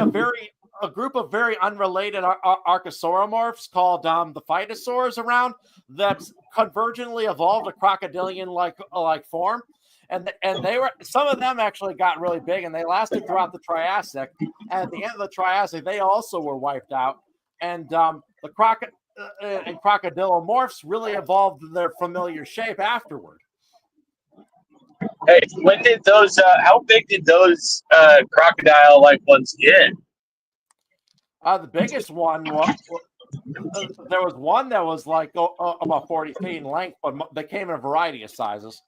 a group of very unrelated archosauromorphs called the phytosaurs around that convergently evolved a crocodilian like form. And they were, some of them actually got really big, and they lasted throughout the Triassic. And at the end of the Triassic, they also were wiped out. And and crocodilomorphs really evolved their familiar shape afterward. Hey, when did those? How big did those crocodile-like ones get? The biggest one, there was one that was like about 40 feet in length, but they came in a variety of sizes.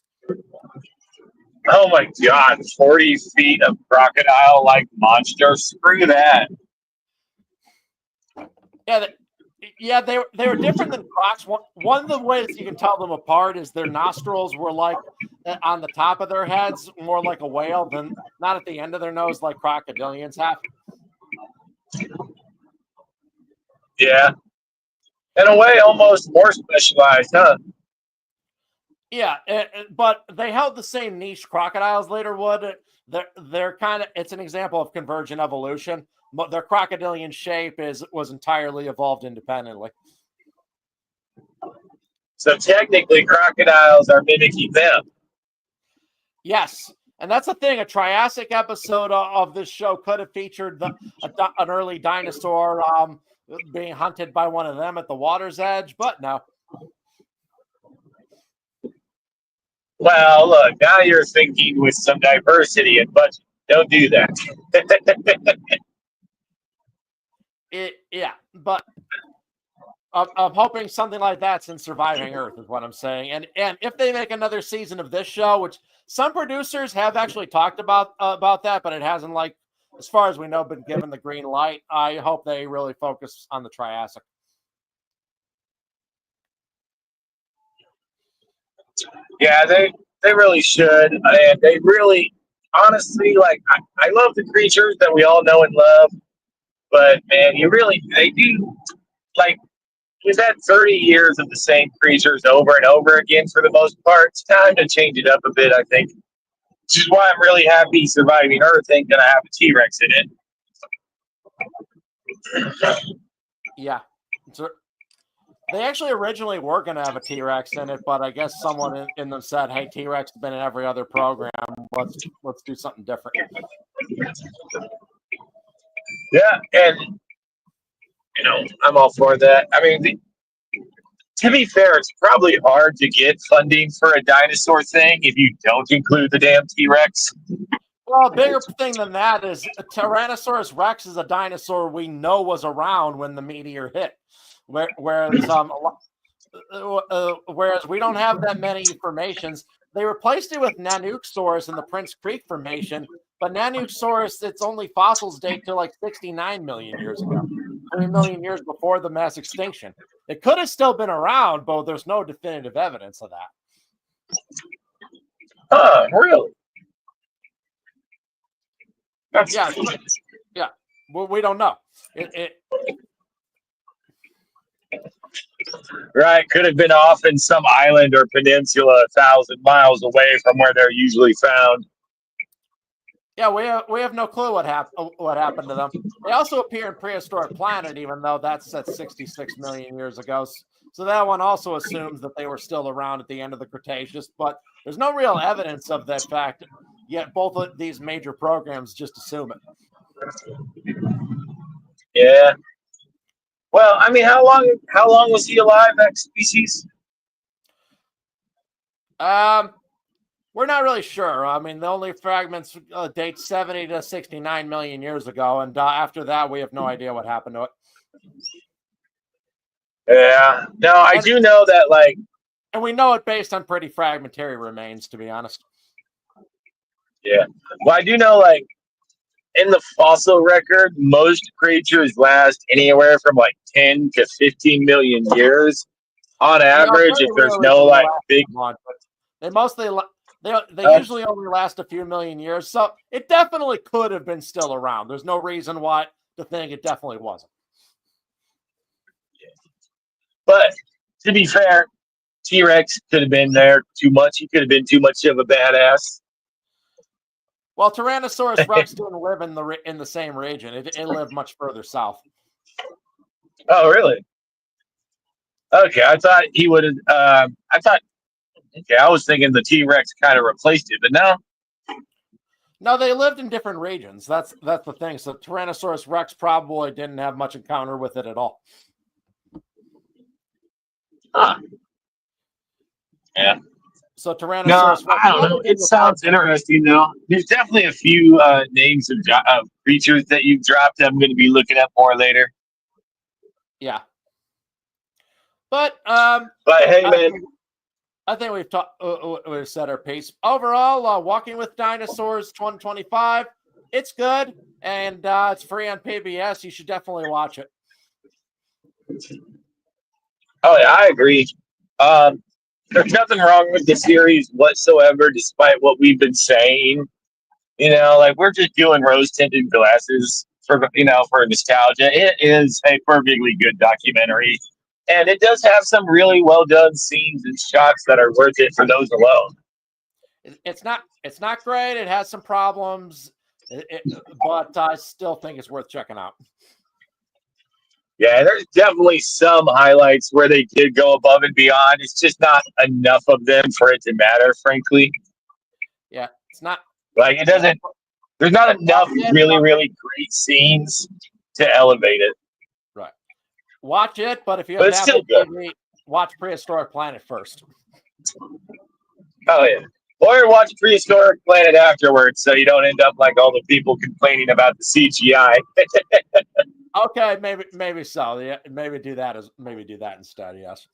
Oh my God, 40 feet of crocodile-like monster. Screw that. Yeah, they were different than crocs. One of the ways you can tell them apart is their nostrils were like on the top of their heads, more like a whale than not at the end of their nose like crocodilians have. Yeah. In a way, almost more specialized, huh? Yeah, but they held the same niche crocodiles later would. They're kind of, it's an example of convergent evolution. But their crocodilian shape was entirely evolved independently. So technically, crocodiles are mimicking them. Yes, and that's the thing. A Triassic episode of this show could have featured an early dinosaur being hunted by one of them at the water's edge, but no. Well, look, now you're thinking with some diversity and budget. Don't do that. Yeah, but I'm hoping something like that's in Surviving Earth is what I'm saying. And if they make another season of this show, which some producers have actually talked about that, but it hasn't, like, as far as we know, been given the green light. I hope they really focus on the Triassic. Yeah, they really should, and they really, honestly, like I love the creatures that we all know and love, but man, they do, like, we've had 30 years of the same creatures over and over again for the most part. It's time to change it up a bit, I think. Which is why I'm really happy Surviving Earth ain't gonna have a T-Rex in it. Yeah. They actually originally were going to have a T-Rex in it, but I guess someone in them said, "Hey, T-Rex has been in every other program. Let's do something different." Yeah, and I'm all for that. I mean, to be fair, it's probably hard to get funding for a dinosaur thing if you don't include the damn T-Rex. Well, a bigger thing than that is Tyrannosaurus Rex is a dinosaur we know was around when the meteor hit. Whereas we don't have that many informations. They replaced it with Nanuqsaurus in the Prince Creek Formation, but Nanuqsaurus, its only fossils date to like 69 million years ago, 3 million years before the mass extinction. It could have still been around, but there's no definitive evidence of that. Really? Yeah. Well, we don't know. Right, could have been off in some island or peninsula 1,000 miles away from where they're usually found. Yeah, we have no clue what happened to them. They also appear in Prehistoric Planet, even though that's 66 million years ago. So that one also assumes that they were still around at the end of the Cretaceous, but there's no real evidence of that fact. Yet both of these major programs just assume it. Yeah. Well, I mean, how long was he alive, that species? We're not really sure. I mean, the only fragments date 70 to 69 million years ago, and after that, we have no idea what happened to it. Yeah. No, I do know that, like, and we know it based on pretty fragmentary remains, to be honest. Yeah. Well, I do know, like, in the fossil record, most creatures last anywhere from like 10 to 15 million years on average. If there's no like big, they mostly they usually only last a few million years, so it definitely could have been still around. There's no reason why to think it definitely wasn't. But to be fair, T-Rex could have been there too much. He could have been too much of a badass. Well, Tyrannosaurus Rex didn't live in the same region. It lived much further south. Oh, really? Okay, I thought he would have. Okay, I was thinking the T-Rex kind of replaced it, but no. No, they lived in different regions. That's the thing. So Tyrannosaurus Rex probably didn't have much encounter with it at all. Huh. Yeah. So No, Tyrannosaurus. I don't know. It sounds interesting, though. There's definitely a few names of creatures that you've dropped. I'm going to be looking at more later. Yeah. But hey, man. I think we've talked. We've said our piece. Overall, Walking with Dinosaurs 2025. It's good, and it's free on PBS. You should definitely watch it. Oh, yeah, I agree. There's nothing wrong with the series whatsoever, despite what we've been saying. Like we're just doing rose tinted glasses for nostalgia. It is a perfectly good documentary, and it does have some really well done scenes and shots that are worth it for those alone. It's not great. It has some problems, but I still think it's worth checking out. Yeah, there's definitely some highlights where they did go above and beyond. It's just not enough of them for it to matter, frankly. Yeah, it's not like it doesn't. There's not enough really great scenes to elevate it. Right. Watch it, but if you have Apple TV, watch Prehistoric Planet first. Oh yeah. Or watch Prehistoric Planet afterwards, so you don't end up like all the people complaining about the CGI. Okay, maybe so. Yeah, maybe do that instead. Yes.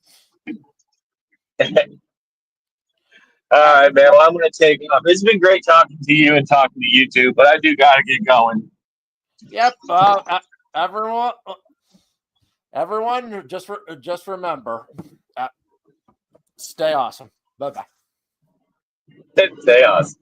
All right, man. Well, I'm going to take off. It's been great talking to you and talking to you too, but I do got to get going. Yep. Everyone, just remember, stay awesome. Bye bye. Stay awesome.